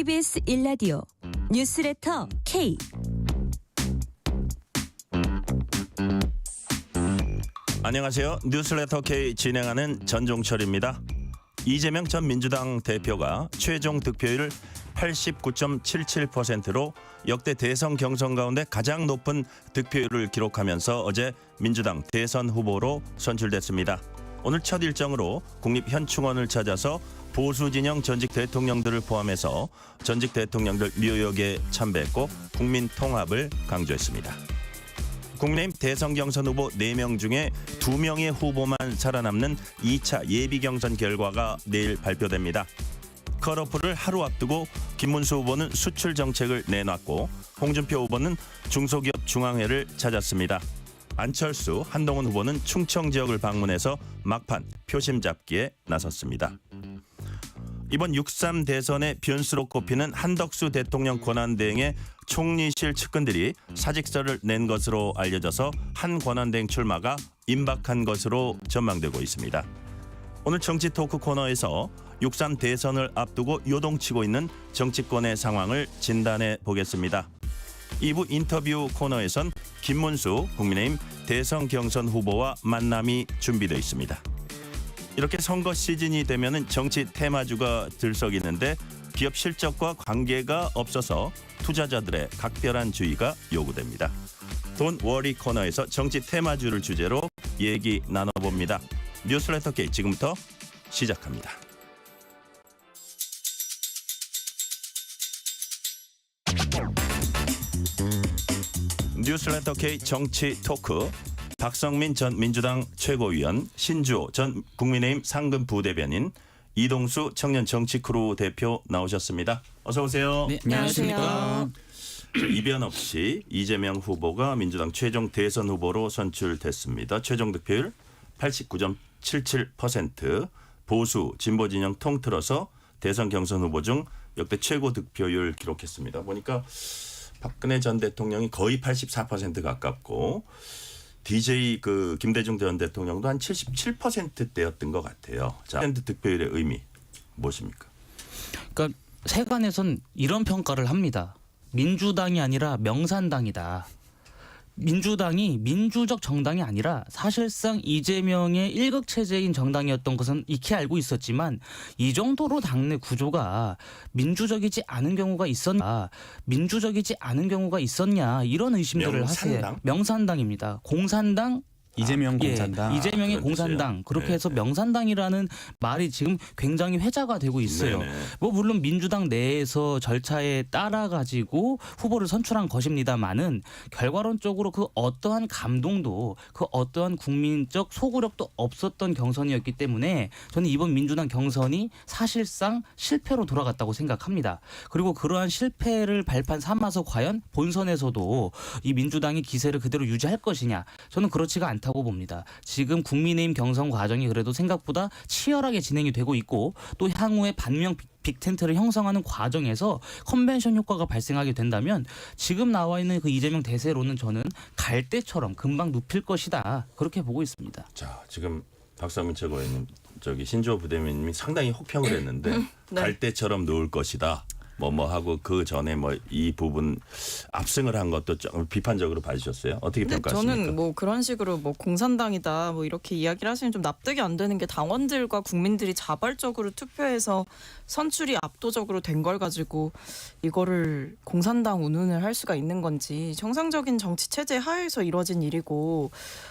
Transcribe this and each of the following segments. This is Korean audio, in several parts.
KBS 1라디오 뉴스레터 K. 안녕하세요. 뉴스레터 K 진행하는 전종철입니다. 이재명 전 민주당 대표가 최종 득표율 89.77%로 역대 대선 경선 가운데 가장 높은 득표율을 기록하면서 어제 민주당 대선 후보로 선출됐습니다. 오늘 첫 일정으로 국립현충원을 찾아서 보수 진영 전직 대통령들을 포함해서 전직 대통령들 묘역에 참배했고 국민 통합을 강조했습니다. 국민의힘 대선 경선 후보 4명 중에 2명의 후보만 살아남는 2차 예비 경선 결과가 내일 발표됩니다. 컷오프를 하루 앞두고 김문수 후보는 수출 정책을 내놨고 홍준표 후보는 중소기업 중앙회를 찾았습니다. 안철수, 한동훈 후보는 충청 지역을 방문해서 막판 표심 잡기에 나섰습니다. 이번 6.3 대선의 변수로 꼽히는 한덕수 대통령 권한대행의 총리실 측근들이 사직서를 낸 것으로 알려져서 한 권한대행 출마가 임박한 것으로 전망되고 있습니다. 오늘 정치 토크 코너에서 6.3 대선을 앞두고 요동치고 있는 정치권의 상황을 진단해 보겠습니다. 2부 인터뷰 코너에선 김문수 국민의힘 대선 경선 후보와 만남이 준비되어 있습니다. 이렇게 선거 시즌이 되면 정치 테마주가 들썩이는데 기업 실적과 관계가 없어서 투자자들의 각별한 주의가 요구됩니다. 돈 워리 코너에서 정치 테마주를 주제로 얘기 나눠봅니다. 뉴스레터 K 지금부터 시작합니다. 뉴스레터 K 정치 토크. 박성민 전 민주당 최고위원, 신주호 전 국민의힘 상근 부대변인, 이동수 청년 정치크루 대표 나오셨습니다. 어서 오세요. 네, 안녕하십니까. 이변 없이 이재명 후보가 민주당 최종 대선 후보로 선출됐습니다. 최종 득표율 89.77%, 보수 진보 진영 통틀어서 대선 경선 후보 중 역대 최고 득표율 기록했습니다. 보니까 박근혜 전 대통령이 거의 84% 가깝고 DJ 김대중 전 대통령도 한 77%대였던 것 같아요. 자, 득표율의 의미 무엇입니까? 그러니까 세간에선 이런 평가를 합니다. 민주당이 아니라 명산당이다. 민주당이 민주적 정당이 아니라 사실상 이재명의 일극 체제인 정당이었던 것은 익히 알고 있었지만 이 정도로 당내 구조가 민주적이지 않은 경우가 있었냐 이런 의심들을 하세요. 명산당입니다. 공산당. 이재명 공산당. 이재명의 공산당. 그렇게 해서 명산당이라는 말이 지금 굉장히 회자가 되고 있어요. 네네. 뭐 물론 민주당 내에서 절차에 따라 가지고 후보를 선출한 것입니다만은 결과론적으로 그 어떠한 감동도 그 어떠한 국민적 소구력도 없었던 경선이었기 때문에 저는 이번 민주당 경선이 사실상 실패로 돌아갔다고 생각합니다. 그리고 그러한 실패를 발판 삼아서 과연 본선에서도 이 민주당의 기세를 그대로 유지할 것이냐, 저는 그렇지가 않다고 봅니다. 지금 국민의힘 경선 과정이 그래도 생각보다 치열하게 진행이 되고 있고 또 향후에 반명 빅텐트를 형성하는 과정에서 컨벤션 효과가 발생하게 된다면 지금 나와 있는 그 이재명 대세로는 저는 갈대처럼 금방 눕힐 것이다, 그렇게 보고 있습니다. 자, 지금 박성민 최고위원님, 신주호 부대변인님이 상당히 혹평을 했는데 네. 갈대처럼 놓을 것이다. 하고 그 전에 이 부분 압승을 한 것도 좀 비판적으로 봐주셨어요. 어떻게 평가하십니까? 저는 그런 식으로 공산당이다 이렇게 이야기를 하시면 좀 납득이 안 되는 게, 당원들과 국민들이 자발적으로 투표해서 선출이 압도적으로 된 걸 가지고 이거를 공산당 운운을 할 수가 있는 건지, 정상적인 정치 체제 하에서 이루어진 일이고,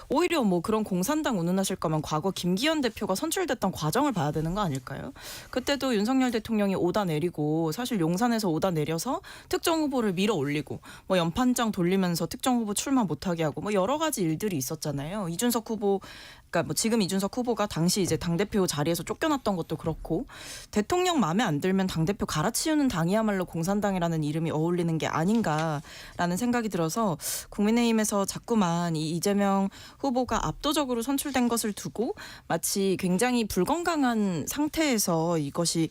오히려 그런 공산당 운운하실 거면 과거 김기현 대표가 선출됐던 과정을 봐야 되는 거 아닐까요? 그때도 윤석열 대통령이 오다 내리고 사실 용산에서 오다 내려서 특정 후보를 밀어 올리고 연판장 돌리면서 특정 후보 출마 못하게 하고 여러 가지 일들이 있었잖아요. 이준석 후보, 그러니까 지금 이준석 후보가 당시 이제 당대표 자리에서 쫓겨났던 것도 그렇고, 대통령 마음에 안 들면 당대표 갈아치우는 당이야말로 공산당이라는 이름이 어울리는 게 아닌가라는 생각이 들어서 국민의힘에서 자꾸만 이 이재명 후보가 압도적으로 선출된 것을 두고 마치 굉장히 불건강한 상태에서 이것이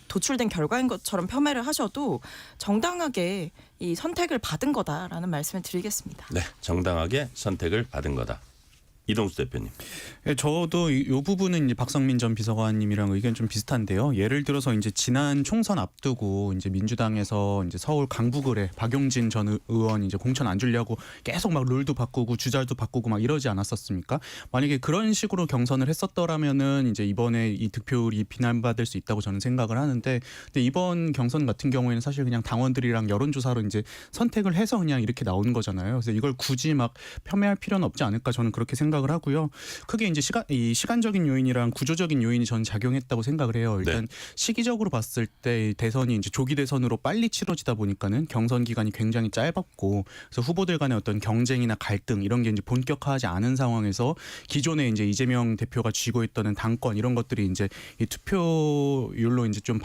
도출된 결과인 것처럼 폄훼를 하셔도 정당하게 이 선택을 받은 거다라는 말씀을 드리겠습니다. 네, 정당하게 선택을 받은 거다. 이동수 대표님. 예, 저도 이 부분은 이제 박성민 전 비서관님이랑 의견 좀 비슷한데요. 예를 들어서 이제 지난 총선 앞두고 이제 민주당에서 이제 서울 강북을에 박용진 전 의원 이제 공천 안 주려고 계속 막 룰도 바꾸고 주잘도 바꾸고 막 이러지 않았었습니까? 만약에 그런 식으로 경선을 했었더라면은 이제 이번에 이 득표율이 비난받을 수 있다고 저는 생각을 하는데, 근데 이번 경선 같은 경우에는 사실 그냥 당원들이랑 여론조사로 이제 선택을 해서 그냥 이렇게 나오는 거잖아요. 그래서 이걸 굳이 막 폄훼할 필요는 없지 않을까 저는 그렇게 생각을 하고요. 크게 이제 시간적인 요인이랑 구조적인 요인이 저는 작용했다고 생각을 해요. 일단 시기적으로 봤을 때 대선이 이제 조기 대선으로 빨리 치러지다 보니까는 경선 기간이 굉장히 짧았고, 그래서 후보들 간의 어떤 경쟁이나 갈등 이런 게 이제 본격화하지 않은 상황에서 기존에 이제 이재명 대표가 쥐고 있던 당권 이런 것들이 이제 이 투표율로 이제 좀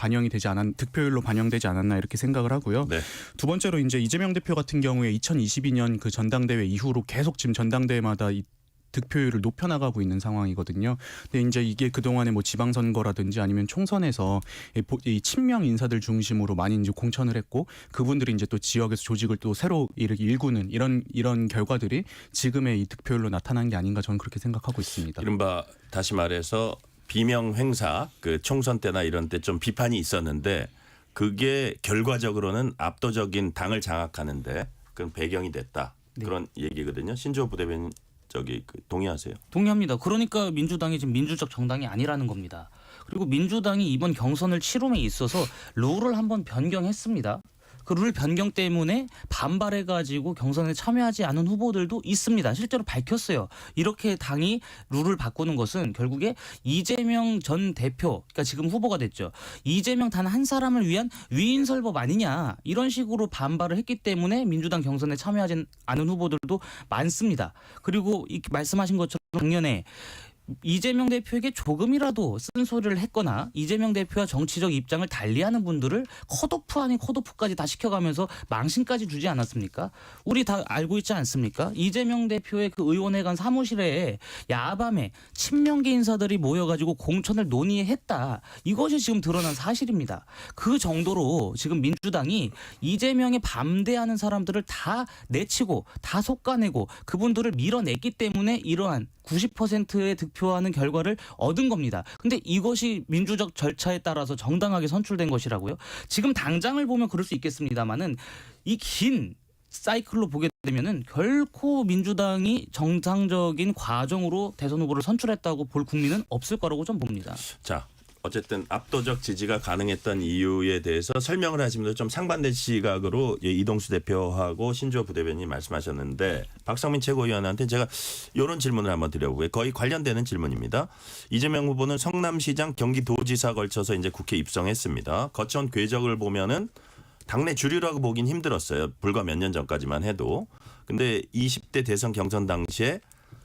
득표율로 반영되지 않았나 이렇게 생각을 하고요. 네. 두 번째로 이제 이재명 대표 같은 경우에 2022년 그 전당대회 이후로 계속 지금 전당대회마다 이 득표율을 높여나가고 있는 상황이거든요. 근데 이제 이게 그동안에 뭐 지방선거라든지 아니면 총선에서 이 친명 인사들 중심으로 많이 이제 공천을 했고, 그분들이 이제 또 지역에서 조직을 또 새로 이렇게 일구는 이런 결과들이 지금의 이 득표율로 나타난 게 아닌가 저는 그렇게 생각하고 있습니다. 이른바 다시 말해서 비명 행사 그 총선 때나 이런 때 좀 비판이 있었는데 그게 결과적으로는 압도적인 당을 장악하는데 그런 배경이 됐다. 네. 그런 얘기거든요. 신조어 부대변인 동의하세요? 동의합니다. 그러니까 민주당이 지금 민주적 정당이 아니라는 겁니다. 그리고 민주당이 이번 경선을 치rum에 있어서 룰을 한번 변경했습니다. 그 룰 변경 때문에 반발해가지고 경선에 참여하지 않은 후보들도 있습니다. 실제로 밝혔어요. 이렇게 당이 룰을 바꾸는 것은 결국에 이재명 전 대표, 그러니까 지금 후보가 됐죠. 이재명 단 한 사람을 위한 위인설법 아니냐, 이런 식으로 반발을 했기 때문에 민주당 경선에 참여하지 않은 후보들도 많습니다. 그리고 말씀하신 것처럼 작년에 이재명 대표에게 조금이라도 쓴소리를 했거나 이재명 대표와 정치적 입장을 달리하는 분들을 컷오프 아닌 컷오프까지 다 시켜가면서 망신까지 주지 않았습니까? 우리 다 알고 있지 않습니까? 이재명 대표의 그 의원회관 사무실에 야밤에 친명계 인사들이 모여가지고 공천을 논의했다. 이것이 지금 드러난 사실입니다. 그 정도로 지금 민주당이 이재명에 반대하는 사람들을 다 내치고 다 솎아내고 그분들을 밀어냈기 때문에 이러한 90%의 득표하는 결과를 얻은 겁니다. 근데 이것이 민주적 절차에 따라서 정당하게 선출된 것이라고요? 지금 당장을 보면 그럴 수 있겠습니다만은 이 긴 사이클로 보게 되면은 결코 민주당이 정상적인 과정으로 대선 후보를 선출했다고 볼 국민은 없을 거라고 좀 봅니다. 자, 어쨌든 압도적 지지가 가능했던 이유에 대해서 설명을 하시면서 좀 상반된 시각으로 이동수 대표하고 신조어 부대변인이 말씀하셨는데, 박성민 최고위원한테 제가 이런 질문을 한번 드려보고요. 거의 관련되는 질문입니다. 이재명 후보는 성남시장, 경기도지사 걸쳐서 이제 국회에 입성했습니다. 거쳐온 궤적을 보면은 당내 주류라고 보긴 힘들었어요. 불과 몇 년 전까지만 해도. 근데 20대 대선 경선 당시에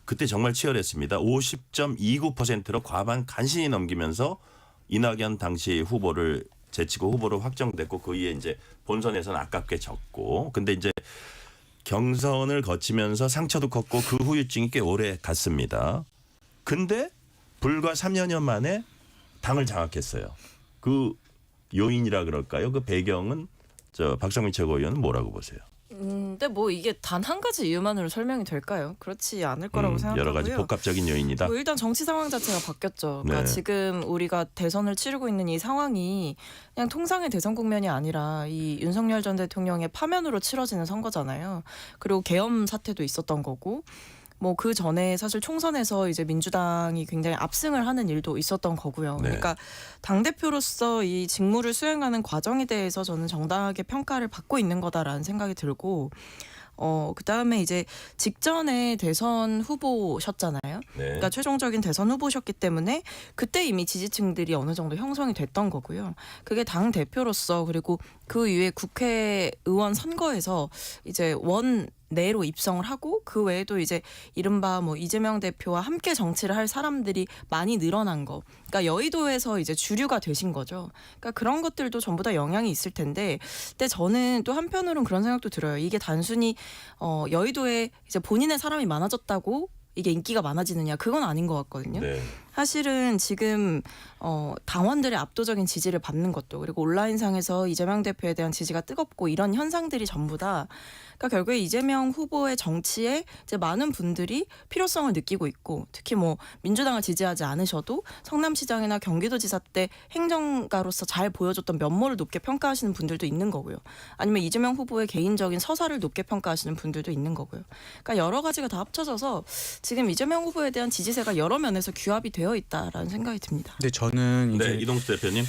그때 정말 치열했습니다. 50.29%로 과반 간신히 넘기면서 이낙연 당시 후보를 제치고 후보로 확정됐고, 그 이에 이제 본선에서는 아깝게 졌고, 근데 이제 경선을 거치면서 상처도 컸고 그 후유증이 꽤 오래 갔습니다. 근데 불과 3년 만에 당을 장악했어요. 그 요인이라 그럴까요? 그 배경은 박성민 최고위원은 뭐라고 보세요? 근데 뭐 이게 단 한 가지 이유만으로 설명이 될까요? 그렇지 않을 거라고 생각하고요. 여러 가지 복합적인 요인이다. 뭐 일단 정치 상황 자체가 바뀌었죠. 그러니까 네. 지금 우리가 대선을 치르고 있는 이 상황이 그냥 통상의 대선 국면이 아니라 이 윤석열 전 대통령의 파면으로 치러지는 선거잖아요. 그리고 계엄 사태도 있었던 거고, 뭐 그 전에 사실 총선에서 이제 민주당이 굉장히 압승을 하는 일도 있었던 거고요. 네. 그러니까 당 대표로서 이 직무를 수행하는 과정에 대해서 저는 정당하게 평가를 받고 있는 거다라는 생각이 들고, 그다음에 이제 직전에 대선 후보셨잖아요. 네. 그러니까 최종적인 대선 후보셨기 때문에 그때 이미 지지층들이 어느 정도 형성이 됐던 거고요. 그게 당 대표로서, 그리고 그 이후에 국회의원 선거에서 이제 내로 입성을 하고, 그 외에도 이제 이른바 뭐 이재명 대표와 함께 정치를 할 사람들이 많이 늘어난 거, 그러니까 여의도에서 이제 주류가 되신 거죠. 그러니까 그런 것들도 전부 다 영향이 있을 텐데, 근데 저는 또 한편으로는 그런 생각도 들어요. 이게 단순히 여의도에 이제 본인의 사람이 많아졌다고 이게 인기가 많아지느냐, 그건 아닌 것 같거든요. 네. 사실은 지금 당원들의 압도적인 지지를 받는 것도 그리고 온라인상에서 이재명 대표에 대한 지지가 뜨겁고 이런 현상들이 전부 다 그러니까 결국에 이재명 후보의 정치에 이제 많은 분들이 필요성을 느끼고 있고 특히 뭐 민주당을 지지하지 않으셔도 성남시장이나 경기도지사 때 행정가로서 잘 보여줬던 면모를 높게 평가하시는 분들도 있는 거고요. 아니면 이재명 후보의 개인적인 서사를 높게 평가하시는 분들도 있는 거고요. 그러니까 여러 가지가 다 합쳐져서 지금 이재명 후보에 대한 지지세가 여러 면에서 규합이 되어 있다라는 생각이 듭니다. 근데 저는 이제 네, 이동수 대표님.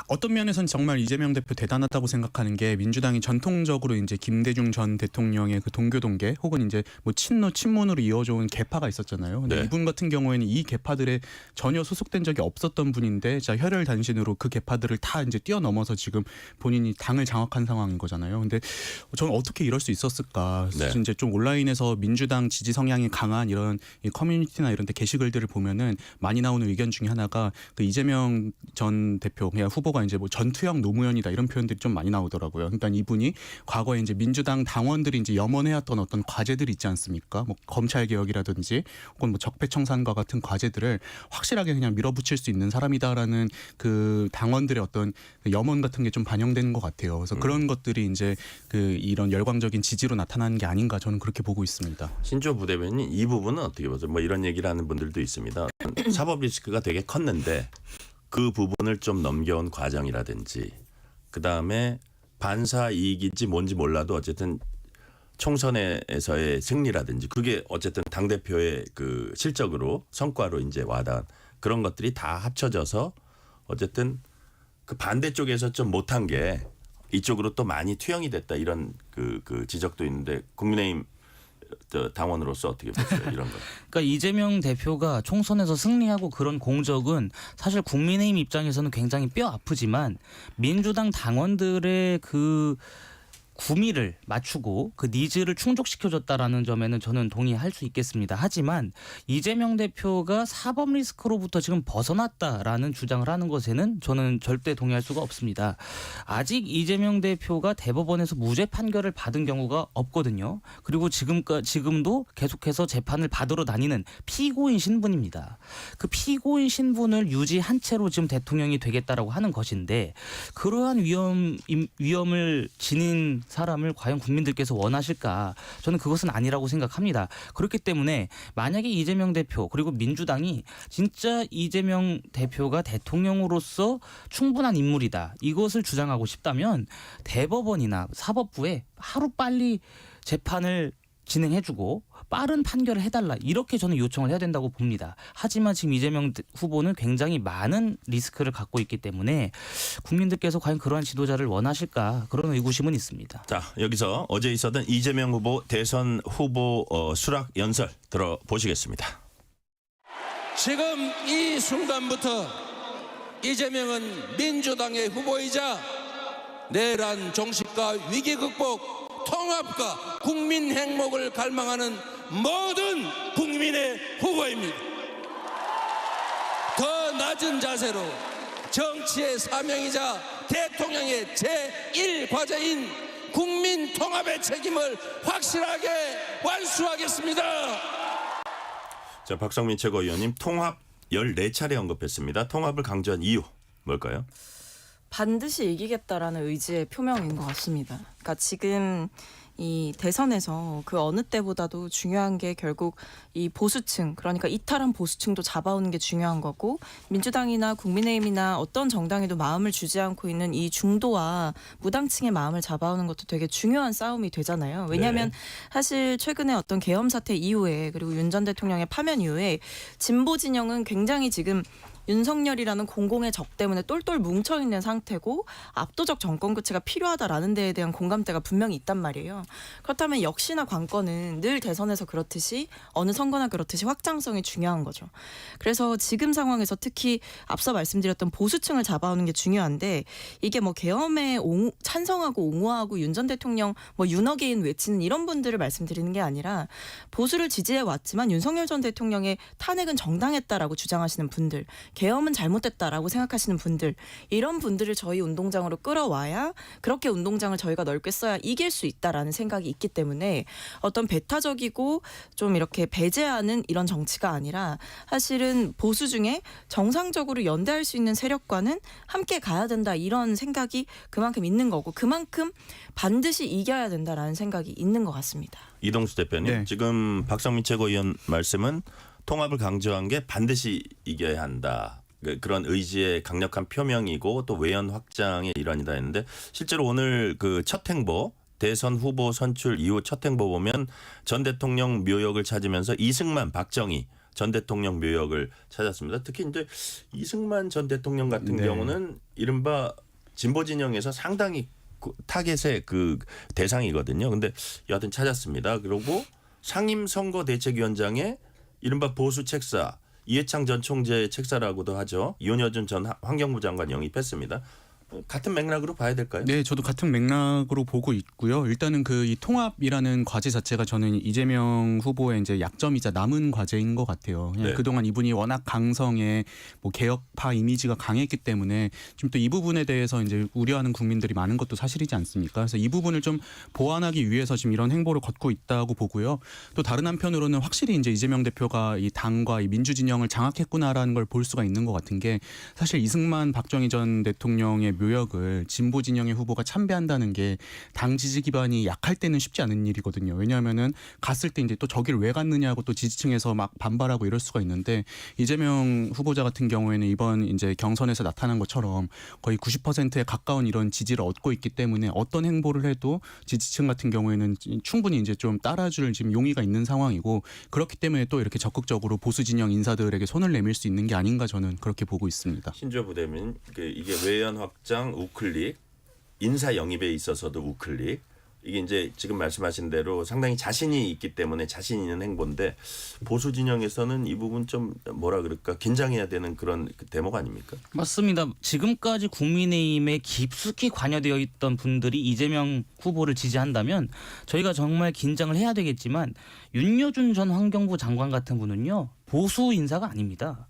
어떤 면에서는 정말 이재명 대표 대단하다고 생각하는 게 민주당이 전통적으로 이제 김대중 전 대통령의 그 동교동계 혹은 이제 뭐 친노 친문으로 이어져온 계파가 있었잖아요. 근데 네. 이분 같은 경우에는 이 계파들에 전혀 소속된 적이 없었던 분인데 자 혈혈단신으로 그 계파들을 다 이제 뛰어넘어서 지금 본인이 당을 장악한 상황인 거잖아요. 근데 저는 어떻게 이럴 수 있었을까? 네. 이제 좀 온라인에서 민주당 지지 성향이 강한 이런 이 커뮤니티나 이런 데 게시글들을 보면은 많이 나오는 의견 중에 하나가 그 이재명 전 대표 그냥 후보가 이제 뭐 전투형 노무현이다 이런 표현들이 좀 많이 나오더라고요. 그러니까 이분이 과거에 이제 민주당 당원들이 이제 염원해왔던 어떤 과제들이 있지 않습니까? 뭐 검찰 개혁이라든지 혹은 뭐 적폐청산과 같은 과제들을 확실하게 그냥 밀어붙일 수 있는 사람이다라는 그 당원들의 어떤 그 염원 같은 게 좀 반영되는 것 같아요. 그래서 그런 것들이 이제 그 이런 열광적인 지지로 나타나는 게 아닌가 저는 그렇게 보고 있습니다. 신조 부대변인 이 부분은 어떻게 보세요? 뭐 이런 얘기를 하는 분들도 있습니다. 사법 리스크가 되게 컸는데 그 부분을 좀 넘겨온 과정이라든지 그다음에 반사 이익인지 뭔지 몰라도 어쨌든 총선에서의 승리라든지 그게 어쨌든 당대표의 그 실적으로 성과로 이제 와닿은 그런 것들이 다 합쳐져서 어쨌든 그 반대쪽에서 좀 못한 게 이쪽으로 또 많이 투영이 됐다 이런 그 지적도 있는데 국민의힘 당원으로서 어떻게 보세요 이런 거? 그러니까 이재명 대표가 총선에서 승리하고 그런 공적은 사실 국민의힘 입장에서는 굉장히 뼈 아프지만 민주당 당원들의 그 구미를 맞추고 그 니즈를 충족시켜줬다라는 점에는 저는 동의할 수 있겠습니다. 하지만 이재명 대표가 사법 리스크로부터 지금 벗어났다라는 주장을 하는 것에는 저는 절대 동의할 수가 없습니다. 아직 이재명 대표가 대법원에서 무죄 판결을 받은 경우가 없거든요. 그리고 지금도 계속해서 재판을 받으러 다니는 피고인 신분입니다. 그 피고인 신분을 유지한 채로 지금 대통령이 되겠다라고 하는 것인데 그러한 위험을 지닌 사람을 과연 국민들께서 원하실까? 저는 그것은 아니라고 생각합니다. 그렇기 때문에 만약에 이재명 대표 그리고 민주당이 진짜 이재명 대표가 대통령으로서 충분한 인물이다. 이것을 주장하고 싶다면 대법원이나 사법부에 하루빨리 재판을 진행해주고 빠른 판결을 해달라 이렇게 저는 요청을 해야 된다고 봅니다. 하지만 지금 이재명 후보는 굉장히 많은 리스크를 갖고 있기 때문에 국민들께서 과연 그러한 지도자를 원하실까 그런 의구심은 있습니다. 자 여기서 어제 있었던 이재명 후보 대선 후보 수락 연설 들어보시겠습니다. 지금 이 순간부터 이재명은 민주당의 후보이자 내란 종식과 위기 극복 통합과 국민 행복을 갈망하는 모든 국민의 후보입니다. 더 낮은 자세로 정치의 사명이자 대통령의 제1과제인 국민 통합의 책임을 확실하게 완수하겠습니다. 자 박성민 최고위원님 통합 14차례 언급했습니다. 통합을 강조한 이유 뭘까요? 반드시 이기겠다라는 의지의 표명인 것 같습니다. 그러니까 지금 이 대선에서 그 어느 때보다도 중요한 게 결국 이 보수층 그러니까 이탈한 보수층도 잡아오는 게 중요한 거고 민주당이나 국민의힘이나 어떤 정당에도 마음을 주지 않고 있는 이 중도와 무당층의 마음을 잡아오는 것도 되게 중요한 싸움이 되잖아요. 왜냐하면 사실 최근에 어떤 계엄 사태 이후에 그리고 윤 전 대통령의 파면 이후에 진보 진영은 굉장히 지금 윤석열이라는 공공의 적 때문에 똘똘 뭉쳐있는 상태고 압도적 정권 교체가 필요하다라는 데에 대한 공감대가 분명히 있단 말이에요. 그렇다면 역시나 관건은 늘 대선에서 그렇듯이 어느 선거나 그렇듯이 확장성이 중요한 거죠. 그래서 지금 상황에서 특히 앞서 말씀드렸던 보수층을 잡아오는 게 중요한데 이게 뭐 계엄에 찬성하고 옹호하고 윤 전 대통령 뭐 윤어게인 외치는 이런 분들을 말씀드리는 게 아니라 보수를 지지해 왔지만 윤석열 전 대통령의 탄핵은 정당했다라고 주장하시는 분들 계엄은 잘못됐다라고 생각하시는 분들, 이런 분들을 저희 운동장으로 끌어와야 그렇게 운동장을 저희가 넓게 써야 이길 수 있다라는 생각이 있기 때문에 어떤 배타적이고 좀 이렇게 배제하는 이런 정치가 아니라 사실은 보수 중에 정상적으로 연대할 수 있는 세력과는 함께 가야 된다, 이런 생각이 그만큼 있는 거고 그만큼 반드시 이겨야 된다라는 생각이 있는 것 같습니다. 이동수 대표님, 네. 지금 박성민 최고위원 말씀은 통합을 강조한 게 반드시 이겨야 한다. 그런 의지의 강력한 표명이고 또 외연 확장의 일환이다 했는데, 실제로 오늘 그 첫 행보, 대선 후보 선출 이후 첫 행보 보면 전 대통령 묘역을 찾으면서 이승만, 박정희 전 대통령 묘역을 찾았습니다. 특히 이제 이승만 전 대통령 같은 네. 경우는 이른바 진보 진영에서 상당히 타겟의 그 대상이거든요. 근데 여하튼 찾았습니다. 그리고 상임선거대책위원장에 이른바 보수 책사, 이해창 전 총재의 책사라고도 하죠. 윤여준 전 환경부 장관 영입했습니다. 같은 맥락으로 봐야 될까요? 네, 저도 같은 맥락으로 보고 있고요. 일단은 그 이 통합이라는 과제 자체가 저는 이재명 후보의 이제 약점이자 남은 과제인 것 같아요. 그냥 네. 그동안 이분이 워낙 강성의 뭐 개혁파 이미지가 강했기 때문에 지금 또 이 부분에 대해서 이제 우려하는 국민들이 많은 것도 사실이지 않습니까? 그래서 이 부분을 좀 보완하기 위해서 지금 이런 행보를 걷고 있다고 보고요. 또 다른 한편으로는 확실히 이제 이재명 대표가 이 당과 이 민주 진영을 장악했구나라는 걸 볼 수가 있는 것 같은 게, 사실 이승만, 박정희 전 대통령의 묘역을 진보 진영의 후보가 참배한다는 게 당 지지 기반이 약할 때는 쉽지 않은 일이거든요. 왜냐하면은 갔을 때 이제 또 저기를 왜 갔느냐고 또 지지층에서 막 반발하고 이럴 수가 있는데, 이재명 후보자 같은 경우에는 이번 이제 경선에서 나타난 것처럼 거의 90%에 가까운 이런 지지를 얻고 있기 때문에 어떤 행보를 해도 지지층 같은 경우에는 충분히 이제 좀 따라줄 지금 용의가 있는 상황이고, 그렇기 때문에 또 이렇게 적극적으로 보수 진영 인사들에게 손을 내밀 수 있는 게 아닌가, 저는 그렇게 보고 있습니다. 신조 부대면 이게 외연 확장, 우클릭, 인사 영입에 있어서도 우클릭, 이게 이제 지금 말씀하신 대로 상당히 자신이 있기 때문에 자신 있는 행보인데, 보수 진영에서는 이 부분 좀 뭐라 그럴까, 긴장해야 되는 그런 대목 아닙니까? 맞습니다. 지금까지 국민의힘에 깊숙이 관여되어 있던 분들이 이재명 후보를 지지한다면 저희가 정말 긴장을 해야 되겠지만, 윤여준 전 환경부 장관 같은 분은요, 보수 인사가 아닙니다.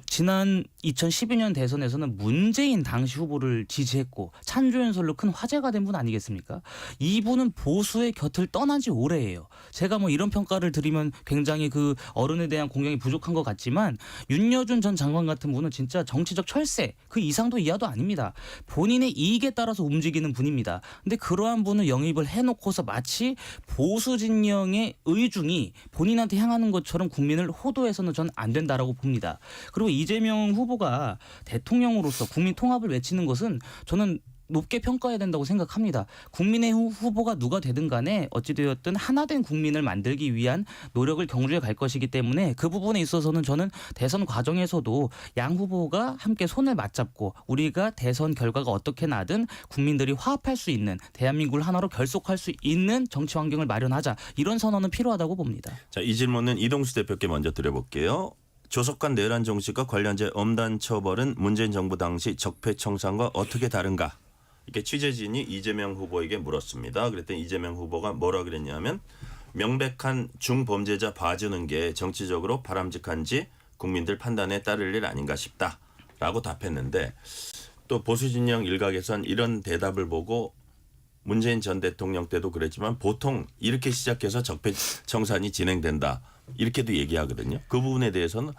지난 2012년 대선에서는 문재인 당시 후보를 지지했고 찬조연설로 큰 화제가 된 분 아니겠습니까? 이분은 보수의 곁을 떠난 지 오래예요. 제가 뭐 이런 평가를 드리면 굉장히 그 어른에 대한 공경이 부족한 것 같지만, 윤여준 전 장관 같은 분은 진짜 정치적 철새 그 이상도 이하도 아닙니다. 본인의 이익에 따라서 움직이는 분입니다. 근데 그러한 분을 영입을 해놓고서 마치 보수 진영의 의중이 본인한테 향하는 것처럼 국민을 호도해서는 전 안 된다라고 봅니다. 그리고 이재명 후보가 대통령으로서 국민 통합을 외치는 것은 저는 높게 평가해야 된다고 생각합니다. 국민의 후보가 누가 되든 간에 어찌되었든 하나된 국민을 만들기 위한 노력을 경주해 갈 것이기 때문에 그 부분에 있어서는 저는 대선 과정에서도 양 후보가 함께 손을 맞잡고 우리가 대선 결과가 어떻게 나든 국민들이 화합할 수 있는, 대한민국을 하나로 결속할 수 있는 정치 환경을 마련하자, 이런 선언은 필요하다고 봅니다. 자, 이 질문은 이동수 대표께 먼저 드려볼게요. 조속한 내란 종식과 관련된 엄단 처벌은 문재인 정부 당시 적폐청산과 어떻게 다른가? 이렇게 취재진이 이재명 후보에게 물었습니다. 그랬더니 이재명 후보가 뭐라 그랬냐면, 명백한 중범죄자 봐주는 게 정치적으로 바람직한지 국민들 판단에 따를 일 아닌가 싶다라고 답했는데, 또 보수 진영 일각에선 이런 대답을 보고 문재인 전 대통령 때도 그랬지만 보통 이렇게 시작해서 적폐청산이 진행된다, 이렇게도 얘기하거든요. 그 부분에 대해서는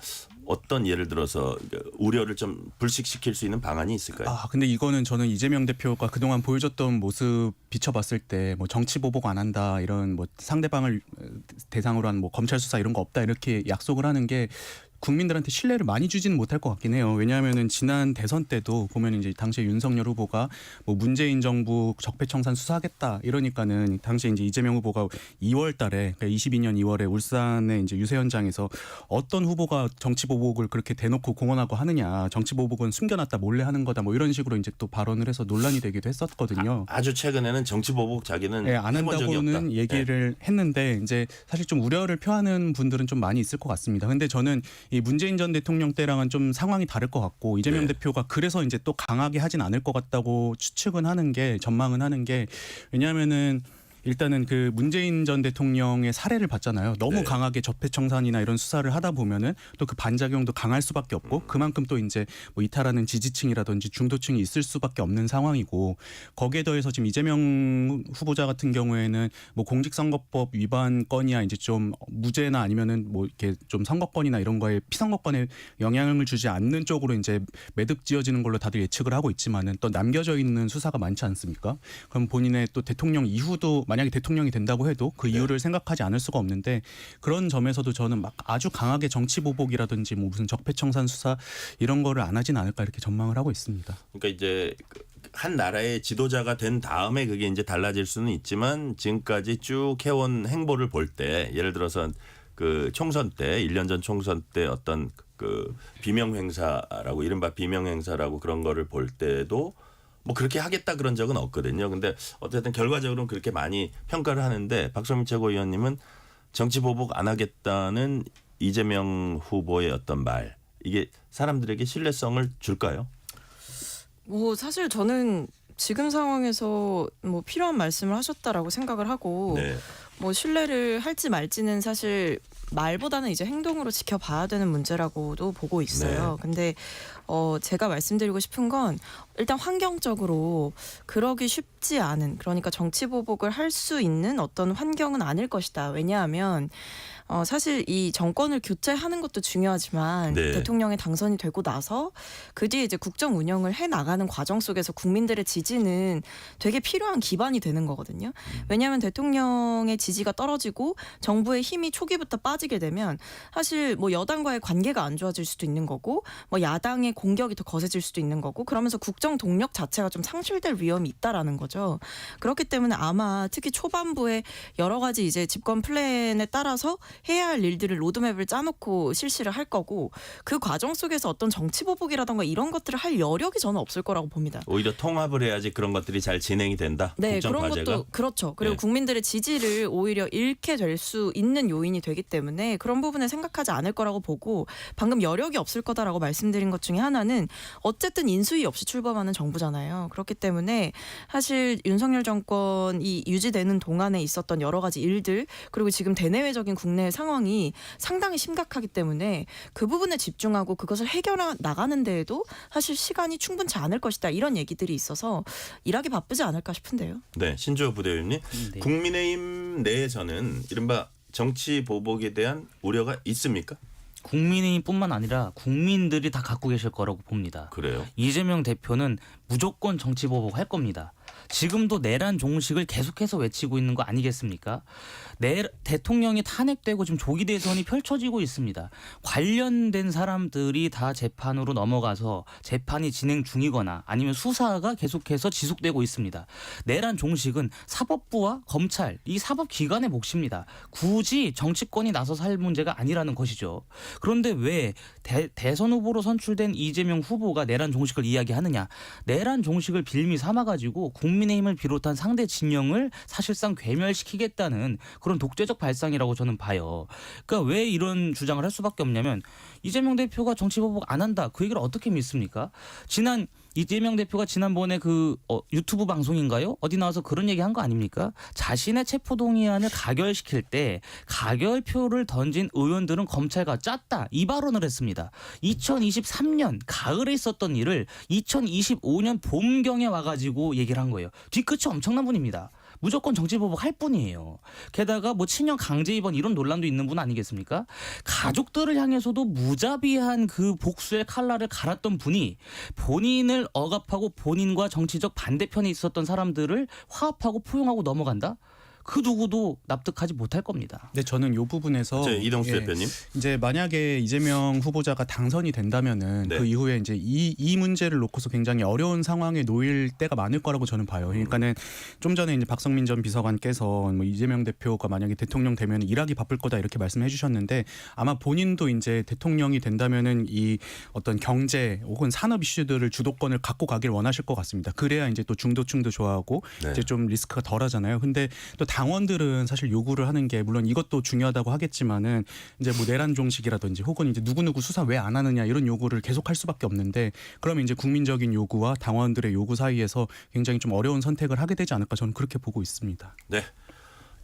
어떤, 예를 들어서 우려를 좀 불식시킬 수 있는 방안이 있을까요? 근데 이거는 저는 이재명 대표가 그동안 보여줬던 모습 비춰봤을 때 뭐 정치 보복 안 한다, 이런 뭐 상대방을 대상으로 한 뭐 검찰 수사 이런 거 없다, 이렇게 약속을 하는 게 국민들한테 신뢰를 많이 주지는 못할 것 같긴 해요. 왜냐하면은 지난 대선 때도 보면 이제 당시에 윤석열 후보가 뭐 문재인 정부 적폐청산 수사하겠다 이러니까는 당시에 이제 이재명 후보가 2월달에, 그러니까 22년 2월에 울산의 이제 유세 현장에서 어떤 후보가 정치 보복을 그렇게 대놓고 공언하고 하느냐, 정치 보복은 숨겨놨다 몰래 하는 거다, 뭐 이런 식으로 이제 또 발언을 해서 논란이 되기도 했었거든요. 아주 최근에는 정치 보복 자기는 네, 안 해본 적이 한다고는 없다. 얘기를 했는데, 이제 사실 좀 우려를 표하는 분들은 좀 많이 있을 것 같습니다. 근데 저는 이 문재인 전 대통령 때랑은 좀 상황이 다를 것 같고, 이재명 네. 대표가 그래서 이제 또 강하게 하진 않을 것 같다고 추측은 하는 게, 전망은 하는 게, 왜냐하면은 일단은 그 문재인 전 대통령의 사례를 봤잖아요. 너무 네. 강하게 적폐청산이나 이런 수사를 하다 보면은 또 그 반작용도 강할 수밖에 없고 그만큼 또 이제 뭐 이탈하는 지지층이라든지 중도층이 있을 수밖에 없는 상황이고 거기에 더해서 지금 이재명 후보자 같은 경우에는 뭐 공직선거법 위반 건이야 이제 좀 무죄나 아니면은 뭐 이렇게 좀 선거권이나 이런 거에 피선거권에 영향을 주지 않는 쪽으로 이제 매듭 지어지는 걸로 다들 예측을 하고 있지만은 또 남겨져 있는 수사가 많지 않습니까? 그럼 본인의 또 대통령 이후도 만약에 대통령이 된다고 해도 그 이유를 생각하지 않을 수가 없는데 그런 점에서도 저는 막 아주 강하게 정치 보복이라든지 뭐 무슨 적폐청산 수사 이런 거를 안 하진 않을까 이렇게 전망을 하고 있습니다. 그러니까 이제 한 나라의 지도자가 된 다음에 그게 이제 달라질 수는 있지만 지금까지 쭉 해온 행보를 볼 때 예를 들어서 그 총선 때 1년 전 총선 때 어떤 그 비명 행사라고 이른바 비명 행사라고 그런 거를 볼 때도 뭐 그렇게 하겠다 그런 적은 없거든요. 근데 어쨌든 결과적으로는 그렇게 많이 평가를 하는데 박성민 최고위원님은 정치 보복 안 하겠다는 이재명 후보의 어떤 말 이게 사람들에게 신뢰성을 줄까요? 뭐 사실 저는 지금 상황에서 뭐 필요한 말씀을 하셨다라고 생각을 하고 네. 뭐 신뢰를 할지 말지는 사실 말보다는 이제 행동으로 지켜봐야 되는 문제라고도 보고 있어요. 네. 근데 제가 말씀드리고 싶은 건 일단 환경적으로 그러기 쉽지 않은 그러니까 정치 보복을 할 수 있는 어떤 환경은 아닐 것이다. 왜냐하면 사실 이 정권을 교체하는 것도 중요하지만 네. 대통령이 당선이 되고 나서 그 뒤에 이제 국정 운영을 해 나가는 과정 속에서 국민들의 지지는 되게 필요한 기반이 되는 거거든요. 왜냐하면 대통령의 지지가 떨어지고 정부의 힘이 초기부터 빠지게 되면 사실 뭐 여당과의 관계가 안 좋아질 수도 있는 거고 뭐 야당의 공격이 더 거세질 수도 있는 거고 그러면서 국정 동력 자체가 좀 상실될 위험이 있다라는 거죠. 그렇기 때문에 아마 특히 초반부에 여러 가지 이제 집권 플랜에 따라서 해야 할 일들을 로드맵을 짜놓고 실시를 할 거고 그 과정 속에서 어떤 정치 보복이라던가 이런 것들을 할 여력이 저는 없을 거라고 봅니다. 오히려 통합을 해야지 그런 것들이 잘 진행이 된다. 네, 국정 그런 과제가. 것도 그렇죠. 그리고 네. 국민들의 지지를 오히려 잃게 될 수 있는 요인이 되기 때문에 그런 부분에 생각하지 않을 거라고 보고 방금 여력이 없을 거다라고 말씀드린 것 중에 하나는 어쨌든 인수위 없이 출범하는 정부잖아요. 그렇기 때문에 사실 윤석열 정권이 유지되는 동안에 있었던 여러 가지 일들 그리고 지금 대내외적인 국내 상황이 상당히 심각하기 때문에 그 부분에 집중하고 그것을 해결해 나가는 데에도 사실 시간이 충분치 않을 것이다. 이런 얘기들이 있어서 일하기 바쁘지 않을까 싶은데요. 네, 신주호 부대변인님. 네. 국민의힘 내에서는 이른바 정치 보복에 대한 우려가 있습니까? 국민의힘뿐만 아니라 국민들이 다 갖고 계실 거라고 봅니다. 그래요. 이재명 대표는 무조건 정치 보복할 겁니다. 지금도 내란 종식을 계속해서 외치고 있는 거 아니겠습니까? 대통령이 탄핵되고 지금 조기 대선이 펼쳐지고 있습니다. 관련된 사람들이 다 재판으로 넘어가서 재판이 진행 중이거나 아니면 수사가 계속해서 지속되고 있습니다. 내란 종식은 사법부와 검찰 이 사법기관의 몫입니다. 굳이 정치권이 나서서 할 문제가 아니라는 것이죠. 그런데 왜 대선 후보로 선출된 이재명 후보가 내란 종식을 이야기하느냐? 내란 종식을 빌미 삼아가지고 국민의힘을 비롯한 상대 진영을 사실상 괴멸시키겠다는 그런 독재적 발상이라고 저는 봐요. 그러니까 왜 이런 주장을 할 수밖에 없냐면 이재명 대표가 정치 보복 안 한다. 그 얘기를 어떻게 믿습니까? 이재명 대표가 지난번에 유튜브 방송인가요? 어디 나와서 그런 얘기 한 거 아닙니까? 자신의 체포동의안을 가결시킬 때 가결표를 던진 의원들은 검찰과 짰다. 이 발언을 했습니다. 2023년 가을에 있었던 일을 2025년 봄경에 와가지고 얘기를 한 거예요. 뒤끝이 엄청난 분입니다. 무조건 정치 보복할 뿐이에요. 게다가 뭐 친형 강제 입원 이런 논란도 있는 분 아니겠습니까? 가족들을 향해서도 무자비한 그 복수의 칼날을 갈았던 분이 본인을 억압하고 본인과 정치적 반대편에 있었던 사람들을 화합하고 포용하고 넘어간다? 그 누구도 납득하지 못할 겁니다. 네, 저는 이 부분에서 이동수 대표님. 이제 만약에 이재명 후보자가 당선이 된다면은 네. 그 이후에 이제 이 문제를 놓고서 굉장히 어려운 상황에 놓일 때가 많을 거라고 저는 봐요. 그러니까는 좀 전에 이제 박성민 전 비서관께서 뭐 이재명 대표가 만약에 대통령 되면 일하기 바쁠 거다 이렇게 말씀해 주셨는데 아마 본인도 이제 대통령이 된다면은 이 어떤 경제 혹은 산업 이슈들을 주도권을 갖고 가길 원하실 것 같습니다. 그래야 이제 또 중도층도 좋아하고 네. 이제 좀 리스크가 덜하잖아요. 근데 또 당원들은 사실 요구를 하는 게 물론 이것도 중요하다고 하겠지만은 이제 뭐 내란 종식이라든지 혹은 이제 누구누구 수사 왜 안 하느냐 이런 요구를 계속할 수밖에 없는데 그러면 이제 국민적인 요구와 당원들의 요구 사이에서 굉장히 좀 어려운 선택을 하게 되지 않을까 저는 그렇게 보고 있습니다. 네.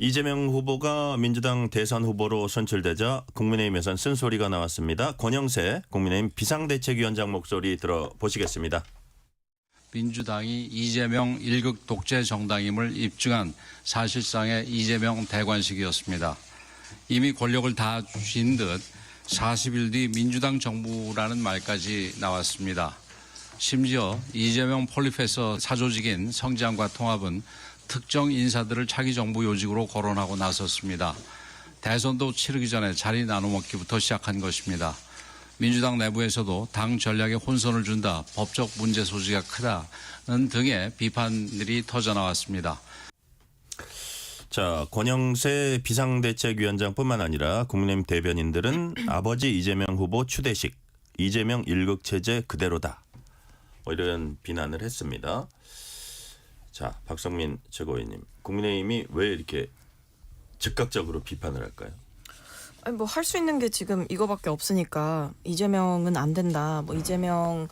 이재명 후보가 민주당 대선 후보로 선출되자 국민의힘에선 쓴소리가 나왔습니다. 권영세 국민의힘 비상대책위원장 목소리 들어보시겠습니다. 민주당이 이재명 1급 독재 정당임을 입증한 사실상의 이재명 대관식이었습니다. 이미 권력을 다 쥔 듯 40일 뒤 민주당 정부라는 말까지 나왔습니다. 심지어 이재명 폴리페서 사조직인 성장과 통합은 특정 인사들을 차기 정부 요직으로 거론하고 나섰습니다. 대선도 치르기 전에 자리 나눠먹기부터 시작한 것입니다. 민주당 내부에서도 당 전략에 혼선을 준다, 법적 문제 소지가 크다는 등의 비판들이 터져나왔습니다. 자, 권영세 비상대책위원장뿐만 아니라 국민의힘 대변인들은 아버지 이재명 후보 추대식, 이재명 1급 체제 그대로다. 뭐 이런 비난을 했습니다. 자, 박성민 최고위원님, 국민의힘이 왜 이렇게 즉각적으로 비판을 할까요? 아니 뭐 할 수 있는 게 지금 이거밖에 없으니까 이재명은 안 된다. 뭐 이재명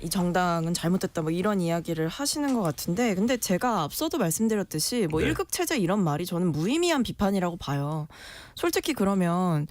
이 정당은 잘못됐다. 뭐 이런 이야기를 하시는 것 같은데, 근데 제가 앞서도 말씀드렸듯이 뭐 네. 1급 체제 이런 말이 저는 무의미한 비판이라고 봐요. 솔직히 그러면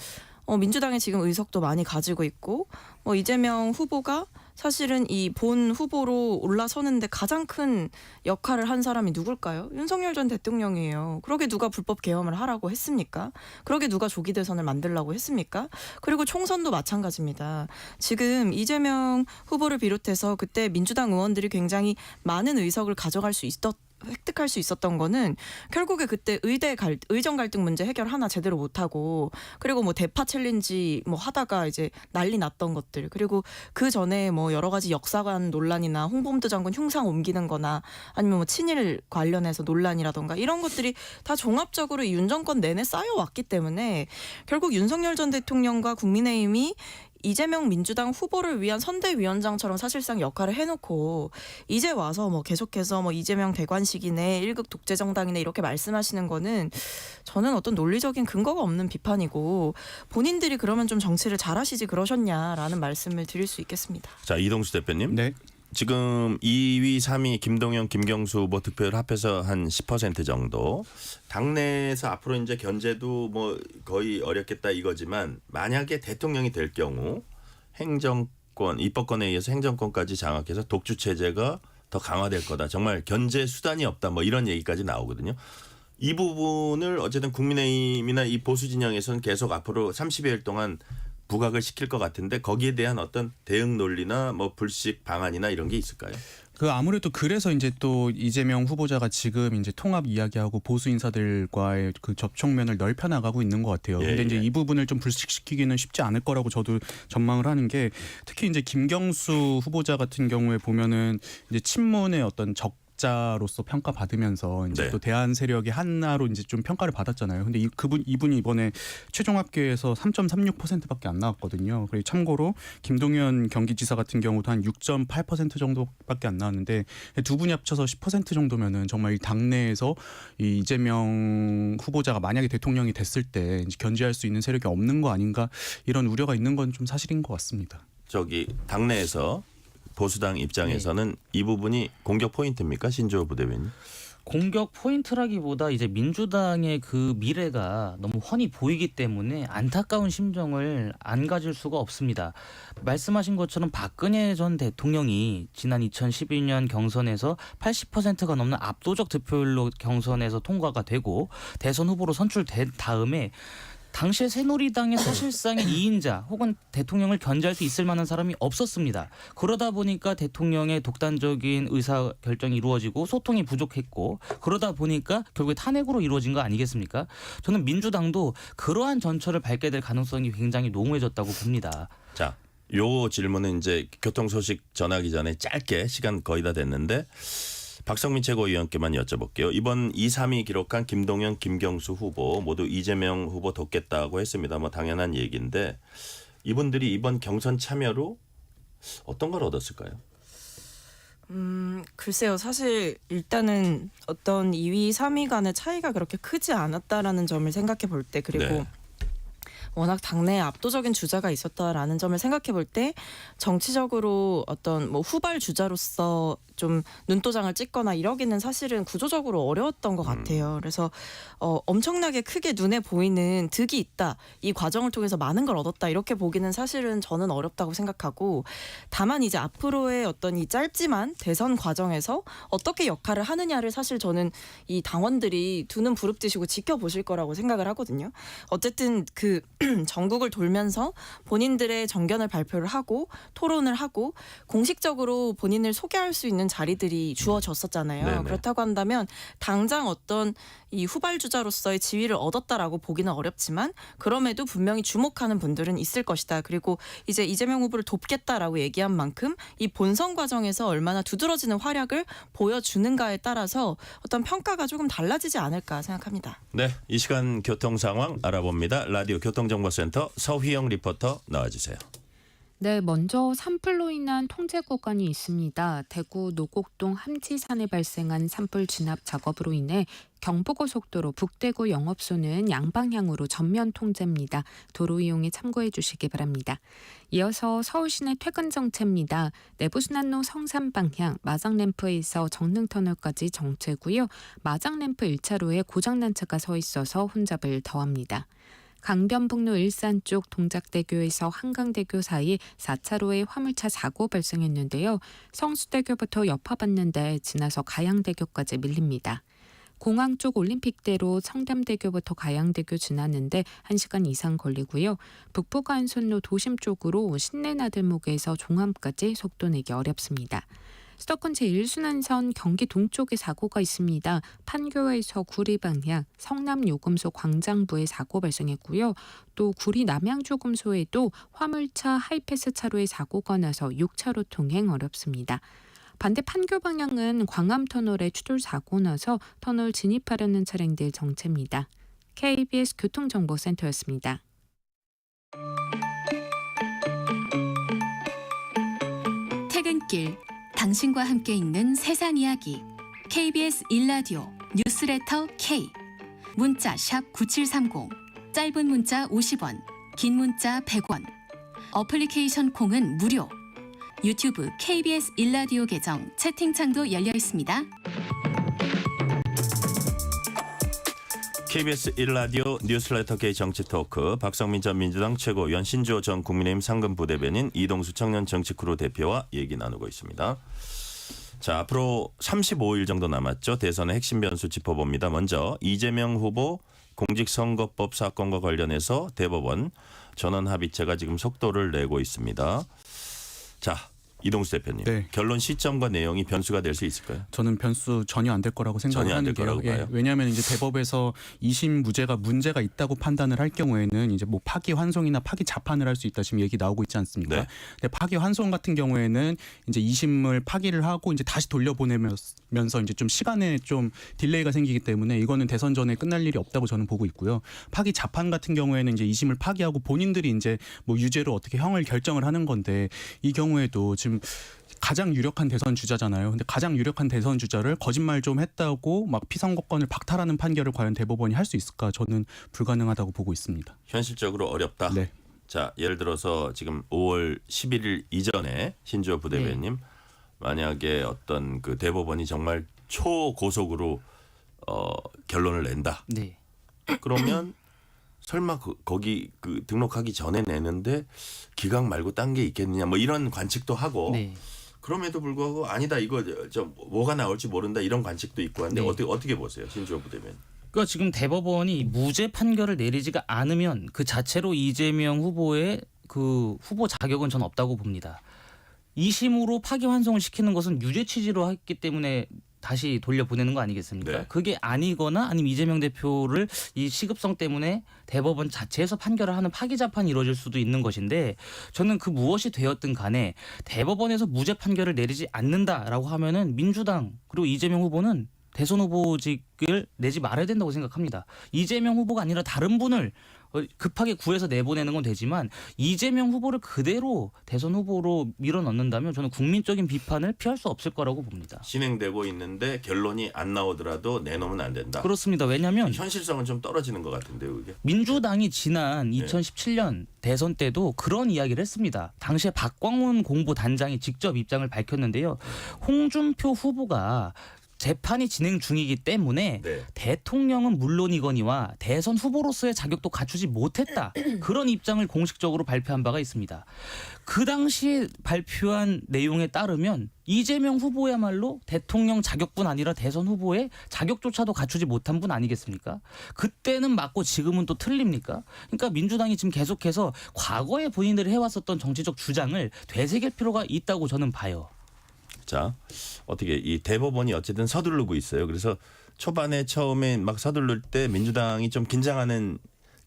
민주당이 지금 의석도 많이 가지고 있고 이재명 후보가 사실은 이 본 후보로 올라서는데 가장 큰 역할을 한 사람이 누굴까요? 윤석열 전 대통령이에요. 그러게 누가 불법 계엄을 하라고 했습니까? 그러게 누가 조기 대선을 만들라고 했습니까? 그리고 총선도 마찬가지입니다. 지금 이재명 후보를 비롯해서 그때 민주당 의원들이 굉장히 많은 의석을 획득할 수 있었던 거는 결국에 그때 의정 갈등 문제 해결 하나 제대로 못하고, 그리고 뭐 대파 챌린지 뭐 하다가 이제 난리 났던 것들, 그리고 그 전에 뭐 여러 가지 역사관 논란이나 홍범도 장군 흉상 옮기는 거나 아니면 뭐 친일 관련해서 논란이라던가 이런 것들이 다 종합적으로 이 윤 정권 내내 쌓여왔기 때문에 결국 윤석열 전 대통령과 국민의힘이 이재명 민주당 후보를 위한 선대위원장처럼 사실상 역할을 해놓고 이제 와서 뭐 계속해서 뭐 이재명 대관식이네, 1급 독재 정당이네 이렇게 말씀하시는 거는 저는 어떤 논리적인 근거가 없는 비판이고, 본인들이 그러면 좀 정치를 잘하시지 그러셨냐라는 말씀을 드릴 수 있겠습니다. 자, 이동수 대표님. 네. 지금 2위, 3위 김동연, 김경수 후보 득표율 합해서 한 10% 정도. 당내에서 앞으로 이제 견제도 뭐 거의 어렵겠다 이거지만, 만약에 대통령이 될 경우 행정권, 입법권에 의해서 행정권까지 장악해서 독주 체제가 더 강화될 거다. 정말 견제 수단이 없다. 뭐 이런 얘기까지 나오거든요. 이 부분을 어쨌든 국민의힘이나 이 보수 진영에서는 계속 앞으로 30여일 동안 부각을 시킬 것 같은데, 거기에 대한 어떤 대응 논리나 뭐 불식 방안이나 이런 게 있을까요? 아무래도 그래서 이제 또 이재명 후보자가 지금 이제 통합 이야기하고 보수 인사들과의 그 접촉면을 넓혀 나가고 있는 것 같아요. 예, 근데 이제 예. 이 부분을 좀 불식시키기는 쉽지 않을 거라고 저도 전망을 하는 게, 특히 이제 김경수 후보자 같은 경우에 보면은 이제 친문의 어떤 적자로서 평가받으면서 이제 네. 또 대안 세력의 하나로 이제 좀 평가를 받았잖아요. 근데 이분이 이번에 최종 합계에서 3.36%밖에 안 나왔거든요. 그리고 참고로 김동연 경기지사 같은 경우도 한 6.8% 정도밖에 안 나왔는데, 두 분이 합쳐서 10% 정도면은 정말 이 당내에서 이 이재명 후보자가 만약에 대통령이 됐을 때 이제 견제할 수 있는 세력이 없는 거 아닌가, 이런 우려가 있는 건 좀 사실인 것 같습니다. 저기 당내에서 보수당 입장에서는 이 부분이 공격 포인트입니까, 신조호 부대변인? 공격 포인트라기보다 이제 민주당의 그 미래가 너무 훤히 보이기 때문에 안타까운 심정을 안 가질 수가 없습니다. 말씀하신 것처럼 박근혜 전 대통령이 지난 2012년 경선에서 80%가 넘는 압도적 득표율로 경선에서 통과가 되고 대선 후보로 선출된 다음에 당시에 새누리당의 사실상의 2인자 혹은 대통령을 견제할 수 있을 만한 사람이 없었습니다. 그러다 보니까 대통령의 독단적인 의사결정이 이루어지고 소통이 부족했고, 그러다 보니까 결국에 탄핵으로 이루어진 거 아니겠습니까? 저는 민주당도 그러한 전철을 밟게 될 가능성이 굉장히 농후해졌다고 봅니다. 자, 요 질문은 이제 교통 소식 전하기 전에 짧게, 시간 거의 다 됐는데 박성민 최고위원께만 여쭤볼게요. 이번 2, 3위 기록한 김동연, 김경수 후보 모두 이재명 후보 돕겠다고 했습니다. 뭐 당연한 얘기인데, 이분들이 이번 경선 참여로 어떤 걸 얻었을까요? 글쎄요. 사실 일단은 어떤 2위, 3위 간의 차이가 그렇게 크지 않았다라는 점을 생각해 볼 때, 그리고 네. 워낙 당내에 압도적인 주자가 있었다라는 점을 생각해 볼 때 정치적으로 어떤 뭐 후발 주자로서 좀 눈도장을 찍거나 이러기는 사실은 구조적으로 어려웠던 것 같아요. 그래서 엄청나게 크게 눈에 보이는 득이 있다. 이 과정을 통해서 많은 걸 얻었다. 이렇게 보기는 사실은 저는 어렵다고 생각하고 다만 이제 앞으로의 어떤 이 짧지만 대선 과정에서 어떻게 역할을 하느냐를 사실 저는 이 당원들이 두 눈 부릅뜨시고 지켜보실 거라고 생각을 하거든요. 어쨌든 그 전국을 돌면서 본인들의 정견을 발표를 하고 토론을 하고 공식적으로 본인을 소개할 수 있는 자리들이 주어졌었잖아요. 네네. 그렇다고 한다면 당장 어떤 이 후발주자로서의 지위를 얻었다라고 보기는 어렵지만 그럼에도 분명히 주목하는 분들은 있을 것이다. 그리고 이제 이재명 후보를 돕겠다라고 얘기한 만큼 이 본선 과정에서 얼마나 두드러지는 활약을 보여주는가에 따라서 어떤 평가가 조금 달라지지 않을까 생각합니다. 네, 이 시간 교통 상황 알아봅니다. 라디오 교통정보센터 서휘영 리포터 나와주세요. 네, 먼저 산불로 인한 통제 구간이 있습니다. 대구 노곡동 함지산에 발생한 산불 진압 작업으로 인해 경부고속도로 북대구 영업소는 양방향으로 전면 통제입니다. 도로 이용에 참고해 주시기 바랍니다. 이어서 서울시내 퇴근 정체입니다. 내부순환로 성산 방향 마장램프에서 정릉터널까지 정체고요. 마장램프 1차로에 고장난 차가 서 있어서 혼잡을 더합니다. 강변북로 일산 쪽 동작대교에서 한강대교 사이 4차로에 화물차 사고 발생했는데요. 성수대교부터 여파받는데 지나서 가양대교까지 밀립니다. 공항 쪽 올림픽대로 청담대교부터 가양대교 지나는데 1시간 이상 걸리고요. 북부간선로 도심 쪽으로 신내나들목에서 종암까지 속도 내기 어렵습니다. 수도권 제1순환선 경기 동쪽에 사고가 있습니다. 판교에서 구리 방향 성남 요금소 광장부에 사고 발생했고요. 또 구리 남양조금소에도 화물차 하이패스 차로에 사고가 나서 6차로 통행 어렵습니다. 반대 판교 방향은 광암터널에 추돌 사고 나서 터널 진입하려는 차량들 정체입니다. KBS 교통정보센터였습니다. 퇴근길 당신과 함께 읽는 세상 이야기 KBS 1라디오 뉴스레터 K 문자 샵 9730 짧은 문자 50원 긴 문자 100원 어플리케이션 콩은 무료 유튜브 KBS 1라디오 계정 채팅창도 열려 있습니다. KBS 1라디오 뉴스레터 K 정치토크 박성민 전 민주당 최고위원 신주호 전 국민의힘 상근부대변인 이동수 청년정치크루 대표와 얘기 나누고 있습니다. 자, 앞으로 35일 정도 남았죠. 대선의 핵심 변수 짚어봅니다. 먼저 이재명 후보 공직선거법 사건과 관련해서 대법원 전원합의체가 지금 속도를 내고 있습니다. 자, 이동수 대표님. 네. 결론 시점과 내용이 변수가 될 수 있을까요? 저는 변수 전혀 안 될 거라고 전혀 생각을 안될 하는데요. 거라고 봐요? 왜냐하면 이제 대법에서 2심 무죄가 문제가 있다고 판단을 할 경우에는 이제 뭐 파기환송이나 파기자판을 할 수 있다 지금 얘기 나오고 있지 않습니까? 네. 근데 파기환송 같은 경우에는 이제 2심을 파기를 하고 이제 다시 돌려보내면서 이제 좀 시간에 좀 딜레이가 생기기 때문에 이거는 대선 전에 끝날 일이 없다고 저는 보고 있고요. 파기자판 같은 경우에는 이제 2심을 파기하고 본인들이 이제 뭐 유죄로 어떻게 형을 결정을 하는 건데 이 경우에도 지금 가장 유력한 대선 주자잖아요. 근데 가장 유력한 대선 주자를 거짓말 좀 했다고 막 피선거권을 박탈하는 판결을 과연 대법원이 할 수 있을까? 저는 불가능하다고 보고 있습니다. 현실적으로 어렵다. 네. 자, 예를 들어서 지금 5월 11일 이전에 신주호 부대변인 만약에 어떤 그 대법원이 정말 초고속으로 결론을 낸다. 네. 그러면 설마 거기 그 등록하기 전에 내는데 기각 말고 딴 게 있겠느냐 뭐 이런 관측도 하고 네. 그럼에도 불구하고 아니다 이거 저 뭐가 나올지 모른다 이런 관측도 있고 한데 네. 어떻게 보세요 신주호 부대변인? 그러니까 지금 대법원이 무죄 판결을 내리지가 않으면 그 자체로 이재명 후보의 그 후보 자격은 전 없다고 봅니다. 2심으로 파기환송을 시키는 것은 유죄 취지로 했기 때문에 다시 돌려보내는 거 아니겠습니까? 네. 그게 아니거나 아니면 이재명 대표를 이 시급성 때문에 대법원 자체에서 판결을 하는 파기자판이 이루어질 수도 있는 것인데 저는 그 무엇이 되었든 간에 대법원에서 무죄 판결을 내리지 않는다라고 하면은 민주당 그리고 이재명 후보는 대선 후보직을 내지 말아야 된다고 생각합니다. 이재명 후보가 아니라 다른 분을 급하게 구해서 내보내는 건 되지만 이재명 후보를 그대로 대선 후보로 밀어넣는다면 저는 국민적인 비판을 피할 수 없을 거라고 봅니다. 진행되고 있는데 결론이 안 나오더라도 내놓으면 안 된다. 그렇습니다. 왜냐하면 현실성은 좀 떨어지는 것 같은데요, 이게. 민주당이 지난 2017년 대선 때도 그런 이야기를 했습니다. 당시에 박광훈 공보단장이 직접 입장을 밝혔는데요. 홍준표 후보가 재판이 진행 중이기 때문에 네. 대통령은 물론이거니와 대선 후보로서의 자격도 갖추지 못했다. 그런 입장을 공식적으로 발표한 바가 있습니다. 그 당시에 발표한 내용에 따르면 이재명 후보야말로 대통령 자격뿐 아니라 대선 후보의 자격조차도 갖추지 못한 분 아니겠습니까? 그때는 맞고 지금은 또 틀립니까? 그러니까 민주당이 지금 계속해서 과거에 본인들이 해왔었던 정치적 주장을 되새길 필요가 있다고 저는 봐요. 자, 어떻게 이 대법원이 어쨌든 서두르고 있어요. 그래서 초반에 처음에 막 서두를 때 민주당이 좀 긴장하는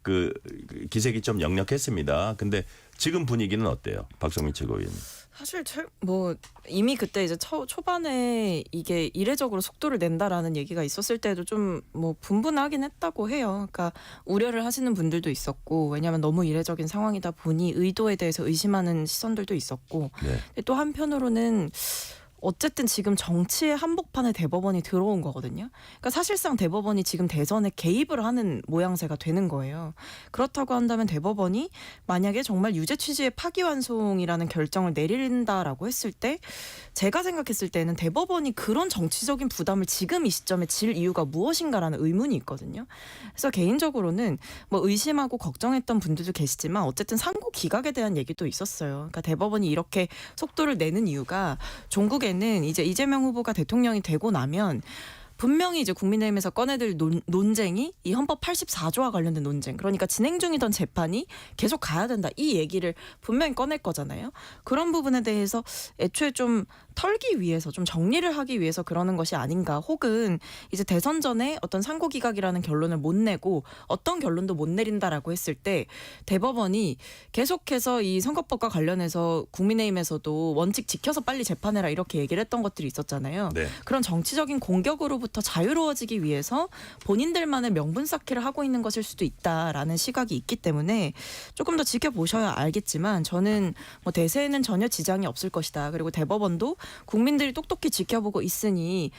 그 기색이 좀 역력했습니다. 근데 지금 분위기는 어때요, 박성민 최고위원? 사실 뭐 이미 그때 이제 초반에 이게 이례적으로 속도를 낸다라는 얘기가 있었을 때도 좀 뭐 분분하긴 했다고 해요. 그러니까 우려를 하시는 분들도 있었고, 왜냐하면 너무 이례적인 상황이다 보니 의도에 대해서 의심하는 시선들도 있었고, 네. 또 한편으로는 어쨌든 지금 정치의 한복판에 대법원이 들어온 거거든요. 그러니까 사실상 대법원이 지금 대선에 개입을 하는 모양새가 되는 거예요. 그렇다고 한다면 대법원이 만약에 정말 유죄 취지의 파기환송이라는 결정을 내린다라고 했을 때, 제가 생각했을 때는 대법원이 그런 정치적인 부담을 지금 이 시점에 질 이유가 무엇인가라는 의문이 있거든요. 그래서 개인적으로는 뭐 의심하고 걱정했던 분들도 계시지만 어쨌든 상고 기각에 대한 얘기도 있었어요. 그러니까 대법원이 이렇게 속도를 내는 이유가 종국에는 이제 이재명 후보가 대통령이 되고 나면 분명히 이제 국민의힘에서 꺼내들 논쟁이 이 헌법 84조와 관련된 논쟁, 그러니까 진행 중이던 재판이 계속 가야 된다, 이 얘기를 분명히 꺼낼 거잖아요. 그런 부분에 대해서 애초에 좀 털기 위해서, 좀 정리를 하기 위해서 그러는 것이 아닌가, 혹은 이제 대선 전에 어떤 상고기각이라는 결론을 못 내고 어떤 결론도 못 내린다라고 했을 때 대법원이 계속해서 이 선거법과 관련해서 국민의힘에서도 원칙 지켜서 빨리 재판해라 이렇게 얘기를 했던 것들이 있었잖아요. 네. 그런 정치적인 공격으로부터 자유로워지기 위해서 본인들만의 명분 쌓기를 하고 있는 것일 수도 있다라는 시각이 있기 때문에 조금 더 지켜보셔야 알겠지만, 저는 뭐 대세에는 전혀 지장이 없을 것이다. 그리고 대법원도 국민들이 똑똑히 지켜보고 있으니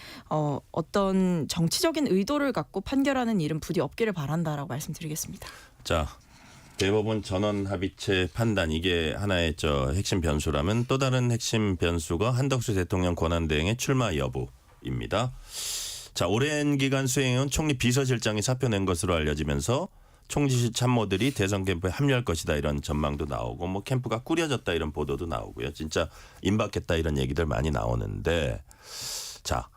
어떤 정치적인 의도를 갖고 판결하는 일은 부디 없기를 바란다라고 말씀드리겠습니다. 자, 대법원 전원 합의체 판단, 이게 하나의 핵심 변수라면 또 다른 핵심 변수가 한덕수 대통령 권한대행의 출마 여부입니다. 자, 오랜 기간 수행해온 총리 비서실장이 사표 낸 것으로 알려지면서 총지시 참모들이 대선 캠프에 합류할 것이다, 이런 전망도 나오고, 뭐 캠프가 꾸려졌다 이런 보도도 나오고요. 진짜 임박했다 이런 얘기들 많이 나오는데, 자,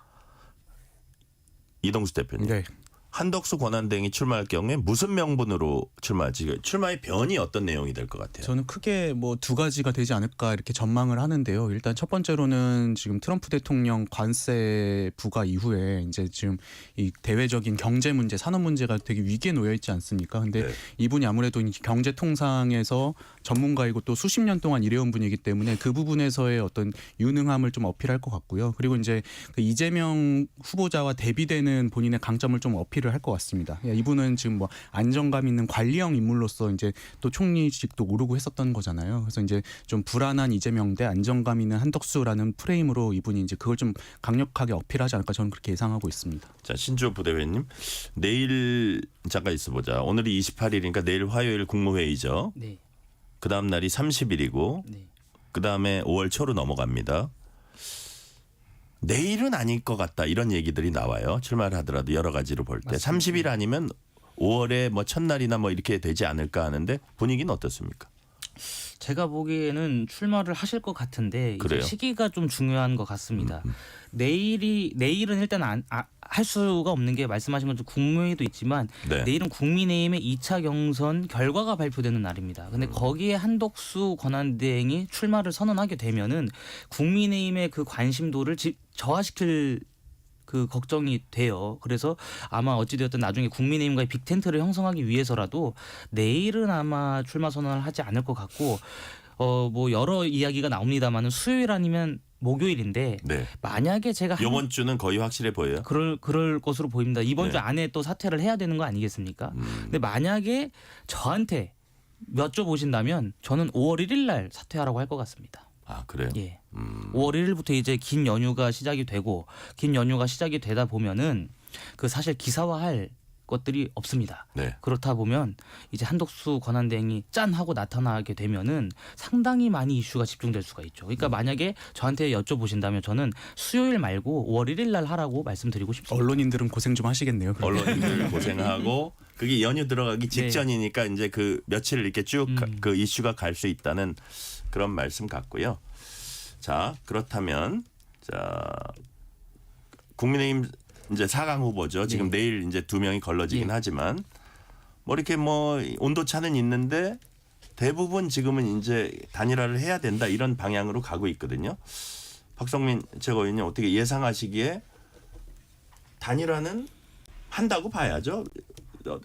이동수 대표님. 네. 한덕수 권한대행이 출마할 경우에 무슨 명분으로 출마할지, 출마의 변이 어떤 내용이 될 것 같아요? 저는 크게 뭐 두 가지가 되지 않을까 이렇게 전망을 하는데요. 일단 첫 번째로는 지금 트럼프 대통령 관세 부과 이후에 이제 지금 이 대외적인 경제 문제, 산업 문제가 되게 위기에 놓여 있지 않습니까? 근데 네. 이분이 아무래도 경제 통상에서 전문가이고 또 수십 년 동안 일해온 분이기 때문에 그 부분에서의 어떤 유능함을 좀 어필할 것 같고요. 그리고 이제 그 이재명 후보자와 대비되는 본인의 강점을 좀 어필을 할 것 같습니다. 이분은 지금 뭐 안정감 있는 관리형 인물로서 이제 또 총리직도 오르고 했었던 거잖아요. 그래서 이제 좀 불안한 이재명 대 안정감 있는 한덕수라는 프레임으로 이분이 이제 그걸 좀 강력하게 어필하지 않을까, 저는 그렇게 예상하고 있습니다. 자, 신주호 부대변님, 내일 잠깐 있어보자. 오늘이 28일이니까 내일 화요일 국무회의죠. 네. 그 다음 날이 30일이고, 네. 그 다음에 5월 초로 넘어갑니다. 내일은 아닐 것 같다, 이런 얘기들이 나와요. 출마를 하더라도 여러 가지로 볼 때. 30일 아니면 5월에 뭐 첫날이나 뭐 이렇게 되지 않을까 하는데, 분위기는 어떻습니까? 제가 보기에는 출마를 하실 것 같은데 이제 그래요? 시기가 좀 중요한 것 같습니다. 내일은 일단 할 수가 없는 게, 말씀하신 것처럼 국무회의도 있지만 네. 내일은 국민의힘의 2차 경선 결과가 발표되는 날입니다. 근데 거기에 한덕수 권한대행이 출마를 선언하게 되면은 국민의힘의 그 관심도를 저하시킬 그 걱정이 돼요. 그래서 아마 어찌되었든 나중에 국민의힘과의 빅텐트를 형성하기 위해서라도 내일은 아마 출마 선언을 하지 않을 것 같고, 뭐 여러 이야기가 나옵니다만은 수요일 아니면 목요일인데 네. 만약에 제가 이번 주는 거의 확실해 보여요. 그럴 것으로 보입니다. 이번 네. 주 안에 또 사퇴를 해야 되는 거 아니겠습니까? 근데 만약에 저한테 여쭤보신다면 저는 5월 1일 날 사퇴하라고 할 것 같습니다. 아 그래요? 예. 5월 1일부터 이제 긴 연휴가 시작이 되고 긴 연휴가 시작이 되다 보면은 그 사실 기사화할 것들이 없습니다. 네. 그렇다 보면 이제 한덕수 권한대행이 짠 하고 나타나게 되면은 상당히 많이 이슈가 집중될 수가 있죠. 그러니까 만약에 저한테 여쭤보신다면 저는 수요일 말고 5월 1일 날 하라고 말씀드리고 싶습니다. 언론인들은 고생 좀 하시겠네요. 그러면. 언론인들 고생하고 그게 연휴 들어가기 직전이니까 이제 그 며칠 이렇게 쭉 그 이슈가 갈 수 있다는 그런 말씀 같고요. 자 그렇다면 자 국민의힘 이제 4강 후보죠. 지금 내일 이제 2명이 걸러지긴 하지만 뭐 이렇게 뭐 온도차는 있는데 대부분 지금은 이제 단일화를 해야 된다 이런 방향으로 가고 있거든요. 박성민 최고위원님 어떻게 예상하시기에 단일화는 한다고 봐야죠.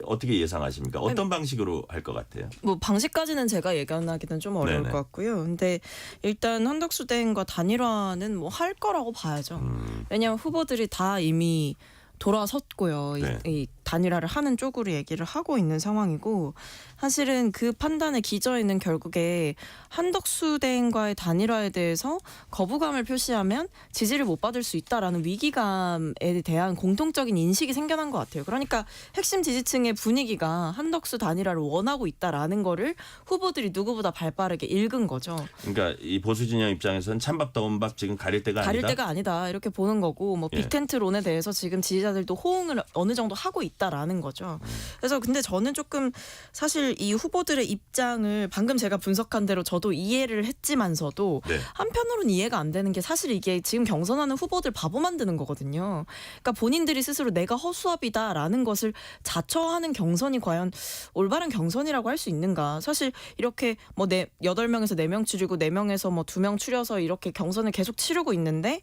어떻게 예상하십니까? 어떤 방식으로 할 것 같아요? 뭐 방식까지는 제가 예견하기는 좀 어려울 네네. 것 같고요. 근데 일단 한덕수 대행과 단일화는 뭐 할 거라고 봐야죠. 왜냐하면 후보들이 다 이미 돌아섰고요. 네. 이 단일화를 하는 쪽으로 얘기를 하고 있는 상황이고 사실은 그 판단의 기저에는 결국에 한덕수 대행과의 단일화에 대해서 거부감을 표시하면 지지를 못 받을 수 있다라는 위기감에 대한 공통적인 인식이 생겨난 것 같아요. 그러니까 핵심 지지층의 분위기가 한덕수 단일화를 원하고 있다라는 거를 후보들이 누구보다 발빠르게 읽은 거죠. 그러니까 이 보수 진영 입장에서는 찬밥 더운 밥 지금 가릴 때가 아니다. 가릴 때가 아니다 이렇게 보는 거고 뭐 예. 빅텐트론에 대해서 지금 지지자들도 호응을 어느 정도 하고 있다라는 거죠. 그래서 근데 저는 조금 사실 이 후보들의 입장을 방금 제가 분석한 대로 저도 이해를 했지만서도 네. 한편으로는 이해가 안 되는 게 사실 이게 지금 경선하는 후보들 바보 만드는 거거든요. 그러니까 본인들이 스스로 내가 허수아비다라는 것을 자처하는 경선이 과연 올바른 경선이라고 할 수 있는가. 사실 이렇게 뭐 8명에서 4명 추리고 4명에서 뭐 2명 추려서 이렇게 경선을 계속 치르고 있는데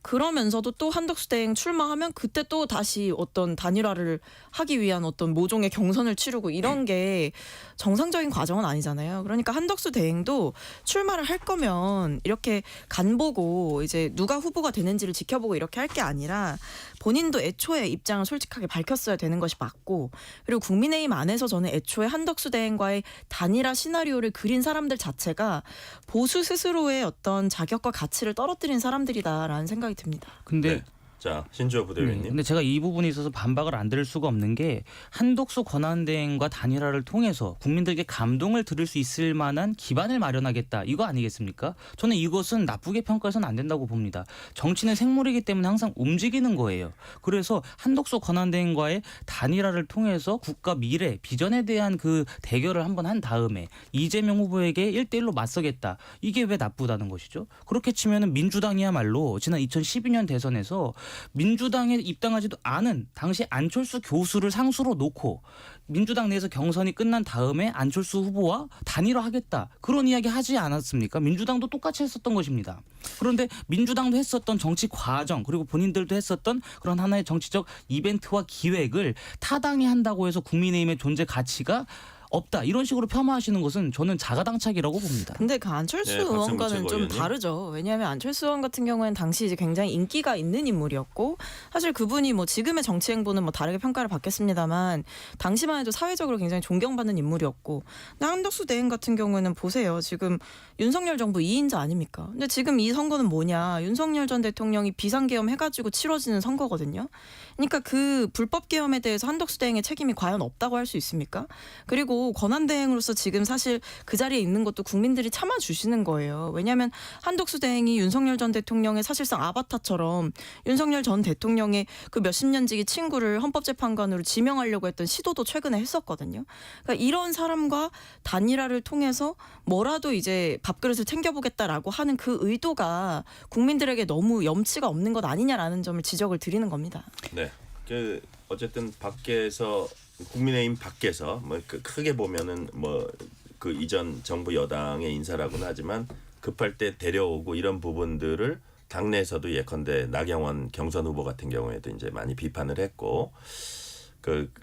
그러면서도 또 한덕수 대행 출마하면 그때 또 다시 어떤 단일화를 하기 위한 어떤 모종의 경선을 치르고 이런 게 정상적인 과정은 아니잖아요. 그러니까 한덕수 대행도 출마를 할 거면 이렇게 간보고 이제 누가 후보가 되는지를 지켜보고 이렇게 할 게 아니라 본인도 애초에 입장을 솔직하게 밝혔어야 되는 것이 맞고 그리고 국민의힘 안에서 저는 애초에 한덕수 대행과의 단일화 시나리오를 그린 사람들 자체가 보수 스스로의 어떤 자격과 가치를 떨어뜨린 사람들이다라는 생각이 듭니다. 근데 네. 자 신주호 부대변인님. 근데 제가 이 부분에 있어서 반박을 안 드릴 수가 없는 게 한덕수 권한대행과 단일화를 통해서 국민들에게 감동을 들을 수 있을 만한 기반을 마련하겠다 이거 아니겠습니까? 저는 이것은 나쁘게 평가해서는 안 된다고 봅니다. 정치는 생물이기 때문에 항상 움직이는 거예요. 그래서 한덕수 권한대행과의 단일화를 통해서 국가 미래 비전에 대한 그 대결을 한번 한 다음에 이재명 후보에게 1대1로 맞서겠다. 이게 왜 나쁘다는 것이죠? 그렇게 치면은 민주당이야말로 지난 2012년 대선에서 민주당에 입당하지도 않은 당시 안철수 교수를 상수로 놓고 민주당 내에서 경선이 끝난 다음에 안철수 후보와 단일화하겠다 그런 이야기 하지 않았습니까? 민주당도 똑같이 했었던 것입니다. 그런데 민주당도 했었던 정치 과정 그리고 본인들도 했었던 그런 하나의 정치적 이벤트와 기획을 타당히 한다고 해서 국민의힘의 존재 가치가 없다 이런 식으로 폄하하시는 것은 저는 자가당착이라고 봅니다. 근데 그 안철수 네, 박성민 의원과는 좀 최고위원님. 다르죠. 왜냐하면 안철수 의원 같은 경우에는 당시 이제 굉장히 인기가 있는 인물이었고 사실 그분이 뭐 지금의 정치 행보는 뭐 다르게 평가를 받겠습니다만 당시만 해도 사회적으로 굉장히 존경받는 인물이었고 근데 한덕수 대행 같은 경우에는 보세요. 지금 윤석열 정부 2인자 아닙니까? 근데 지금 이 선거는 뭐냐. 윤석열 전 대통령이 비상계엄 해가지고 치러지는 선거거든요. 그러니까 그 불법 계엄에 대해서 한덕수 대행의 책임이 과연 없다고 할 수 있습니까? 그리고 권한대행으로서 지금 사실 그 자리에 있는 것도 국민들이 참아주시는 거예요. 왜냐하면 한덕수 대행이 윤석열 전 대통령의 사실상 아바타처럼 윤석열 전 대통령의 그 몇십 년지기 친구를 헌법재판관으로 지명하려고 했던 시도도 최근에 했었거든요. 그러니까 이런 사람과 단일화를 통해서 뭐라도 이제 밥그릇을 챙겨보겠다라고 하는 그 의도가 국민들에게 너무 염치가 없는 것 아니냐라는 점을 지적을 드리는 겁니다. 네. 그 어쨌든 밖에서 국민의힘 밖에서 뭐 크게 보면은 뭐 그 이전 정부 여당의 인사라고는 하지만 급할 때 데려오고 이런 부분들을 당내에서도 예컨대 나경원 경선 후보 같은 경우에도 이제 많이 비판을 했고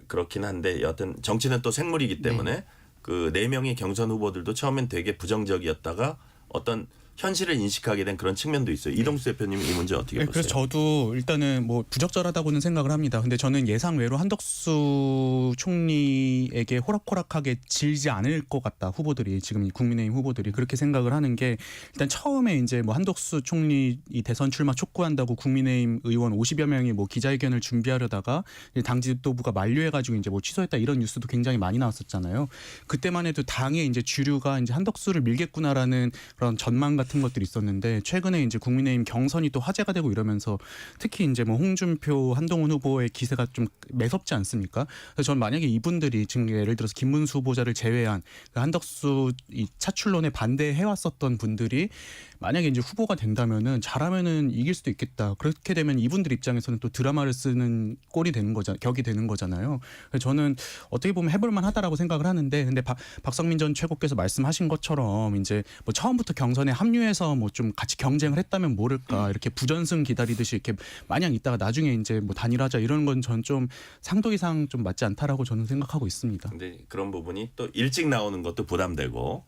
그렇긴 한데 여하튼 정치는 또 생물이기 때문에 그 4명의 경선 후보들도 처음엔 되게 부정적이었다가 어떤 현실을 인식하게 된 그런 측면도 있어요. 이동수 대표님 이 문제 어떻게 보세요? 그래서 저도 일단은 뭐 부적절하다고는 생각을 합니다. 근데 저는 예상외로 한덕수 총리에게 호락호락하게 질지 않을 것 같다. 후보들이 지금 국민의힘 후보들이 그렇게 생각을 하는 게 일단 처음에 이제 뭐 한덕수 총리 이 대선 출마 촉구한다고 국민의힘 의원 50여 명이 뭐 기자회견을 준비하려다가 당 지도부가 만류해가지고 이제 뭐 취소했다 이런 뉴스도 굉장히 많이 나왔었잖아요. 그때만 해도 당의 이제 주류가 이제 한덕수를 밀겠구나라는 그런 전망 같은 것들이 있었는데 최근에 이제 국민의힘 경선이 또 화제가 되고 이러면서 특히 이제 뭐 홍준표, 한동훈 후보의 기세가 좀 매섭지 않습니까? 그래서 저는 만약에 이분들이 지금 예를 들어서 김문수 후보자를 제외한 그 한덕수 이 차출론에 반대해왔었던 분들이 만약에 이제 후보가 된다면은 잘하면은 이길 수도 있겠다. 그렇게 되면 이분들 입장에서는 또 드라마를 쓰는 꼴이 되는 거잖아요. 격이 되는 거잖아요. 그래서 저는 어떻게 보면 해볼만하다라고 생각을 하는데, 근데 박성민 전 최고께서 말씀하신 것처럼 이제 뭐 처음부터 경선에 합류해서 뭐 좀 같이 경쟁을 했다면 모를까 이렇게 부전승 기다리듯이 이렇게 마냥 있다가 나중에 이제 뭐 단일하자 이런 건 전 좀 상도 이상 좀 맞지 않다라고 저는 생각하고 있습니다. 근데 그런 부분이 또 일찍 나오는 것도 부담되고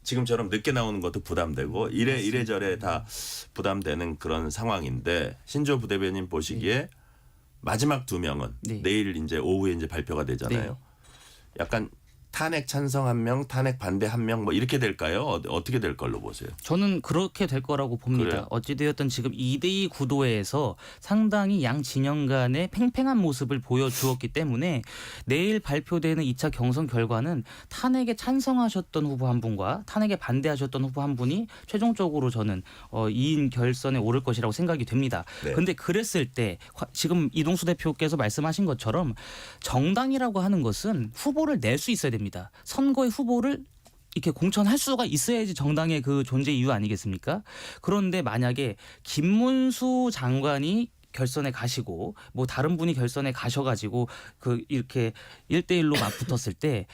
지금처럼 늦게 나오는 것도 부담되고 이래저래 다 부담되는 그런 상황인데 신조 부대변인 보시기에 마지막 두 명은 네. 내일 이제 오후에 이제 발표가 되잖아요. 약간 탄핵 찬성 한 명, 탄핵 반대 한 명 뭐 이렇게 될까요? 어떻게 될 걸로 보세요? 저는 그렇게 될 거라고 봅니다. 그래요? 어찌되었든 지금 2대2 구도에서 상당히 양 진영 간의 팽팽한 모습을 보여주었기 때문에 내일 발표되는 2차 경선 결과는 탄핵에 찬성하셨던 후보 한 분과 탄핵에 반대하셨던 후보 한 분이 최종적으로 저는 2인 결선에 오를 것이라고 생각이 됩니다. 그런데 그랬을 때 지금 이동수 대표께서 말씀하신 것처럼 정당이라고 하는 것은 후보를 낼 수 있어야 됩니다. 선거의 후보를 이렇게 공천할 수가 있어야지 정당의 그 존재 이유 아니겠습니까? 그런데 만약에 김문수 장관이 결선에 가시고 뭐 다른 분이 결선에 가셔가지고 그 이렇게 1대1로 맞붙었을 때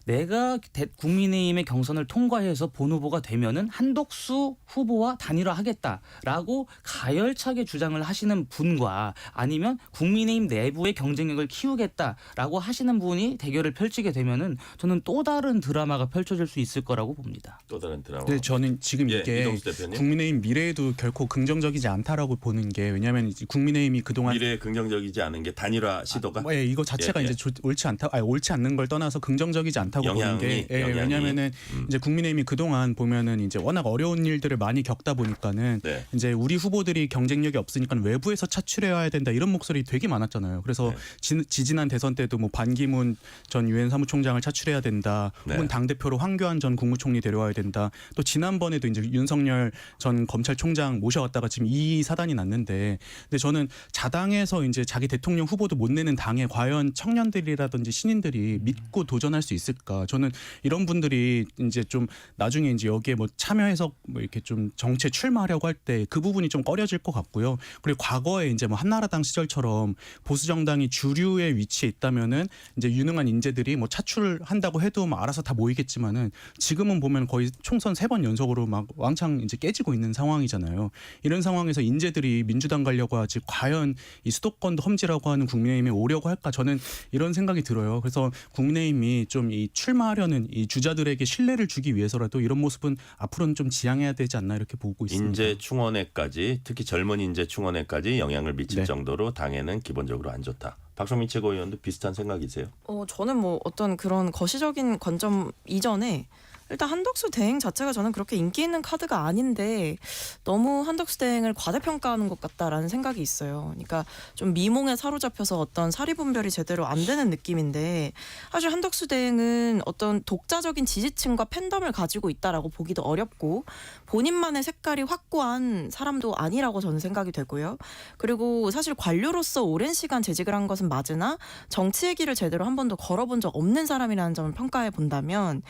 내가 국민의힘의 경선을 통과해서 본 후보가 되면은 한덕수 후보와 단일화하겠다라고 가열차게 주장을 하시는 분과 아니면 국민의힘 내부의 경쟁력을 키우겠다라고 하시는 분이 대결을 펼치게 되면은 저는 또 다른 드라마가 펼쳐질 수 있을 거라고 봅니다. 또 다른 드라마. 근데 저는 지금 이게 이동수 대표님. 국민의힘 미래에도 결코 긍정적이지 않다라고 보는 게 왜냐하면 이제 국민의힘이 그동안 미래에 긍정적이지 않은 게 단일화 시도가 이거 자체가 예. 이제 옳지 않다, 옳지 않는 걸 떠나서 긍정적이지 않다고 보는 게 영향이. 왜냐하면은 이제 국민의힘이 그동안 보면은 이제 워낙 어려운 일들을 많이 겪다 보니까는 네. 이제 우리 후보들이 경쟁력이 없으니까 외부에서 차출해야 된다 이런 목소리 되게 많았잖아요. 그래서 지지난 대선 때도 뭐 반기문 전 유엔 사무총장을 차출해야 된다, 혹은 당 대표로 황교안 전 국무총리 데려와야 된다. 또 지난번에도 이제 윤석열 전 검찰총장 모셔왔다가 지금 이 사단이 났는데, 근데 저는 자당에서 이제 자기 대통령 후보도 못 내는 당에 과연 청년들이라든지 신인들이 믿고 도전할 수 있을까? 저는 이런 분들이 이제 좀 나중에 이제 여기에 뭐 참여해서 뭐 이렇게 좀 정치에 출마하려고 할 때 그 부분이 좀 꺼려질 것 같고요. 그리고 과거에 이제 뭐 한나라당 시절처럼 보수 정당이 주류의 위치에 있다면은 이제 유능한 인재들이 뭐 차출한다고 해도 뭐 알아서 다 모이겠지만은 지금은 보면 거의 총선 3번 연속으로 막 왕창 이제 깨지고 있는 상황이잖아요. 이런 상황에서 인재들이 민주당 가려고 하지 과연 이 수도권도 험지라고 하는 국민의힘에 오려고 할까? 저는 이런 생각이 들어요. 그래서 국민의힘이 좀 이 출마하려는 이 주자들에게 신뢰를 주기 위해서라도 이런 모습은 앞으로는 좀 지양해야 되지 않나 이렇게 보고 있습니다. 인재 충원에까지, 특히 젊은 인재 충원에까지 영향을 미칠 정도로 당에는 기본적으로 안 좋다. 박성민 최고위원도 비슷한 생각이세요? 저는 뭐 어떤 그런 거시적인 관점 이전에 일단 한덕수 대행 자체가 저는 그렇게 인기 있는 카드가 아닌데 너무 한덕수 대행을 과대평가하는 것 같다라는 생각이 있어요. 그러니까 좀 미몽에 사로잡혀서 어떤 사리분별이 제대로 안 되는 느낌인데, 사실 한덕수 대행은 어떤 독자적인 지지층과 팬덤을 가지고 있다라고 보기도 어렵고 본인만의 색깔이 확고한 사람도 아니라고 저는 생각이 되고요. 그리고 사실 관료로서 오랜 시간 재직을 한 것은 맞으나 정치의 길을 제대로 한 번도 걸어본 적 없는 사람이라는 점을 평가해 본다면,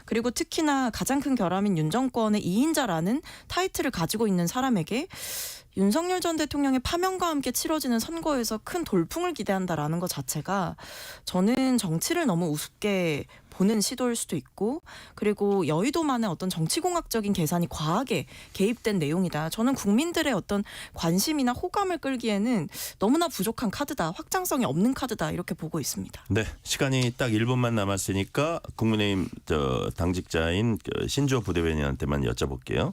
그리고 특히나 가장 큰 결함인 윤 정권의 2인자라는 타이틀을 가지고 있는 사람에게 윤석열 전 대통령의 파면과 함께 치러지는 선거에서 큰 돌풍을 기대한다라는 것 자체가 저는 정치를 너무 우습게 보는 시도일 수도 있고 그리고 여의도만의 어떤 정치공학적인 계산이 과하게 개입된 내용이다. 저는 국민들의 어떤 관심이나 호감을 끌기에는 너무나 부족한 카드다. 확장성이 없는 카드다. 이렇게 보고 있습니다. 네, 시간이 딱 1분만 남았으니까 국민의힘 당직자인 신주호 부대변인한테만 여쭤볼게요.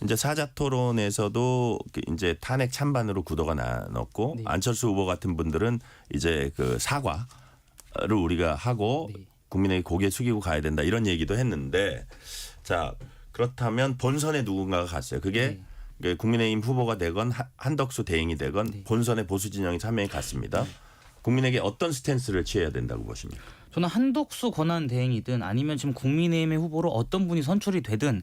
이제 사자토론에서도 이제 탄핵 찬반으로 구도가 나눴고 네. 안철수 후보 같은 분들은 이제 그 사과를 우리가 하고 네. 국민의 고개 숙이고 가야 된다 이런 얘기도 했는데 자 그렇다면 본선에 누군가가 갔어요. 그게 국민의힘 후보가 되건 한덕수 대행이 되건 네. 본선에 보수 진영이 3명이 갔습니다. 국민에게 어떤 스탠스를 취해야 된다고 보십니까? 저는 한덕수 권한 대행이든 아니면 지금 국민의힘의 후보로 어떤 분이 선출이 되든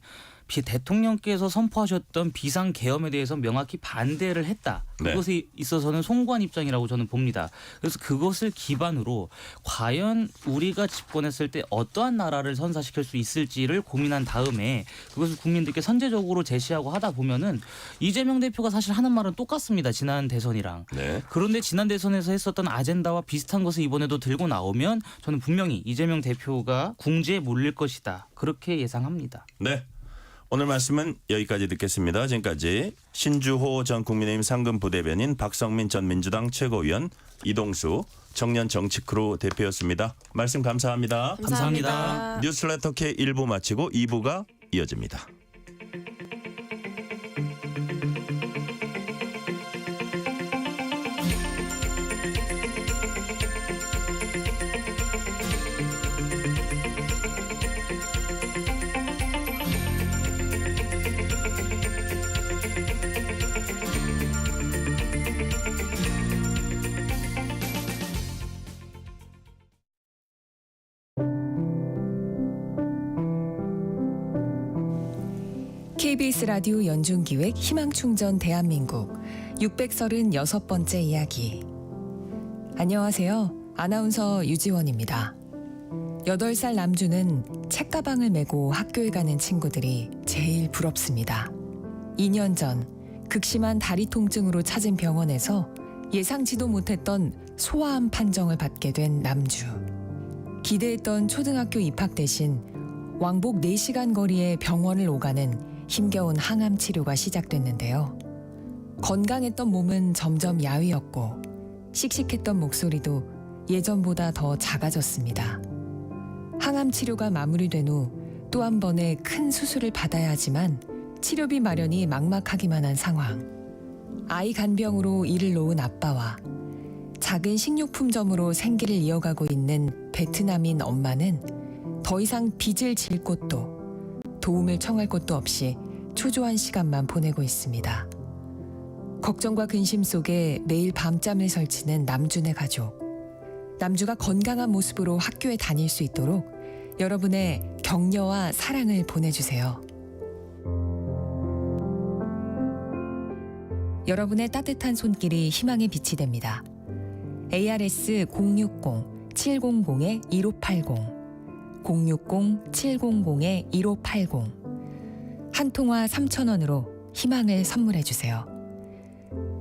대통령께서 선포하셨던 비상계엄에 대해서 명확히 반대를 했다. 그것에 있어서는 송구한 입장이라고 저는 봅니다. 그래서 그것을 기반으로 과연 우리가 집권했을 때 어떠한 나라를 선사시킬 수 있을지를 고민한 다음에 그것을 국민들께 선제적으로 제시하고 하다 보면은 이재명 대표가 사실 하는 말은 똑같습니다. 지난 대선이랑. 네. 그런데 지난 대선에서 했었던 아젠다와 비슷한 것을 이번에도 들고 나오면 저는 분명히 이재명 대표가 궁지에 몰릴 것이다. 그렇게 예상합니다. 네. 오늘 말씀은 여기까지 듣겠습니다. 지금까지 신주호 전 국민의힘 상근부대변인, 박성민 전 민주당 최고위원, 이동수 청년 정치크루 대표였습니다. 말씀 감사합니다. 감사합니다. 뉴스레터 K 1부 마치고 2부가 이어집니다. KBS 라디오 연중기획 희망충전 대한민국 636번째 이야기. 안녕하세요. 아나운서 유지원입니다. 8살 남주는 책가방을 메고 학교에 가는 친구들이 제일 부럽습니다. 2년 전 극심한 다리 통증으로 찾은 병원에서 예상치도 못했던 소아암 판정을 받게 된 남주. 기대했던 초등학교 입학 대신 왕복 4시간 거리의 병원을 오가는 힘겨운 항암 치료가 시작됐는데요. 건강했던 몸은 점점 야위었고 씩씩했던 목소리도 예전보다 더 작아졌습니다. 항암 치료가 마무리된 후 또 한 번의 큰 수술을 받아야 하지만 치료비 마련이 막막하기만 한 상황. 아이 간병으로 일을 놓은 아빠와 작은 식료품점으로 생계를 이어가고 있는 베트남인 엄마는 더 이상 빚을 질 곳도 도움을 청할 곳도 없이 초조한 시간만 보내고 있습니다. 걱정과 근심 속에 매일 밤잠을 설치는 남준의 가족. 남주가 건강한 모습으로 학교에 다닐 수 있도록 여러분의 격려와 사랑을 보내주세요. 여러분의 따뜻한 손길이 희망의 빛이 됩니다. ARS 060-700-1580 060-700-1580 한 통화 3,000원으로 희망을 선물해 주세요.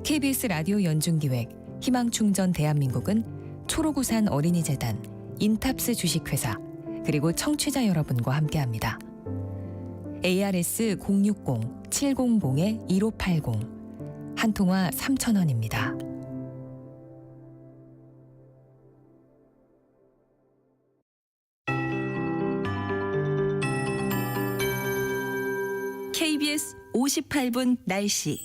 KBS 라디오 연중기획 희망충전 대한민국은 초록우산 어린이재단, 인탑스 주식회사 그리고 청취자 여러분과 함께합니다. ARS 060-700-1580 한 통화 3,000원입니다. KBS 58분 날씨.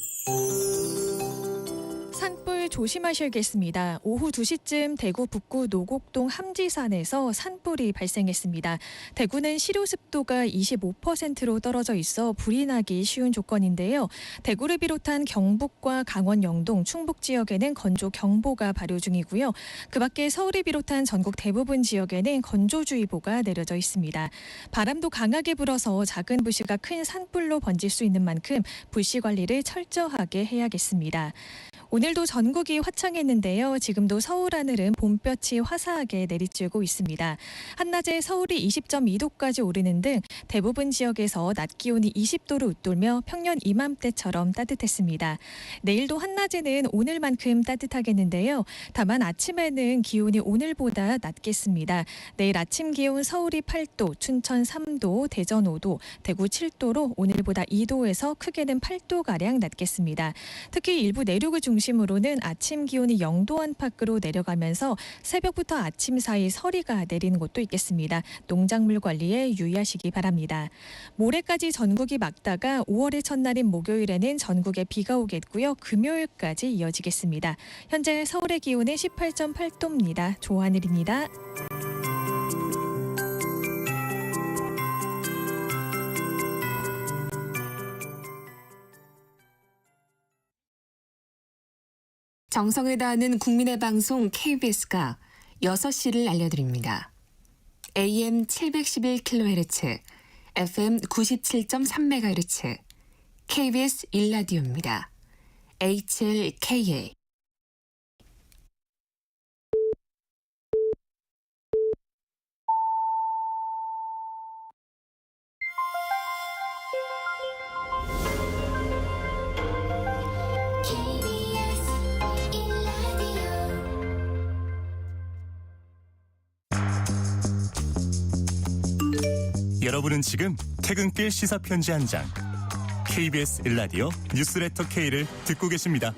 산불 조심하셔야겠습니다. 오후 2시쯤 대구 북구 노곡동 함지산에서 산불이 발생했습니다. 대구는 실효습도가 25%로 떨어져 있어 불이 나기 쉬운 조건인데요. 대구를 비롯한 경북과 강원 영동, 충북 지역에는 건조경보가 발효 중이고요. 그 밖에 서울을 비롯한 전국 대부분 지역에는 건조주의보가 내려져 있습니다. 바람도 강하게 불어서 작은 불씨가 큰 산불로 번질 수 있는 만큼 불씨 관리를 철저하게 해야겠습니다. 오늘도 전국 전국이 화창했는데요. 지금도 서울 하늘은 봄볕이 화사하게 내리쬐고 있습니다. 한낮에 서울이 20.2도까지 오르는 등 대부분 지역에서 낮 기온이 20도를 웃돌며 평년 이맘때처럼 따뜻했습니다. 내일도 한낮에는 오늘만큼 따뜻하겠는데요. 다만 아침에는 기온이 오늘보다 낮겠습니다. 내일 아침 기온 서울이 8도, 춘천 3도, 대전 5도, 대구 7도로 오늘보다 2도에서 크게는 8도가량 낮겠습니다. 특히 일부 내륙을 중심으로는 아침 기온이 0도 안팎으로 내려가면서 새벽부터 아침 사이 서리가 내리는 곳도 있겠습니다. 농작물 관리에 유의하시기 바랍니다. 모레까지 전국이 맑다가 5월의 첫날인 목요일에는 전국에 비가 오겠고요. 금요일까지 이어지겠습니다. 현재 서울의 기온은 18.8도입니다. 조하늘입니다. 정성을 다하는 국민의 방송 KBS가 6시를 알려드립니다. AM 711kHz, FM 97.3MHz, KBS 1라디오입니다. HLKA. 여러분은 지금 퇴근길 시사편지 한 장, KBS 1라디오 뉴스레터 K를 듣고 계십니다.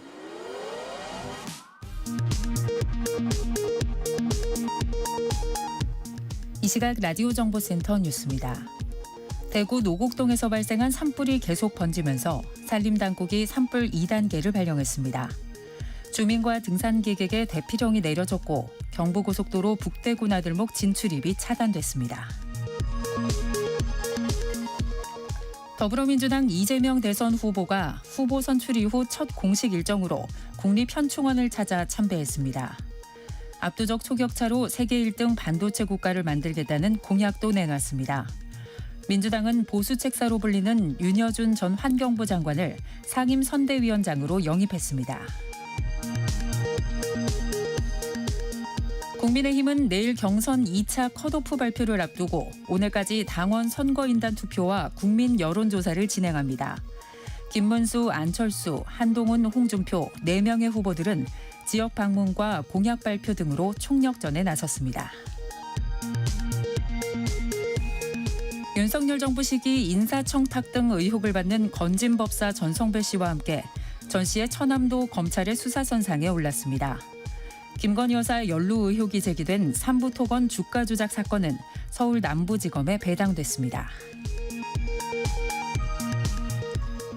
이 시각 라디오 정보센터 뉴스입니다. 대구 노곡동에서 발생한 산불이 계속 번지면서 산림당국이 산불 2단계를 발령했습니다. 주민과 등산객에게 대피령이 내려졌고 경부고속도로 북대구 나들목 진출입이 차단됐습니다. 더불어민주당 이재명 대선 후보가 후보 선출 이후 첫 공식 일정으로 국립현충원을 찾아 참배했습니다. 압도적 초격차로 세계 1등 반도체 국가를 만들겠다는 공약도 내놨습니다. 민주당은 보수 책사로 불리는 윤여준 전 환경부 장관을 상임선대위원장으로 영입했습니다. 국민의힘은 내일 경선 2차 컷오프 발표를 앞두고 오늘까지 당원 선거인단 투표와 국민 여론조사를 진행합니다. 김문수, 안철수, 한동훈, 홍준표 4명의 후보들은 지역 방문과 공약 발표 등으로 총력전에 나섰습니다. 윤석열 정부 시기 인사청탁 등 의혹을 받는 건진법사 전성배 씨와 함께 전 씨의 처남도 검찰의 수사선상에 올랐습니다. 김건희 여사의 연루 의혹이 제기된 삼부토건 주가 조작 사건은 서울 남부지검에 배당됐습니다.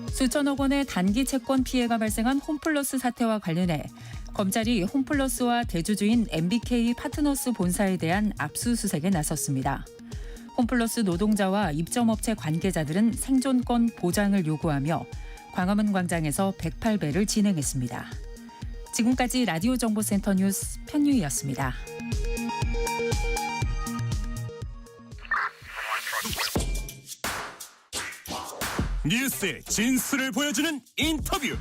수천억 원의 단기 채권 피해가 발생한 홈플러스 사태와 관련해 검찰이 홈플러스와 대주주인 MBK 파트너스 본사에 대한 압수수색에 나섰습니다. 홈플러스 노동자와 입점업체 관계자들은 생존권 보장을 요구하며 광화문 광장에서 108배를 진행했습니다. 지금까지 라디오 정보센터 뉴스 편유희였습니다. 뉴스의 진수를 보여주는 인터뷰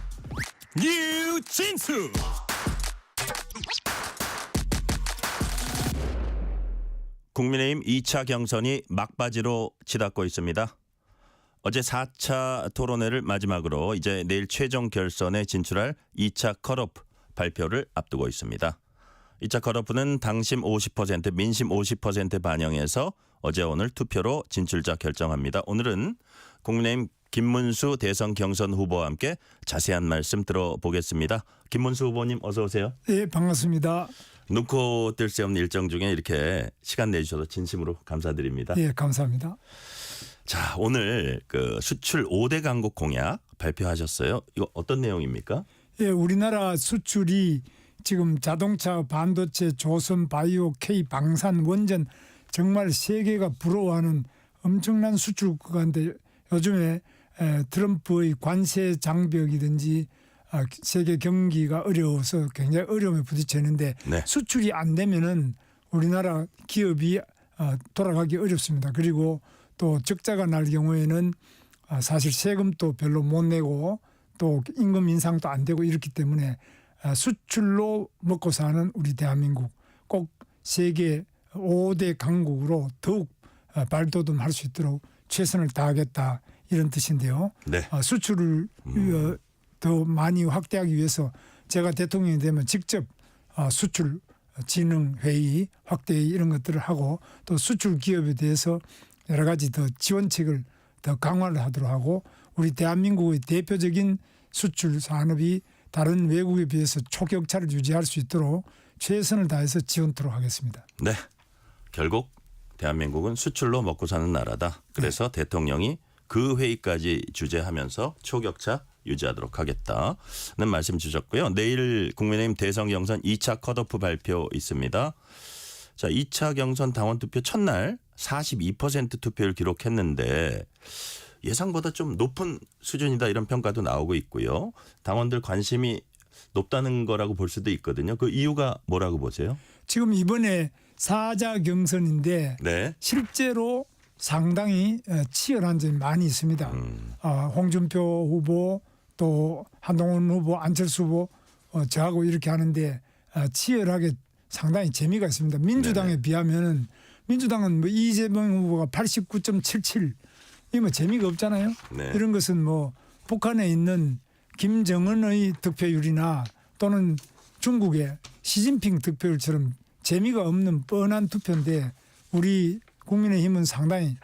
뉴진수. 국민의힘 2차 경선이 막바지로 치닫고 있습니다. 어제 4차 토론회를 마지막으로 이제 내일 최종 결선에 진출할 2차 컷오프 발표를 앞두고 있습니다. 2차 컷오프는 당심 50%, 민심 50% 반영해서 어제 오늘 투표로 진출자 결정합니다. 오늘은 국민의힘 김문수 대선 경선 후보와 함께 자세한 말씀 들어보겠습니다. 김문수 후보님 어서 오세요. 네, 반갑습니다. 눈코 뜰 새 없는 일정 중에 이렇게 시간 내주셔서 진심으로 감사드립니다. 네, 감사합니다. 자, 오늘 그 수출 5대 강국 공약 발표하셨어요. 이거 어떤 내용입니까? 예, 우리나라 수출이 지금 자동차, 반도체, 조선, 바이오, K, 방산, 원전 정말 세계가 부러워하는 엄청난 수출 국가인데 요즘에 트럼프의 관세 장벽이든지 세계 경기가 어려워서 굉장히 어려움에 부딪히는데 네. 수출이 안 되면은 우리나라 기업이 돌아가기 어렵습니다. 그리고 또 적자가 날 경우에는 사실 세금도 별로 못 내고 또 임금 인상도 안 되고 이렇기 때문에 수출로 먹고 사는 우리 대한민국 꼭 세계 5대 강국으로 더욱 발돋움할 수 있도록 최선을 다하겠다 이런 뜻인데요. 네. 수출을 더 많이 확대하기 위해서 제가 대통령이 되면 직접 수출 진흥 회의, 확대 회의 이런 것들을 하고 또 수출 기업에 대해서 여러 가지 더 지원책을 더 강화를 하도록 하고 우리 대한민국의 대표적인 수출 산업이 다른 외국에 비해서 초격차를 유지할 수 있도록 최선을 다해서 지원토록 하겠습니다. 네. 결국 대한민국은 수출로 먹고 사는 나라다. 그래서 대통령이 그 회의까지 주재하면서 초격차 유지하도록 하겠다는 말씀 주셨고요. 내일 국민의힘 대선 경선 2차 컷오프 발표 있습니다. 자, 2차 경선 당원 투표 첫날 42% 투표를 기록했는데 예상보다 좀 높은 수준이다 이런 평가도 나오고 있고요. 당원들 관심이 높다는 거라고 볼 수도 있거든요. 그 이유가 뭐라고 보세요? 지금 이번에 4자 경선인데 네. 실제로 상당히 치열한 점이 많이 있습니다. 홍준표 후보 또 한동훈 후보, 안철수 후보 저하고 이렇게 하는데 치열하게 상당히 재미가 있습니다. 민주당에 네네. 비하면은 민주당은 뭐 이재명 후보가 89.77 이거 뭐 재미가 없잖아요. 네. 이런 것은 뭐 북한에 있는 김정은의 득표율이나 또는 중국의 시진핑 득표율처럼 재미가 없는 뻔한 투표인데 우리 국민의힘은 상당히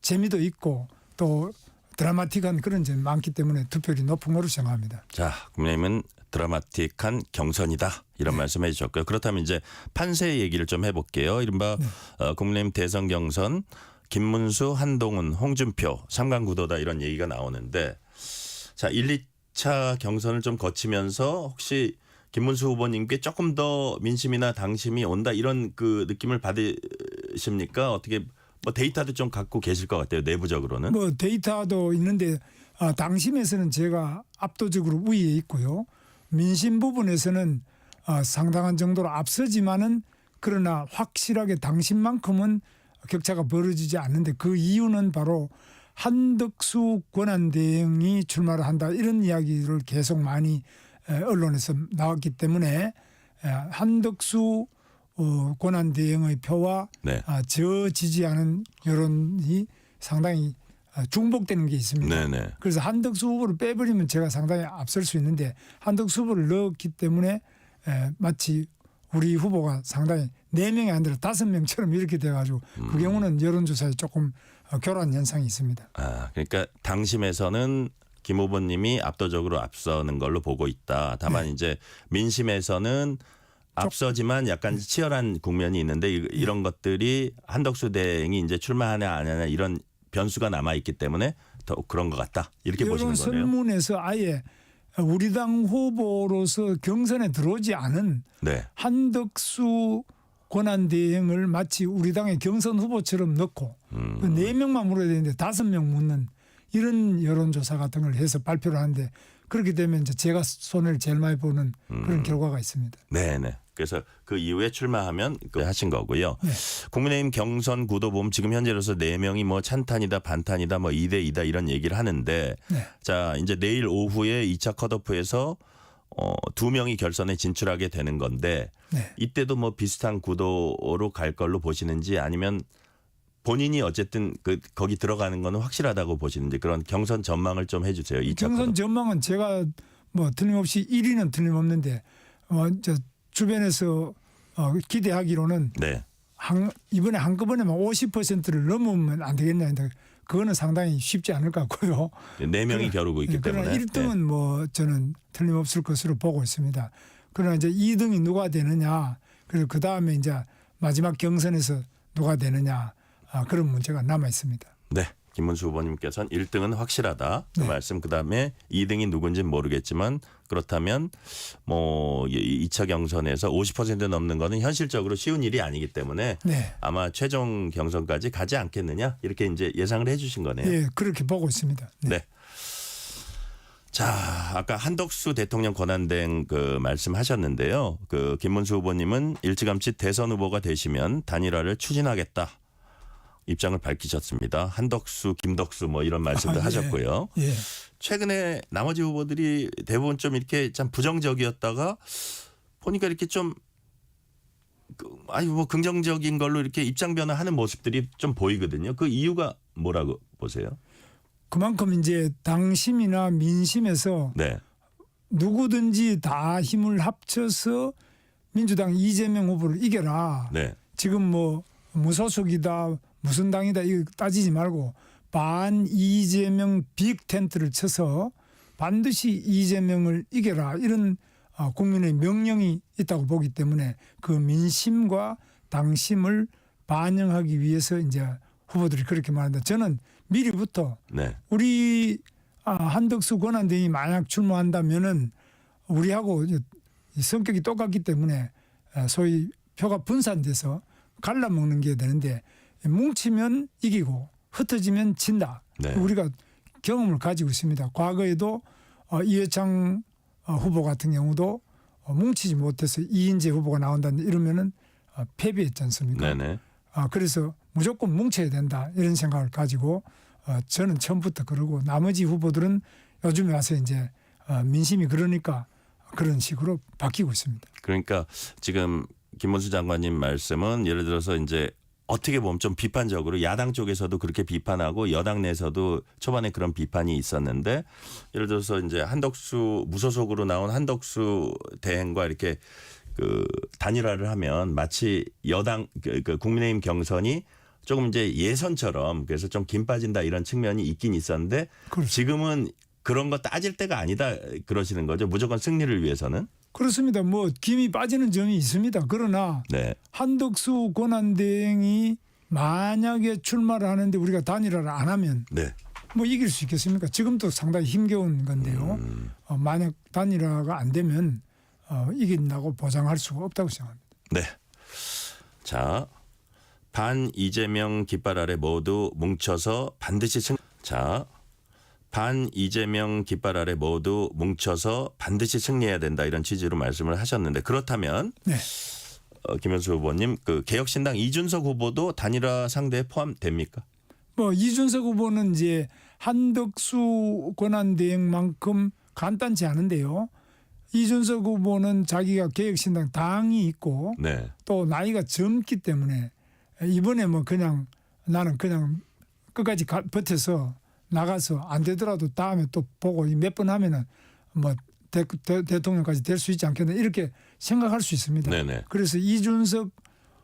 재미도 있고 또 드라마틱한 그런 점이 많기 때문에 투표율이 높은 것으로 생각합니다. 자, 국민의힘은 드라마틱한 경선이다 이런 말씀해 주셨고요. 그렇다면 이제 판세 얘기를 좀 해볼게요. 이른바 국민의힘 대선 경선 김문수, 한동훈, 홍준표 3강 구도다 이런 얘기가 나오는데 자 1, 2차 경선을 좀 거치면서 혹시 김문수 후보님께 조금 더 민심이나 당심이 온다 이런 그 느낌을 받으십니까? 어떻게 뭐 데이터도 좀 갖고 계실 것 같아요. 내부적으로는. 뭐 데이터도 있는데 당심에서는 제가 압도적으로 우위에 있고요. 민심 부분에서는 상당한 정도로 앞서지만은 그러나 확실하게 당심만큼은 격차가 벌어지지 않는데 그 이유는 바로 한덕수 권한대행이 출마를 한다 이런 이야기를 계속 많이 언론에서 나왔기 때문에 한덕수 권한대행의 표와 네. 저 지지하는 여론이 상당히 중복되는 게 있습니다. 네네. 그래서 한덕수 후보를 빼버리면 제가 상당히 앞설 수 있는데 한덕수 후보를 넣었기 때문에 마치 우리 후보가 상당히 4명이 아니라 5명처럼 이렇게 돼가지고 그 경우는 여론조사에 조금 교란 현상이 있습니다. 그러니까 당심에서는 김 후보님이 압도적으로 앞서는 걸로 보고 있다. 다만 이제 민심에서는 앞서지만 약간 치열한 국면이 있는데 이런 것들이 한덕수 대행이 이제 출마하냐 안 하냐 이런 변수가 남아 있기 때문에 더 그런 것 같다. 이렇게 보시는 여론 거네요. 설문에서 아예 우리 당 후보로서 경선에 들어오지 않은 네. 한덕수 권한대행을 마치 우리 당의 경선 후보처럼 넣고 4명만 물어야 되는데 5명 묻는 이런 여론조사 같은 걸 해서 발표를 하는데 그렇게 되면 이제 제가 손해를 제일 많이 보는 그런 결과가 있습니다. 네네. 그래서 그 이후에 출마하면 하신 거고요. 네. 국민의힘 경선 구도 보면 지금 현재로서 4명이 뭐 찬탄이다 반탄이다 뭐 2대2다 이런 얘기를 하는데 네. 자 이제 내일 오후에 2차 컷오프에서 2명이 결선에 진출하게 되는 건데 네. 이때도 뭐 비슷한 구도로 갈 걸로 보시는지 아니면 본인이 어쨌든 거기 들어가는 거는 확실하다고 보시는지 그런 경선 전망을 좀 해주세요. 2차 경선 컷오프. 전망은 제가 뭐 틀림없이 1위는 틀림없는데 저 주변에서 기대하기로는 네. 이번에 한꺼번에만 50%를 넘으면 안 되겠냐 했는데 그거는 상당히 쉽지 않을 것 같고요. 4명이 겨루고 있기 그러나 때문에. 1등은 뭐 저는 틀림없을 것으로 보고 있습니다. 그러나 이제 2등이 누가 되느냐 그리고 그 다음에 이제 마지막 경선에서 누가 되느냐 그런 문제가 남아 있습니다. 네. 김문수 후보님께서는 1등은 확실하다. 그 네. 말씀 그다음에 2등이 누군지는 모르겠지만 그렇다면 뭐 2차 경선에서 50% 넘는 거는 현실적으로 쉬운 일이 아니기 때문에 네. 아마 최종 경선까지 가지 않겠느냐 이렇게 이제 예상을 해 주신 거네요. 예, 그렇게 보고 있습니다. 네. 자, 아까 한덕수 대통령 권한대행 그 말씀하셨는데요. 그 김문수 후보님은 일찌감치 대선 후보가 되시면 단일화를 추진하겠다. 입장을 밝히셨습니다. 한덕수, 김덕수 뭐 이런 말씀도 예. 하셨고요. 예. 최근에 나머지 후보들이 대부분 좀 이렇게 참 부정적이었다가 보니까 이렇게 좀 아니 뭐 긍정적인 걸로 이렇게 입장 변화하는 모습들이 좀 보이거든요. 그 이유가 뭐라고 보세요? 그만큼 이제 당심이나 민심에서 네. 누구든지 다 힘을 합쳐서 민주당 이재명 후보를 이겨라. 네. 지금 뭐 무소속이다 무슨 당이다 이거 따지지 말고 반 이재명 빅 텐트를 쳐서 반드시 이재명을 이겨라 이런 국민의 명령이 있다고 보기 때문에 그 민심과 당심을 반영하기 위해서 이제 후보들이 그렇게 말한다. 저는 미리부터 네. 우리 한덕수 권한대행이 만약 출마한다면은 우리하고 성격이 똑같기 때문에 소위 표가 분산돼서 갈라먹는 게 되는데 뭉치면 이기고 흩어지면 진다. 네. 우리가 경험을 가지고 있습니다. 과거에도 이해창 후보 같은 경우도 뭉치지 못해서 이인재 후보가 나온다 이러면은 패배했지 않습니까? 네네. 그래서 무조건 뭉쳐야 된다 이런 생각을 가지고 저는 처음부터 그러고 나머지 후보들은 요즘에 와서 이제 민심이 그러니까 그런 식으로 바뀌고 있습니다. 그러니까 지금 김문수 장관님 말씀은 예를 들어서 이제 어떻게 보면 좀 비판적으로 야당 쪽에서도 그렇게 비판하고 여당 내에서도 초반에 그런 비판이 있었는데 예를 들어서 이제 한덕수 무소속으로 나온 한덕수 대행과 이렇게 그 단일화를 하면 마치 여당 그 국민의힘 경선이 조금 이제 예선처럼 그래서 좀 김 빠진다 이런 측면이 있긴 있었는데 그렇죠. 지금은 그런 거 따질 때가 아니다 그러시는 거죠. 무조건 승리를 위해서는. 그렇습니다. 뭐 김이 빠지는 점이 있습니다. 그러나 네. 한덕수 권한대행이 만약에 출마를 하는데 우리가 단일화를 안 하면 네. 뭐 이길 수 있겠습니까? 지금도 상당히 힘겨운 건데요. 만약 단일화가 안 되면 이긴다고 보장할 수가 없다고 생각합니다. 네. 자, 반 이재명 깃발 아래 모두 뭉쳐서 반드시 반 이재명 깃발 아래 모두 뭉쳐서 반드시 승리해야 된다 이런 취지로 말씀을 하셨는데 그렇다면 네. 김현수 후보님 그 개혁신당 이준석 후보도 단일화 상대에 포함됩니까? 뭐 이준석 후보는 이제 한덕수 권한대행만큼 간단치 않은데요. 이준석 후보는 자기가 개혁신당 당이 있고 네. 또 나이가 젊기 때문에 이번에 뭐 그냥 나는 그냥 끝까지 버텨서 나가서 안 되더라도 다음에 또 보고 몇 번 하면은 뭐 대통령까지 될 수 있지 않겠나 이렇게 생각할 수 있습니다. 네네. 그래서 이준석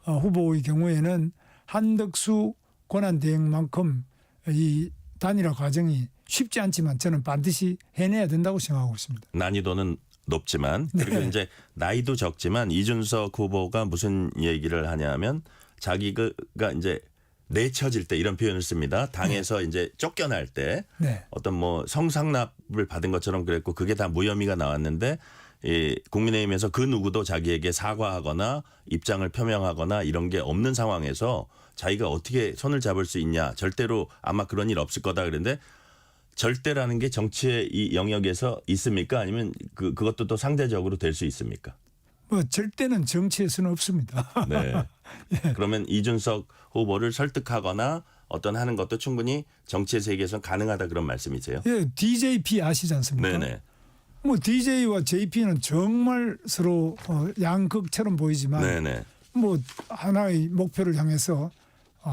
후보의 경우에는 한덕수 권한대행만큼 이 단일화 과정이 쉽지 않지만 저는 반드시 해내야 된다고 생각하고 있습니다. 난이도는 높지만 그리고 네. 이제 나이도 적지만 이준석 후보가 무슨 얘기를 하냐면 자기가 이제 내쳐질 때 이런 표현을 씁니다. 당에서 이제 쫓겨날 때 네. 어떤 뭐 성상납을 받은 것처럼 그랬고 그게 다 무혐의가 나왔는데 이 국민의힘에서 그 누구도 자기에게 사과하거나 입장을 표명하거나 이런 게 없는 상황에서 자기가 어떻게 손을 잡을 수 있냐. 절대로 아마 그런 일 없을 거다 그랬는데 절대라는 게 정치의 이 영역에서 있습니까? 아니면 그것도 또 상대적으로 될 수 있습니까? 뭐 절대는 정치에서는 없습니다. 네. 그러면 이준석 후보를 설득하거나 어떤 하는 것도 충분히 정치의 세계에서는 가능하다 그런 말씀이세요? 예, DJP 아시지 않습니까? 네네. 뭐 DJ와 JP는 정말 서로 양극처럼 보이지만 네네. 뭐 하나의 목표를 향해서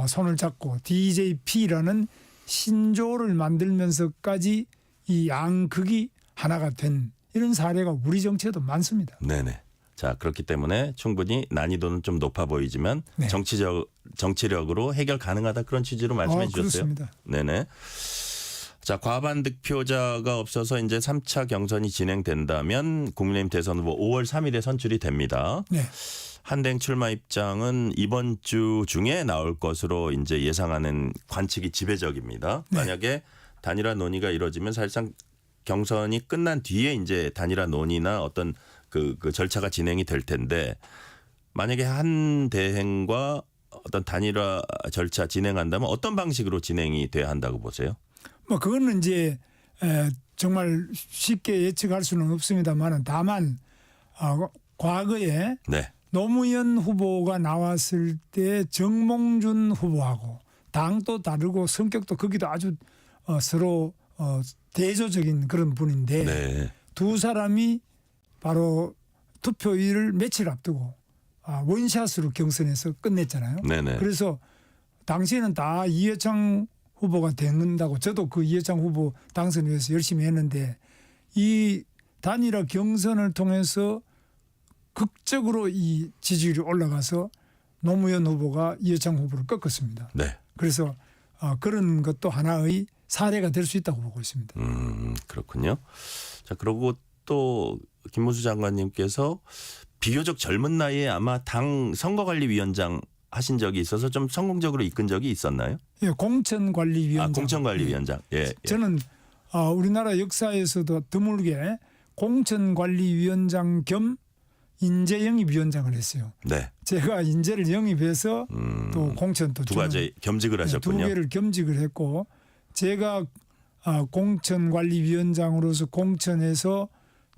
손을 잡고 DJP라는 신조를 만들면서까지 이 양극이 하나가 된 이런 사례가 우리 정치에도 많습니다. 네네. 자 그렇기 때문에 충분히 난이도는 좀 높아 보이지만 네. 정치력으로 해결 가능하다 그런 취지로 말씀해 주셨어요. 그렇습니다. 네네. 자 과반 득표자가 없어서 이제 3차 경선이 진행된다면 국민의힘 대선 후보 5월 3일에 선출이 됩니다. 네. 한대행 출마 입장은 이번 주 중에 나올 것으로 이제 예상하는 관측이 지배적입니다. 네. 만약에 단일화 논의가 이루어지면 사실상 경선이 끝난 뒤에 이제 단일화 논의나 어떤 그 절차가 진행이 될 텐데 만약에 한 대행과 어떤 단일화 절차 진행한다면 어떤 방식으로 진행이 돼야 한다고 보세요? 뭐 그거는 이제 정말 쉽게 예측할 수는 없습니다만 다만 과거에 네. 노무현 후보가 나왔을 때 정몽준 후보하고 당도 다르고 성격도 거기도 아주 서로 대조적인 그런 분인데 네. 두 사람이 바로 투표일을 며칠 앞두고 원샷으로 경선에서 끝냈잖아요. 네네. 그래서 당시에는 다 이해창 후보가 되는다고 저도 그 이해창 후보 당선 위해서 열심히 했는데 이 단일화 경선을 통해서 극적으로 이 지지율이 올라가서 노무현 후보가 이해창 후보를 꺾었습니다. 네. 그래서 그런 것도 하나의 사례가 될 수 있다고 보고 있습니다. 그렇군요. 자, 그리고 또 김문수 장관님께서 비교적 젊은 나이에 아마 당 선거관리위원장 하신 적이 있어서 좀 성공적으로 이끈 적이 있었나요? 예, 공천관리위원장. 공천관리위원장. 예. 저는 우리나라 역사에서도 드물게 공천관리위원장 겸 인재영입위원장을 했어요. 네. 제가 인재를 영입해서 또 공천도 두 가지 겸직을 하셨군요. 두 개를 겸직을 했고 제가 공천관리위원장으로서 공천에서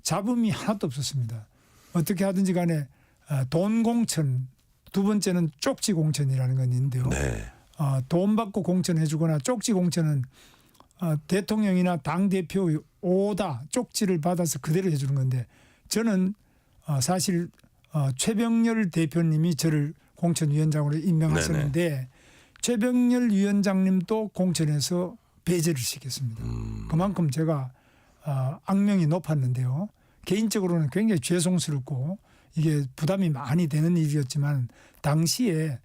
잡음이 하나도 없었습니다. 어떻게 하든지 간에 돈 공천, 두 번째는 쪽지 공천이라는 건 있는데요. 네. 돈 받고 공천해 주거나 쪽지 공천은 대통령이나 당대표의 오다 쪽지를 받아서 그대로 해주는 건데 저는 사실 최병렬 대표님이 저를 공천위원장으로 임명하셨는데 최병렬 위원장님도 공천에서 배제를 시켰습니다. 그만큼 제가 악명이 높았는데요. 개인적으로는 굉장히 죄송스럽고 이게 부담이 많이 되는 일이었지만 당시에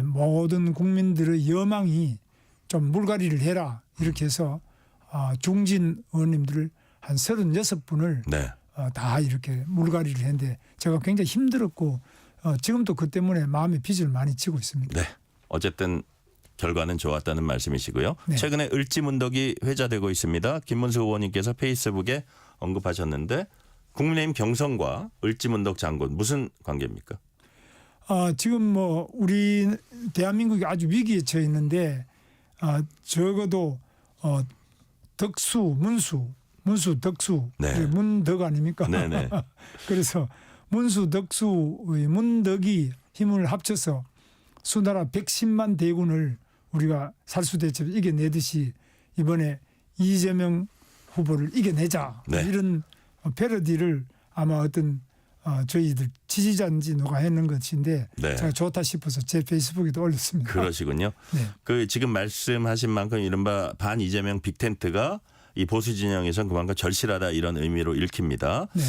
모든 국민들의 여망이 좀 물갈이를 해라 이렇게 해서 중진 의원님들을 한 36분을 네. 다 이렇게 물갈이를 했는데 제가 굉장히 힘들었고 지금도 그 때문에 마음의 빚을 많이 지고 있습니다. 네. 어쨌든 결과는 좋았다는 말씀이시고요. 네. 최근에 을지문덕이 회자되고 있습니다. 김문수 의원님께서 페이스북에 언급하셨는데 국민의힘 경선과 을지문덕 장군 무슨 관계입니까? 지금 뭐 우리 대한민국이 아주 위기에 처해 있는데 적어도 덕수, 문수, 덕수, 네. 문덕 아닙니까? 네네. 그래서 문수, 덕수의 문덕이 힘을 합쳐서 수나라 110만 대군을 우리가 살수대첩 이겨내듯이 이번에 이재명 후보를 이겨내자 네. 이런 패러디를 아마 어떤 저희들 지지자인지 누가 했는 것인데 네. 제가 좋다 싶어서 제 페이스북에도 올렸습니다. 그러시군요. 네. 그 지금 말씀하신 만큼 이른바 반 이재명 빅텐트가 이 보수 진영에선 그만큼 절실하다 이런 의미로 읽힙니다. 네.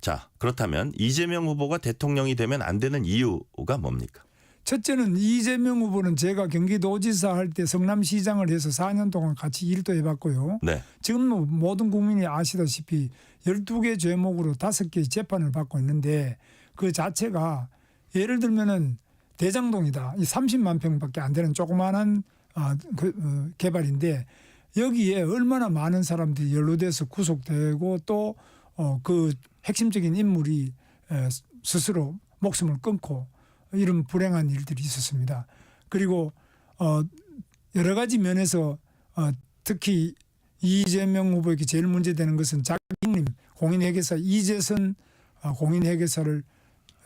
자, 그렇다면 이재명 후보가 대통령이 되면 안 되는 이유가 뭡니까? 첫째는 이재명 후보는 제가 경기도지사 할 때 성남시장을 해서 4년 동안 같이 일도 해봤고요. 네. 지금 뭐 모든 국민이 아시다시피 12개 죄목으로 5개의 재판을 받고 있는데 그 자체가 예를 들면은 대장동이다. 이 30만 평밖에 안 되는 조그마한 개발인데 여기에 얼마나 많은 사람들이 연루돼서 구속되고 또 그 핵심적인 인물이 스스로 목숨을 끊고 이런 불행한 일들이 있었습니다. 그리고 여러 가지 면에서 특히 이재명 후보에게 제일 문제되는 것은 자기 형님 공인회계사 이재선 공인회계사를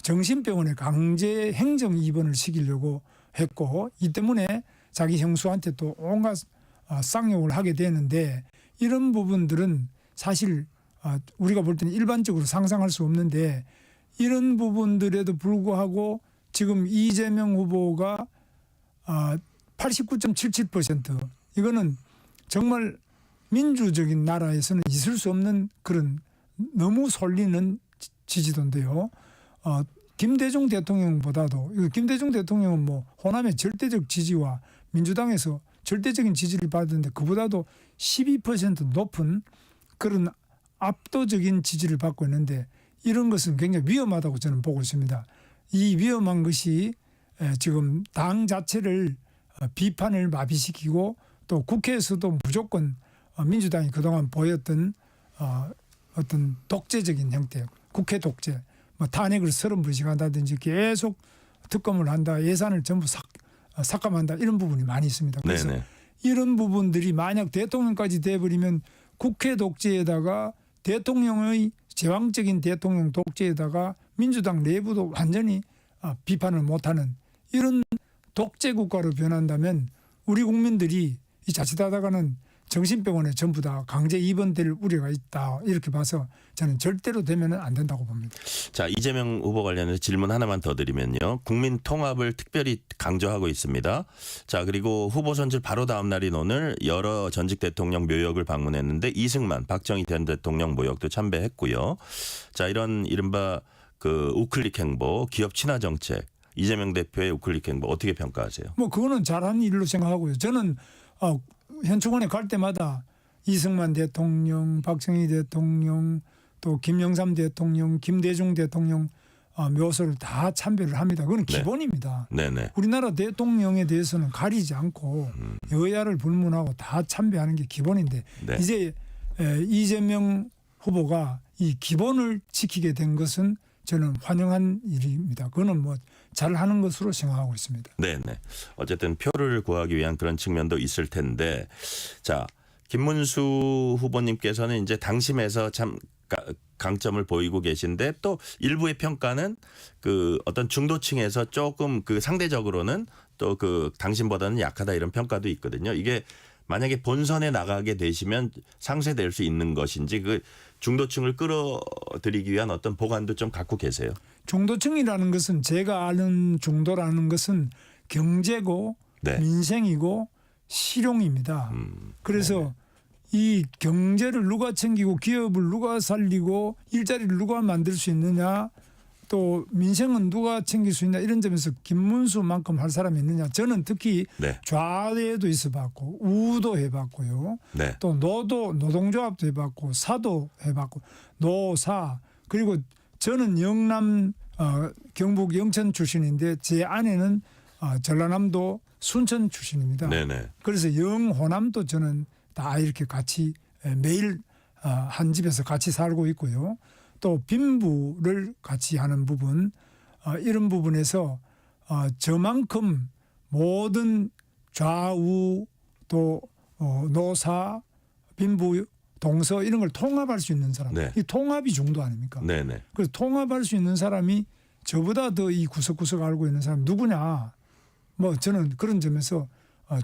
정신병원에 강제 행정 입원을 시키려고 했고 이 때문에 자기 형수한테 또 온갖 쌍욕을 하게 되는데 이런 부분들은 사실 우리가 볼 때는 일반적으로 상상할 수 없는데 이런 부분들에도 불구하고 지금 이재명 후보가 89.77% 이거는 정말 민주적인 나라에서는 있을 수 없는 그런 너무 쏠리는 지지도인데요. 김대중 대통령보다도 김대중 대통령은 뭐 호남의 절대적 지지와 민주당에서 절대적인 지지를 받았는데 그보다도 12% 높은 그런 압도적인 지지를 받고 있는데 이런 것은 굉장히 위험하다고 저는 보고 있습니다. 이 위험한 것이 지금 당 자체를 비판을 마비시키고 또 국회에서도 무조건 민주당이 그동안 보였던 어떤 독재적인 형태, 국회 독재, 뭐 탄핵을 30번씩 한다든지 계속 특검을 한다, 예산을 전부 삭감한다 이런 부분이 많이 있습니다. 그래서 네네. 이런 부분들이 만약 대통령까지 돼버리면 국회 독재에다가 대통령의 제왕적인 대통령 독재에다가 민주당 내부도 완전히 비판을 못하는 이런 독재 국가로 변한다면 우리 국민들이 이 자칫하다가는 정신병원에 전부 다 강제 입원될 우려가 있다 이렇게 봐서 저는 절대로 되면은 안 된다고 봅니다. 자, 이재명 후보 관련해서 질문 하나만 더 드리면요. 국민 통합을 특별히 강조하고 있습니다. 자, 그리고 후보 선출 바로 다음 날인 오늘 여러 전직 대통령 묘역을 방문했는데 이승만, 박정희 전 대통령 묘역도 참배했고요. 자, 이런 이른바 그 우클릭 행보, 기업 친화 정책, 이재명 대표의 우클릭 행보 어떻게 평가하세요? 뭐 그거는 잘한 일로 생각하고요. 저는 현충원에 갈 때마다 이승만 대통령, 박정희 대통령, 또 김영삼 대통령, 김대중 대통령 묘소를 다 참배를 합니다. 그건 기본입니다. 네네. 우리나라 대통령에 대해서는 가리지 않고 여야를 불문하고 다 참배하는 게 기본인데 네. 이제 이재명 후보가 이 기본을 지키게 된 것은 저는 환영한 일입니다. 그거는 뭐 잘하는 것으로 생각하고 있습니다. 네네. 어쨌든 표를 구하기 위한 그런 측면도 있을 텐데, 자, 김문수 후보님께서는 이제 당심에서 참 강점을 보이고 계신데 또 일부의 평가는 그 어떤 중도층에서 조금 그 상대적으로는 또 그 당심보다는 약하다 이런 평가도 있거든요. 이게 만약에 본선에 나가게 되시면 상쇄될 수 있는 것인지 그 중도층을 끌어들이기 위한 어떤 보관도 좀 갖고 계세요. 중도층이라는 것은 제가 아는 중도라는 것은 경제고 네. 민생이고 실용입니다. 그래서 이 경제를 누가 챙기고 기업을 누가 살리고 일자리를 누가 만들 수 있느냐 또 민생은 누가 챙길 수 있냐 이런 점에서 김문수만큼 할 사람이 있느냐. 저는 특히 네. 좌대도 있어봤고 우도 해봤고요. 네. 또 노동조합도 해봤고 사도 해봤고 노사 그리고 저는 영남 경북 영천 출신인데 제 아내는 전라남도 순천 출신입니다. 네네. 그래서 영호남도 저는 다 이렇게 같이 매일 한 집에서 같이 살고 있고요. 또 빈부를 같이 하는 부분 이런 부분에서 저만큼 모든 좌우 또 노사 빈부 동서 이런 걸 통합할 수 있는 사람. 네. 이 통합이 중도 아닙니까? 네네. 그래서 통합할 수 있는 사람이 저보다 더 이 구석구석 알고 있는 사람 누구냐. 뭐 저는 그런 점에서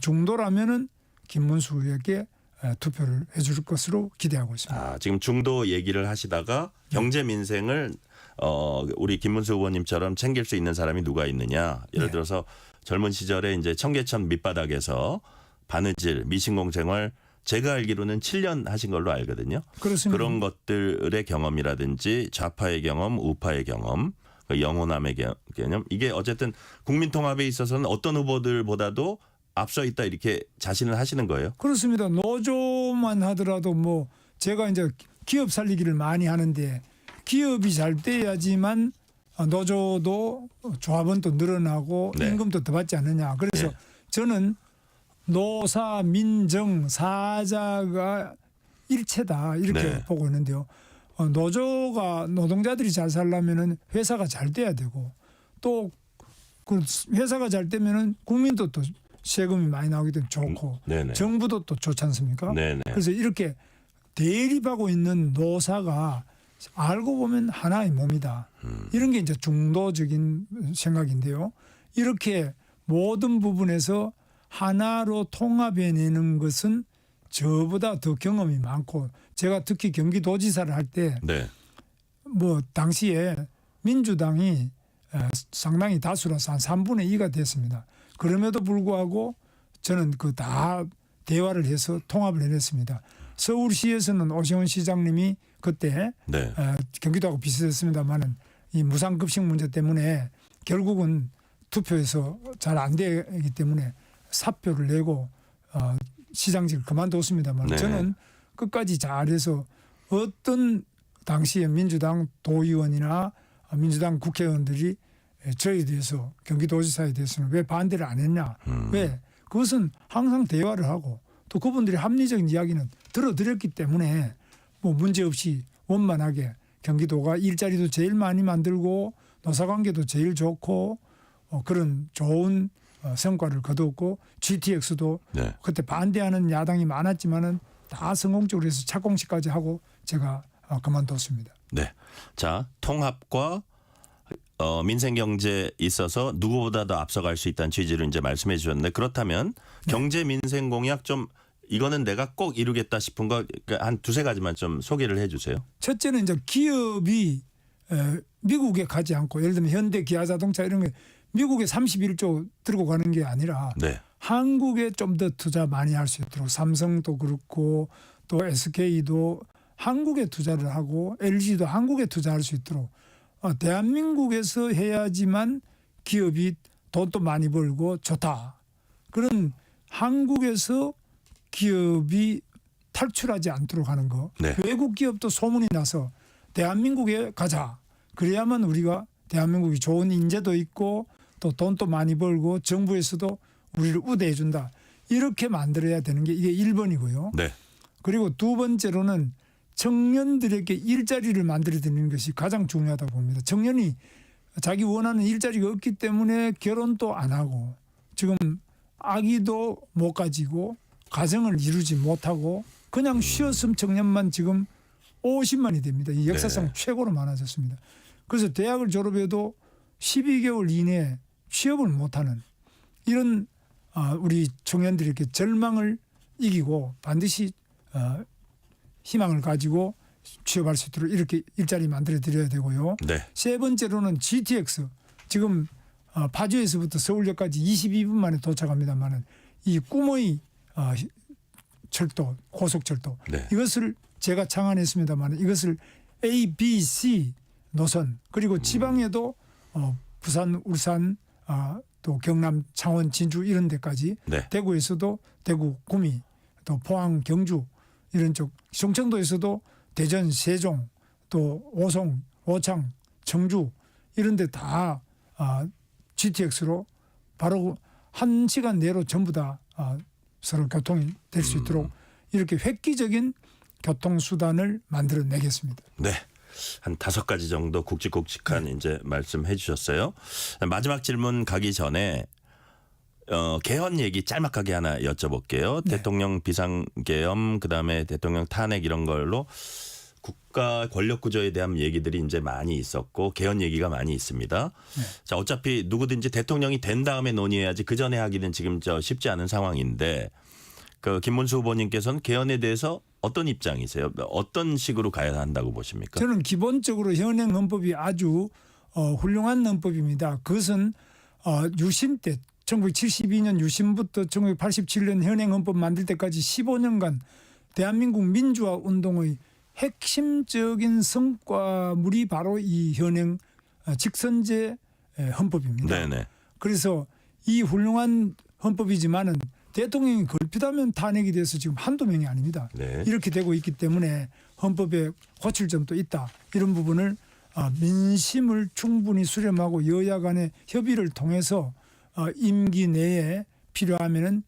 중도라면은 김문수에게 투표를 해줄 것으로 기대하고 있습니다. 아, 지금 중도 얘기를 하시다가 경제 민생을 우리 김문수 의원님처럼 챙길 수 있는 사람이 누가 있느냐. 예를 들어서 젊은 시절에 이제 청계천 밑바닥에서 바느질, 미신공 생활 제가 알기로는 7년 하신 걸로 알거든요. 그렇습니다. 그런 것들의 경험이라든지 좌파의 경험, 우파의 경험, 영호남의 개념 이게 어쨌든 국민 통합에 있어서는 어떤 후보들보다도 앞서 있다 이렇게 자신을 하시는 거예요? 그렇습니다. 노조만 하더라도 뭐 제가 이제 기업 살리기를 많이 하는데 기업이 잘 돼야지만 노조도 조합은 또 늘어나고 네. 임금도 더 받지 않느냐. 그래서 저는 노사 민정 사자가 일체다 이렇게 네. 보고 있는데요. 노조가 노동자들이 잘 살려면은 회사가 잘 돼야 되고 또 그 회사가 잘 되면은 국민도 또 세금이 많이 나오기 때문에 좋고 네네. 정부도 또 좋지 않습니까? 네네. 그래서 이렇게 대립하고 있는 노사가 알고 보면 하나의 몸이다. 이런 게 이제 중도적인 생각인데요. 이렇게 모든 부분에서 하나로 통합해내는 것은 저보다 더 경험이 많고 제가 특히 경기도지사를 할 때 뭐 네. 당시에 민주당이 상당히 다수라서 한 3분의 2가 됐습니다. 그럼에도 불구하고 저는 그 다 대화를 해서 통합을 해냈습니다. 서울시에서는 오세훈 시장님이 그때 네. 경기도하고 비슷했습니다만은 이 무상급식 문제 때문에 결국은 투표에서 잘 안 되기 때문에 사표를 내고 시장직을 그만뒀습니다만 네. 저는 끝까지 잘해서 어떤 당시에 민주당 도의원이나 민주당 국회의원들이 저에 대해서 경기도지사에 대해서는 왜 반대를 안 했냐. 왜? 그것은 항상 대화를 하고 또 그분들이 합리적인 이야기는 들어드렸기 때문에 뭐 문제없이 원만하게 경기도가 일자리도 제일 많이 만들고 노사관계도 제일 좋고 그런 좋은 성과를 거두었고 GTX도 네. 그때 반대하는 야당이 많았지만은 다 성공적으로 해서 착공식까지 하고 제가 그만뒀습니다. 네. 자, 통합과 민생 경제에 있어서 누구보다도 앞서갈 수 있다는 취지를 이제 말씀해 주셨는데 그렇다면 경제 민생 공약 좀 이거는 내가 꼭 이루겠다 싶은 거 한 두세 가지만 좀 소개를 해 주세요. 첫째는 이제 기업이 미국에 가지 않고 예를 들면 현대, 기아자동차 이런 게 미국에 31조 들고 가는 게 아니라 네. 한국에 좀 더 투자 많이 할 수 있도록 삼성도 그렇고 또 SK도 한국에 투자를 하고 LG도 한국에 투자할 수 있도록 대한민국에서 해야지만 기업이 돈도 많이 벌고 좋다. 그런 한국에서 기업이 탈출하지 않도록 하는 거. 네. 외국 기업도 소문이 나서 대한민국에 가자. 그래야만 우리가 대한민국이 좋은 인재도 있고 또 돈도 많이 벌고 정부에서도 우리를 우대해 준다. 이렇게 만들어야 되는 게 이게 1번이고요. 네. 그리고 두 번째로는 청년들에게 일자리를 만들어 드리는 것이 가장 중요하다고 봅니다. 청년이 자기 원하는 일자리가 없기 때문에 결혼도 안 하고 지금 아기도 못 가지고 가정을 이루지 못하고 그냥 쉬었음 청년만 지금 50만이 됩니다. 이 역사상 최고로 많아졌습니다. 그래서 대학을 졸업해도 12개월 이내에 취업을 못하는 이런 우리 청년들에게 절망을 이기고 반드시 희망을 가지고 취업할 수 있도록 이렇게 일자리 만들어 드려야 되고요. 네. 세 번째로는 GTX 지금 파주에서부터 서울역까지 22분 만에 도착합니다만은 이 꿈의 철도 고속철도 네. 이것을 제가 창안했습니다만 이것을 A, B, C 노선 그리고 지방에도 부산, 울산 또 경남, 창원, 진주 이런 데까지 네. 대구에서도 대구, 구미 또 포항, 경주 이런 쪽 충청도에서도 대전, 세종 또 오송, 오창, 청주 이런 데 다 GTX로 바로 1시간 내로 전부 다 서로 교통이 될 수 있도록 이렇게 획기적인 교통수단을 만들어내겠습니다. 네. 한 5가지 정도 굵직굵직한 이제 말씀해 주셨어요. 마지막 질문 가기 전에 개헌 얘기 짤막하게 하나 여쭤볼게요. 네. 대통령 비상계엄 그다음에 대통령 탄핵 이런 걸로 국가 권력 구조에 대한 얘기들이 이제 많이 있었고 개헌 얘기가 많이 있습니다. 네. 자, 어차피 누구든지 대통령이 된 다음에 논의해야지 그 전에 하기는 지금 쉽지 않은 상황인데 그 김문수 후보님께서는 개헌에 대해서 어떤 입장이세요? 어떤 식으로 가야 한다고 보십니까? 저는 기본적으로 현행 헌법이 아주 훌륭한 헌법입니다. 그것은 유신 때 1972년 유신부터 1987년 현행 헌법 만들 때까지 15년간 대한민국 민주화 운동의 핵심적인 성과물이 바로 이 현행 직선제 헌법입니다. 네네. 그래서 이 훌륭한 헌법이지만은 대통령이 걸핏하면 탄핵이 돼서 지금 한두 명이 아닙니다. 네. 이렇게 되고 있기 때문에 헌법에 고칠 점도 있다. 이런 부분을 민심을 충분히 수렴하고 여야 간의 협의를 통해서 임기 내에 필요하면은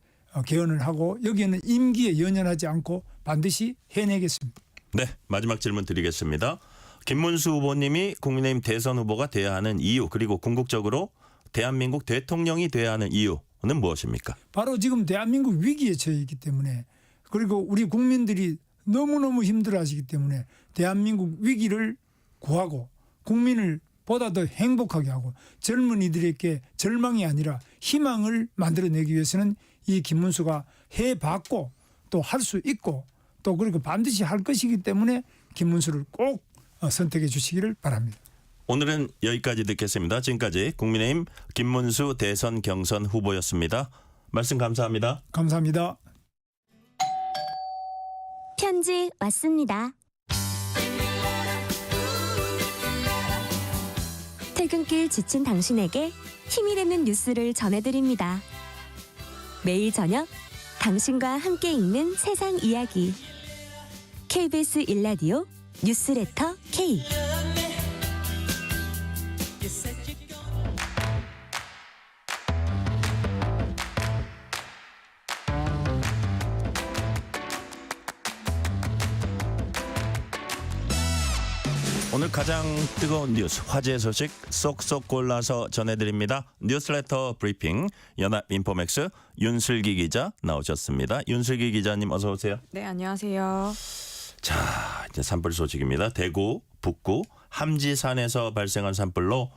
개헌을 하고 여기에는 임기에 연연하지 않고 반드시 해내겠습니다. 네, 마지막 질문 드리겠습니다. 김문수 후보님이 국민의힘 대선 후보가 돼야 하는 이유 그리고 궁극적으로 대한민국 대통령이 돼야 하는 이유는 무엇입니까? 바로 지금 대한민국 위기에 처해 있기 때문에 그리고 우리 국민들이 너무너무 힘들어하시기 때문에 대한민국 위기를 구하고 국민을 보다 더 행복하게 하고 젊은이들에게 절망이 아니라 희망을 만들어내기 위해서는 이 김문수가 해봤고 또 할 수 있고 또 그리고 반드시 할 것이기 때문에 김문수를 꼭 선택해 주시기를 바랍니다. 오늘은 여기까지 듣겠습니다. 지금까지 국민의힘 김문수 대선 경선 후보였습니다. 말씀 감사합니다. 감사합니다. 편지 왔습니다. 퇴근길 지친 당신에게 힘이 되는 뉴스를 전해드립니다. 매일 저녁 당신과 함께 읽는 세상 이야기 KBS 1라디오 뉴스레터 K 오늘 가장 뜨거운 뉴스, 화제 소식 쏙쏙 골라서 전해드립니다. 뉴스레터 브리핑 연합인포맥스 윤슬기 기자 나오셨습니다. 윤슬기 기자님 어서 오세요. 네, 안녕하세요. 자, 이제 산불 소식입니다. 대구, 북구, 함지산에서 발생한 산불로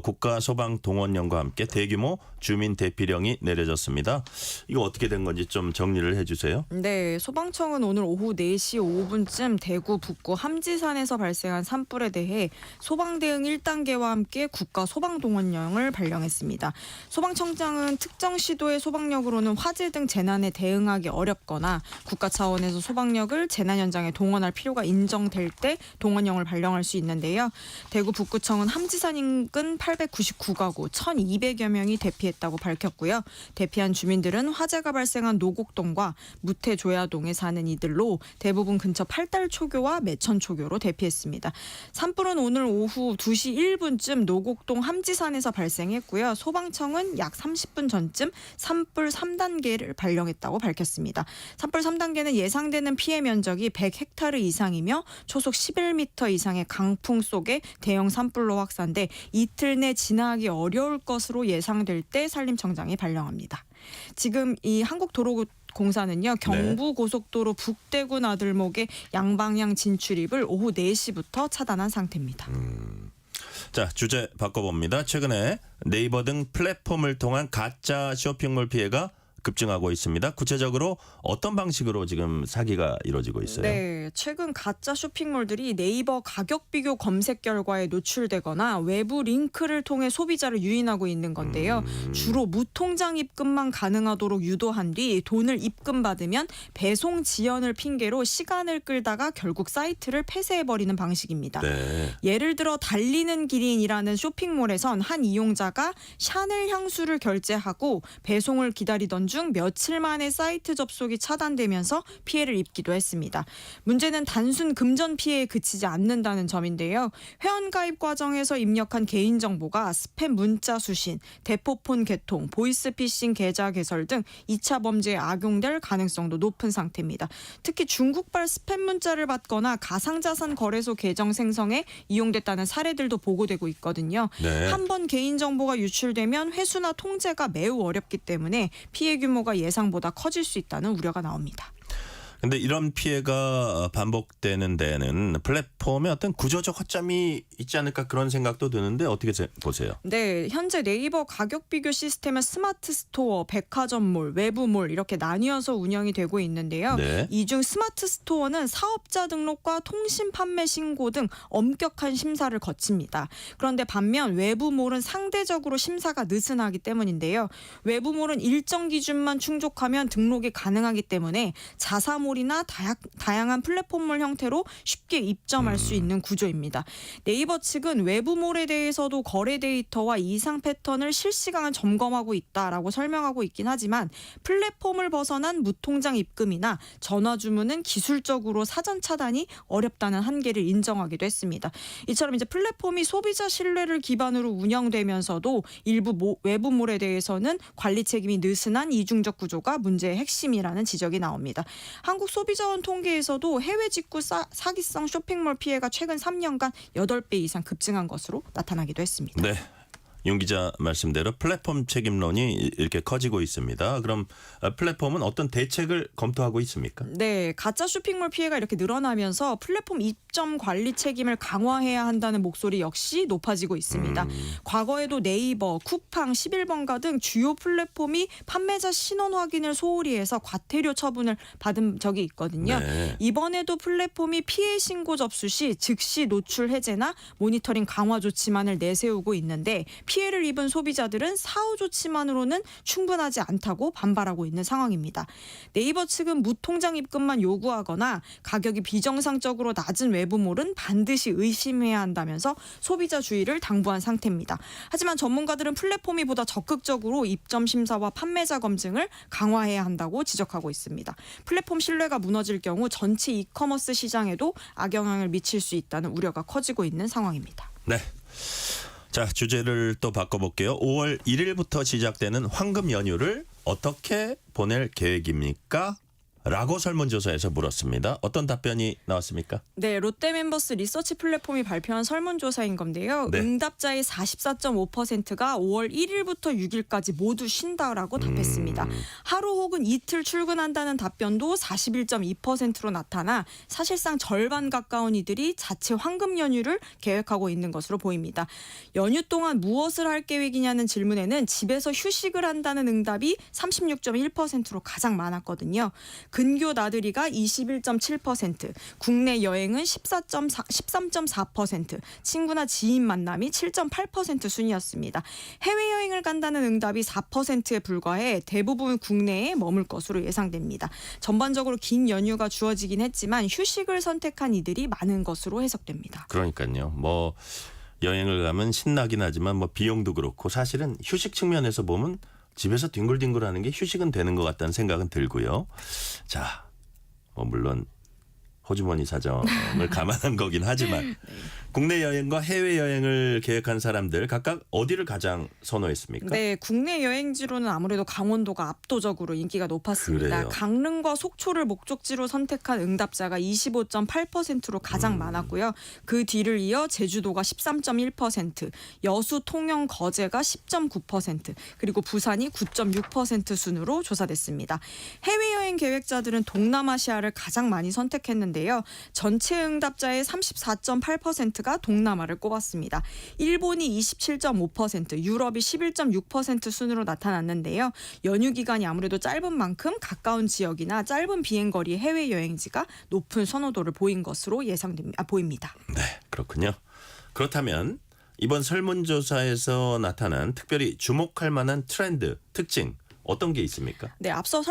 국가소방동원령과 함께 대규모 주민 대피령이 내려졌습니다. 이거 어떻게 된 건지 좀 정리를 해주세요. 네, 소방청은 오늘 오후 4시 5분쯤 대구 북구 함지산에서 발생한 산불에 대해 소방대응 1단계와 함께 국가소방동원령을 발령했습니다. 소방청장은 특정 시도의 소방력으로는 화재 등 재난에 대응하기 어렵거나 국가 차원에서 소방력을 재난 현장에 동원할 필요가 인정될 때 동원령을 발령할 수 있는데요. 대구 북구청은 함지산 인근 899가구 1,200여 명이 대피했다고 밝혔고요. 대피한 주민들은 화재가 발생한 노곡동과 무태조야동에 사는 이들로 대부분 근처 팔달초교와 매천초교로 대피했습니다. 산불은 오늘 오후 2시 1분쯤 노곡동 함지산에서 발생했고요. 소방청은 약 30분 전쯤 산불 3단계를 발령했다고 밝혔습니다. 산불 3단계는 예상되는 피해 면적이 100헥타르 이상이며 초속 11m 이상의 강풍 속에 대형 산불로 확산돼 이틀 내 진화하기 어려울 것으로 예상될 때 산림청장이 발령합니다. 지금 이 한국도로공사는요. 경부고속도로 북대구 나들목의 양방향 진출입을 오후 4시부터 차단한 상태입니다. 자, 주제 바꿔봅니다. 최근에 네이버 등 플랫폼을 통한 가짜 쇼핑몰 피해가 급증하고 있습니다. 구체적으로 어떤 방식으로 지금 사기가 이루어지고 있어요? 네, 최근 가짜 쇼핑몰들이 네이버 가격 비교 검색 결과에 노출되거나 외부 링크를 통해 소비자를 유인하고 있는 건데요. 주로 무통장 입금만 가능하도록 유도한 뒤 돈을 입금받으면 배송 지연을 핑계로 시간을 끌다가 결국 사이트를 폐쇄해버리는 방식입니다. 네. 예를 들어 달리는 기린이라는 쇼핑몰에선 한 이용자가 샤넬 향수를 결제하고 배송을 기다리던 중 며칠 만에 사이트 접속이 차단되면서 피해를 입기도 했습니다. 문제는 단순 금전 피해에 그치지 않는다는 점인데요. 회원가입 과정에서 입력한 개인정보가 스팸 문자 수신, 대포폰 개통, 보이스피싱 계좌 개설 등 2차 범죄에 악용될 가능성도 높은 상태입니다. 특히 중국발 스팸 문자를 받거나 가상자산 거래소 계정 생성에 이용됐다는 사례들도 보고되고 있거든요. 네. 한 번 개인정보가 유출되면 회수나 통제가 매우 어렵기 때문에 피해 규모가 예상보다 커질 수 있다는 우려가 나옵니다. 근데 이런 피해가 반복되는 데에는 플랫폼에 어떤 구조적 허점이 있지 않을까 그런 생각도 드는데 어떻게 보세요? 네, 현재 네이버 가격 비교 시스템은 스마트 스토어, 백화점몰, 외부몰 이렇게 나뉘어서 운영이 되고 있는데요. 네. 이 중 스마트 스토어는 사업자 등록과 통신 판매 신고 등 엄격한 심사를 거칩니다. 그런데 반면 외부몰은 상대적으로 심사가 느슨하기 때문인데요. 외부몰은 일정 기준만 충족하면 등록이 가능하기 때문에 자사몰 이나 다양한 플랫폼몰 형태로 쉽게 입점할 수 있는 구조입니다. 네이버 측은 외부몰에 대해서도 거래 데이터와 이상 패턴을 실시간 점검하고 있다라고 설명하고 있긴 하지만 플랫폼을 벗어난 무통장 입금이나 전화 주문은 기술적으로 사전 차단이 어렵다는 한계를 인정하기도 했습니다. 이처럼 이제 플랫폼이 소비자 신뢰를 기반으로 운영되면서도 일부 외부몰에 대해서는 관리 책임이 느슨한 이중적 구조가 문제의 핵심이라는 지적이 나옵니다. 한국소비자원 통계에서도 해외 직구 사기성 쇼핑몰 피해가 최근 3년간 8배 이상 급증한 것으로 나타나기도 했습니다. 네. 윤 기자 말씀대로 플랫폼 책임론이 이렇게 커지고 있습니다. 그럼 플랫폼은 어떤 대책을 검토하고 있습니까? 네, 가짜 쇼핑몰 피해가 이렇게 늘어나면서 플랫폼 입점 관리 책임을 강화해야 한다는 목소리 역시 높아지고 있습니다. 과거에도 네이버, 쿠팡, 11번가 등 주요 플랫폼이 판매자 신원 확인을 소홀히 해서 과태료 처분을 받은 적이 있거든요. 네. 이번에도 플랫폼이 피해 신고 접수 시 즉시 노출 해제나 모니터링 강화 조치만을 내세우고 있는데 피해를 입은 소비자들은 사후 조치만으로는 충분하지 않다고 반발하고 있는 상황입니다. 네이버 측은 무통장 입금만 요구하거나 가격이 비정상적으로 낮은 외부몰은 반드시 의심해야 한다면서 소비자 주의를 당부한 상태입니다. 하지만 전문가들은 플랫폼이 보다 적극적으로 입점 심사와 판매자 검증을 강화해야 한다고 지적하고 있습니다. 플랫폼 신뢰가 무너질 경우 전체 이커머스 시장에도 악영향을 미칠 수 있다는 우려가 커지고 있는 상황입니다. 네. 자, 주제를 또 바꿔볼게요. 5월 1일부터 시작되는 황금 연휴를 어떻게 보낼 계획입니까? 라고 설문조사에서 물었습니다. 어떤 답변이 나왔습니까? 네, 롯데멤버스 리서치 플랫폼이 발표한 설문조사인 건데요. 네. 응답자의 44.5%가 5월 1일부터 6일까지 모두 쉰다라고 답했습니다. 하루 혹은 이틀 출근한다는 답변도 41.2%로 나타나 사실상 절반 가까운 이들이 자체 황금 연휴를 계획하고 있는 것으로 보입니다. 연휴 동안 무엇을 할 계획이냐는 질문에는 집에서 휴식을 한다는 응답이 36.1%로 가장 많았거든요. 근교 나들이가 21.7%, 국내 여행은 13.4%, 친구나 지인 만남이 7.8% 순이었습니다. 해외여행을 간다는 응답이 4%에 불과해 대부분 국내에 머물 것으로 예상됩니다. 전반적으로 긴 연휴가 주어지긴 했지만 휴식을 선택한 이들이 많은 것으로 해석됩니다. 그러니까요. 뭐 여행을 가면 신나긴 하지만 뭐 비용도 그렇고 사실은 휴식 측면에서 보면 집에서 뒹굴뒹굴하는 게 휴식은 되는 것 같다는 생각은 들고요. 자, 뭐 물론 호주머니 사정을 감안한 거긴 하지만 국내 여행과 해외 여행을 계획한 사람들 각각 어디를 가장 선호했습니까? 네, 국내 여행지로는 아무래도 강원도가 압도적으로 인기가 높았습니다. 그래요. 강릉과 속초를 목적지로 선택한 응답자가 25.8%로 가장 많았고요. 그 뒤를 이어 제주도가 13.1%, 여수, 통영, 거제가 10.9%, 그리고 부산이 9.6% 순으로 조사됐습니다. 해외여행 계획자들은 동남아시아를 가장 많이 선택했는데요. 전체 응답자의 34.8%가 동남아를 꼽았습니다. 일본이 27.5%, 유럽이 11.6% 순으로 나타났는데요. 연휴 기간이 아무래도 짧은 만큼 가까운 지역이나 짧은 비행거리 해외여행지가 높은 선호도를 보인 것으로 보입니다. 네, 그렇군요. 그렇다면 이번 설문조사에서 나타난 특별히 주목할 만한 트렌드, 특징 어떤 게 있습니까? 네, 앞서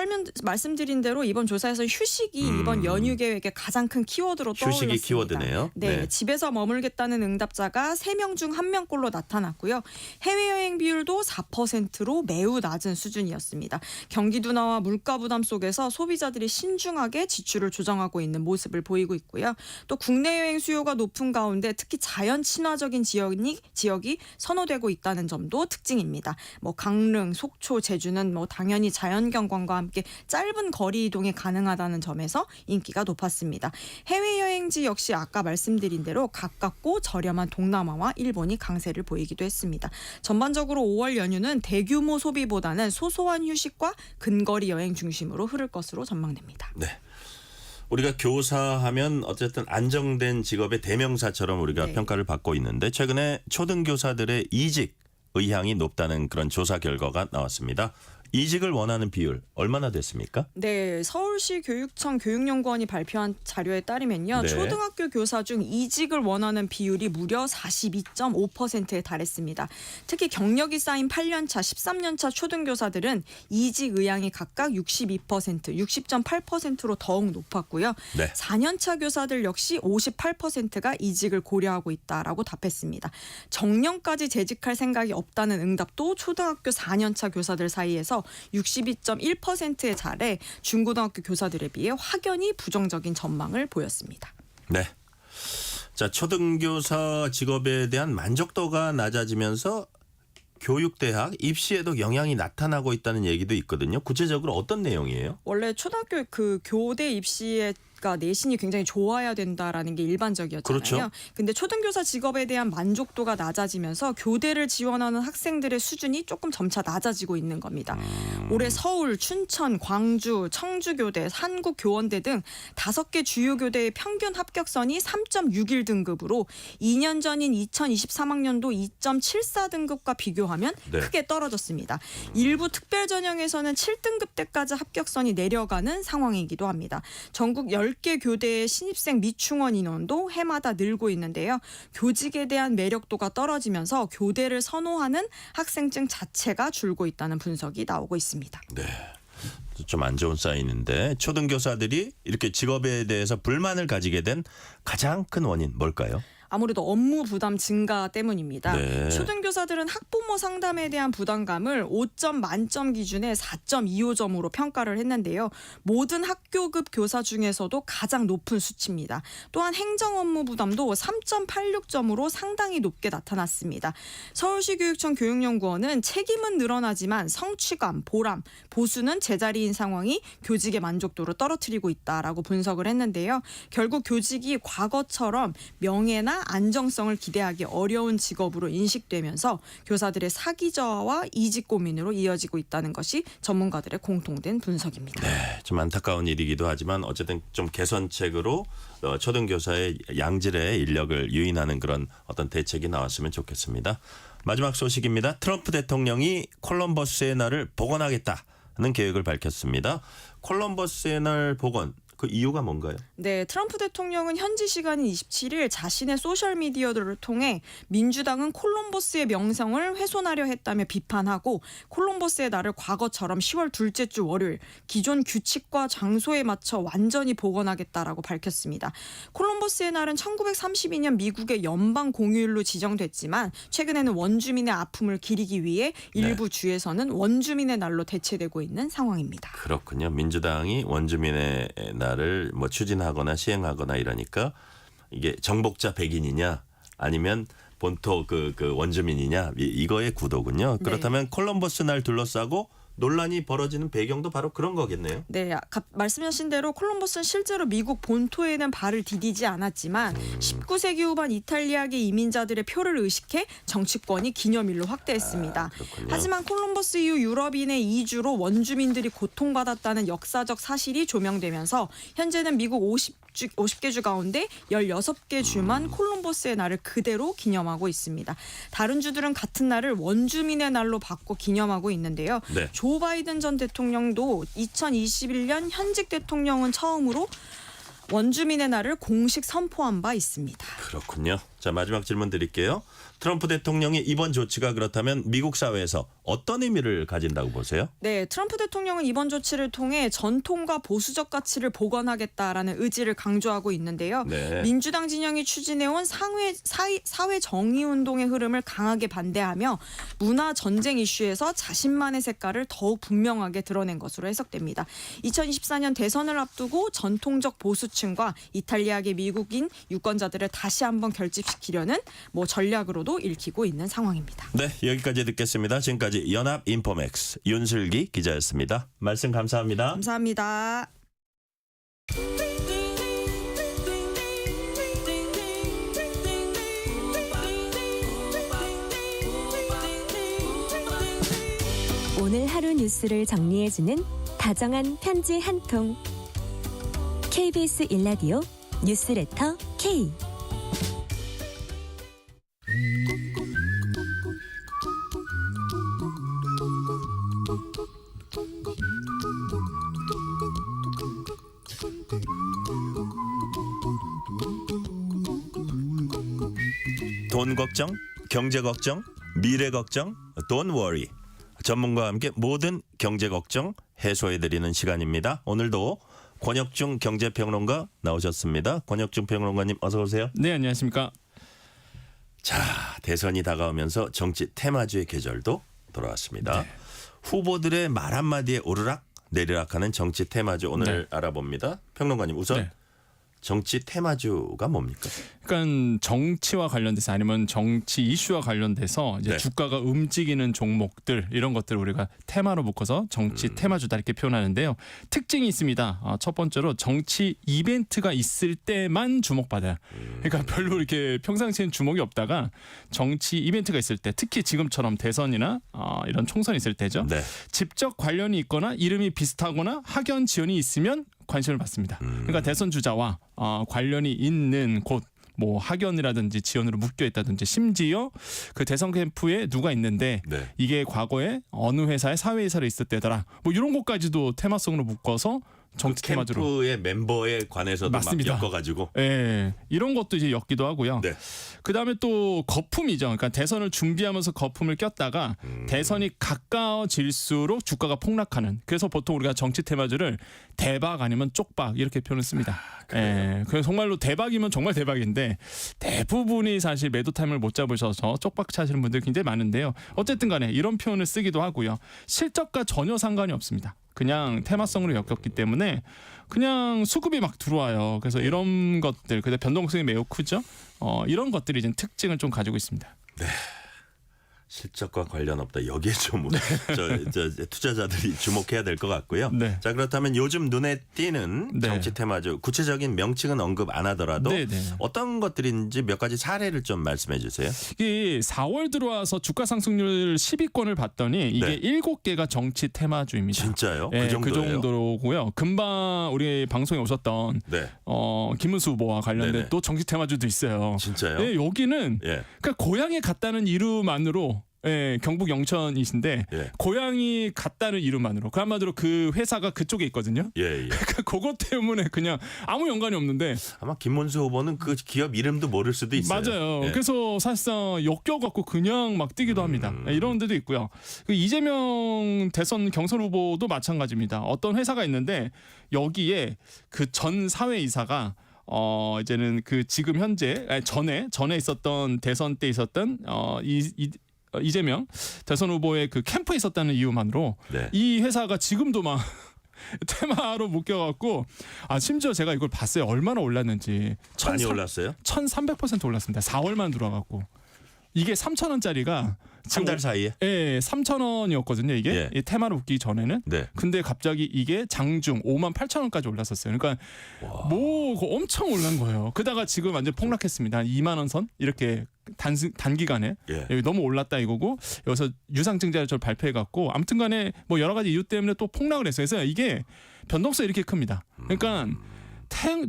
말씀드린 대로 이번 조사에서 휴식이 이번 연휴 계획의 가장 큰 키워드로 떠올랐습니다. 휴식이 키워드네요. 네, 집에서 머물겠다는 응답자가 3명 중 1명꼴로 나타났고요. 해외여행 비율도 4%로 매우 낮은 수준이었습니다. 경기 둔화와 물가 부담 속에서 소비자들이 신중하게 지출을 조정하고 있는 모습을 보이고 있고요. 또 국내 여행 수요가 높은 가운데 특히 자연 친화적인 지역이 선호되고 있다는 점도 특징입니다. 뭐 강릉, 속초, 제주는 당연히 자연경관과 함께 짧은 거리 이동이 가능하다는 점에서 인기가 높았습니다. 해외여행지 역시 아까 말씀드린 대로 가깝고 저렴한 동남아와 일본이 강세를 보이기도 했습니다. 전반적으로 5월 연휴는 대규모 소비보다는 소소한 휴식과 근거리 여행 중심으로 흐를 것으로 전망됩니다. 네. 우리가 교사하면 어쨌든 안정된 직업의 대명사처럼 우리가 평가를 받고 있는데 최근에 초등교사들의 이직 의향이 높다는 그런 조사 결과가 나왔습니다. 이직을 원하는 비율 얼마나 됐습니까? 네, 서울시 교육청 교육연구원이 발표한 자료에 따르면요. 네. 초등학교 교사 중 이직을 원하는 비율이 무려 42.5%에 달했습니다. 특히 경력이 쌓인 8년차, 13년차 초등교사들은 이직 의향이 각각 62%, 60.8%로 더욱 높았고요. 네. 4년차 교사들 역시 58%가 이직을 고려하고 있다라고 답했습니다. 정년까지 재직할 생각이 없다는 응답도 초등학교 4년차 교사들 사이에서 62.1%에 달해 중고등학교 교사들에 비해 확연히 부정적인 전망을 보였습니다. 네. 자, 초등교사 직업에 대한 만족도가 낮아지면서 교육대학 입시에도 영향이 나타나고 있다는 얘기도 있거든요. 구체적으로 어떤 내용이에요? 원래 초등학교 그 교대 입시에 내신이 굉장히 좋아야 된다라는 게 일반적이었잖아요. 그렇죠. 근데 초등교사 직업에 대한 만족도가 낮아지면서 교대를 지원하는 학생들의 수준이 조금 점차 낮아지고 있는 겁니다. 올해 서울, 춘천, 광주, 청주교대, 한국교원대 등 5개 주요 교대의 평균 합격선이 3.61 등급으로 2년 전인 2023학년도 2.74 등급과 비교하면 네. 크게 떨어졌습니다. 일부 특별 전형에서는 7등급 때까지 합격선이 내려가는 상황이기도 합니다. 전국 10개 교대의 신입생 미충원 인원도 해마다 늘고 있는데요. 교직에 대한 매력도가 떨어지면서 교대를 선호하는 학생증 자체가 줄고 있다는 분석이 나오고 있습니다. 네. 좀 안 좋은 사인인데 초등교사들이 이렇게 직업에 대해서 불만을 가지게 된 가장 큰 원인 뭘까요? 아무래도 업무 부담 증가 때문입니다. 네. 초등교사들은 학부모 상담에 대한 부담감을 5점 만점 기준에 4.25점으로 평가를 했는데요. 모든 학교급 교사 중에서도 가장 높은 수치입니다. 또한 행정 업무 부담도 3.86점으로 상당히 높게 나타났습니다. 서울시 교육청 교육연구원은 책임은 늘어나지만 성취감, 보람, 보수는 제자리인 상황이 교직의 만족도를 떨어뜨리고 있다라고 분석을 했는데요. 결국 교직이 과거처럼 명예나 안정성을 기대하기 어려운 직업으로 인식되면서 교사들의 사기 저하와 이직 고민으로 이어지고 있다는 것이 전문가들의 공통된 분석입니다. 네, 좀 안타까운 일이기도 하지만 어쨌든 좀 개선책으로 초등교사의 양질의 인력을 유인하는 그런 어떤 대책이 나왔으면 좋겠습니다. 마지막 소식입니다. 트럼프 대통령이 콜럼버스의 날을 복원하겠다는 계획을 밝혔습니다. 콜럼버스의 날 복원, 그 이유가 뭔가요? 네, 트럼프 대통령은 현지 시간인 27일 자신의 소셜미디어들을 통해 민주당은 콜럼버스의 명성을 훼손하려 했다며 비판하고 콜럼버스의 날을 과거처럼 10월 둘째 주 월요일 기존 규칙과 장소에 맞춰 완전히 복원하겠다라고 밝혔습니다. 콜럼버스의 날은 1932년 미국의 연방 공휴일로 지정됐지만 최근에는 원주민의 아픔을 기리기 위해 일부 주에서는 원주민의 날로 대체되고 있는 상황입니다. 그렇군요. 민주당이 원주민의 날을 뭐 추진하거나 시행하거나 이러니까 이게 정복자 백인이냐 아니면 본토 그 원주민이냐 이거의 구도군요. 그렇다면 콜럼버스 날 둘러싸고 논란이 벌어지는 배경도 바로 그런 거겠네요. 네, 말씀하신 대로 콜럼버스는 실제로 미국 본토에는 발을 디디지 않았지만 19세기 후반 이탈리아계 이민자들의 표를 의식해 정치권이 기념일로 확대했습니다. 하지만 콜럼버스 이후 유럽인의 이주로 원주민들이 고통받았다는 역사적 사실이 조명되면서 현재는 미국 50개 주 가운데 16개 주만 콜럼버스의 날을 그대로 기념하고 있습니다. 다른 주들은 같은 날을 원주민의 날로 바꿔 기념하고 있는데요. 네. 조 바이든 전 대통령도 2021년 현직 대통령은 처음으로 원주민의 날을 공식 선포한 바 있습니다. 그렇군요. 자, 마지막 질문 드릴게요. 트럼프 대통령의 이번 조치가 그렇다면 미국 사회에서 어떤 의미를 가진다고 보세요? 네, 트럼프 대통령은 이번 조치를 통해 전통과 보수적 가치를 복원하겠다라는 의지를 강조하고 있는데요. 네. 민주당 진영이 추진해온 사회 정의운동의 흐름을 강하게 반대하며 문화 전쟁 이슈에서 자신만의 색깔을 더욱 분명하게 드러낸 것으로 해석됩니다. 2024년 대선을 앞두고 전통적 보수층과 이탈리아계 미국인 유권자들을 다시 한번 결집시키려는 전략으로도 읽히고 있는 상황입니다. 네, 여기까지 듣겠습니다. 지금까지 연합인포맥스 윤슬기 기자였습니다. 말씀 감사합니다. 감사합니다. 오늘 하루 뉴스를 정리해주는 다정한 편지 한 통. KBS 일라디오 뉴스레터 K. 돈 걱정, 경제 걱정, 미래 걱정, Don't worry. 전문가와 함께 모든 경제 걱정 해소해드리는 시간입니다. 오늘도 권혁중 경제평론가 나오셨습니다. 권혁중 평론가님 어서 오세요. 네, 안녕하십니까. 자, 대선이 다가오면서 정치 테마주의 계절도 돌아왔습니다. 네. 후보들의 말 한마디에 오르락 내리락하는 정치 테마주 오늘 알아봅니다. 평론가님 우선 정치 테마주가 뭡니까? 그러니까 정치와 관련돼서 아니면 정치 이슈와 관련돼서 이제 주가가 움직이는 종목들 이런 것들을 우리가 테마로 묶어서 정치 테마주다 이렇게 표현하는데요. 특징이 있습니다. 첫 번째로 정치 이벤트가 있을 때만 주목받아요. 그러니까 별로 이렇게 평상시엔 주목이 없다가 정치 이벤트가 있을 때 특히 지금처럼 대선이나 이런 총선이 있을 때죠. 직접 관련이 있거나 이름이 비슷하거나 학연 지연이 있으면 관심을 받습니다. 그러니까 대선 주자와 관련이 있는 곳, 뭐 학연이라든지 지연으로 묶여 있다든지 심지어 그 대선 캠프에 누가 있는데 이게 과거에 어느 회사에 사회이사를 있을 때더라. 뭐 이런 것까지도 테마성으로 묶어서 정치 그 테마주로. 캠프의 멤버에 관해서도 맞습니다. 막 엮어가지고. 예, 이런 것도 이제 엮기도 하고요. 네. 그다음에 또 거품이죠. 그러니까 대선을 준비하면서 거품을 꼈다가 대선이 가까워질수록 주가가 폭락하는. 그래서 보통 우리가 정치 테마주를 대박 아니면 쪽박 이렇게 표현을 씁니다. 예, 그래서 정말로 대박이면 정말 대박인데 대부분이 사실 매도 타임을 못 잡으셔서 쪽박 차시는 분들이 굉장히 많은데요. 어쨌든 간에 이런 표현을 쓰기도 하고요. 실적과 전혀 상관이 없습니다. 그냥 테마성으로 엮였기 때문에 그냥 수급이 막 들어와요. 그래서 이런 것들, 근데 변동성이 매우 크죠. 이런 것들이 이제 특징을 좀 가지고 있습니다. 네. 실적과 관련 없다. 여기에 좀 저 투자자들이 주목해야 될 것 같고요. 네. 자, 그렇다면 요즘 눈에 띄는 네. 정치 테마주 구체적인 명칭은 언급 안 하더라도 네, 네. 어떤 것들인지 몇 가지 사례를 좀 말씀해 주세요. 이게 4월 들어와서 주가 상승률 10위권을 봤더니 이게 네. 7개가 정치 테마주입니다. 진짜요? 예, 그 정도예요? 그 정도로고요. 금방 우리 방송에 오셨던 네. 김문수 후보와 관련된 네네. 또 정치 테마주도 있어요. 진짜요? 예, 여기는 예. 그러니까 고향에 갔다는 이름만으로 예, 경북 영천이신데 예. 고향이 같다는 이름만으로 그 한마디로 그 회사가 그쪽에 있거든요. 예, 예. 그러니까 그것 때문에 그냥 아무 연관이 없는데 아마 김문수 후보는 그 기업 이름도 모를 수도 있어요. 맞아요. 예. 그래서 사실상 엮여갖고 그냥 막 뛰기도 합니다. 이런 데도 있고요. 그 이재명 대선 경선 후보도 마찬가지입니다. 어떤 회사가 있는데 여기에 그 전 사회이사가 이제는 그 지금 현재 전에 있었던 대선 때 있었던 이재명 대선 후보의 그 캠프에 있었다는 이유만으로 네. 이 회사가 지금도 막 테마로 묶여갖고 심지어 제가 이걸 봤어요. 얼마나 올랐는지. 많이 올랐어요? 1300% 올랐습니다. 4월만 들어와갖고. 이게 3,000원짜리가 한 달 사이에? 예, 3,000원이었거든요. 이게 예. 이 테마로 묶기 전에는. 네. 근데 갑자기 이게 장중 58,000원까지 올랐었어요. 그러니까 뭐 엄청 올란 거예요. 그다가 지금 완전 폭락했습니다. 한 2만 원 선 이렇게 단기간에 예. 여기 너무 올랐다 이거고 여기서 유상증자를 발표해갖고 아무튼간에 뭐 여러 가지 이유 때문에 또 폭락을 했어요. 그래서 이게 변동성이 이렇게 큽니다. 그러니까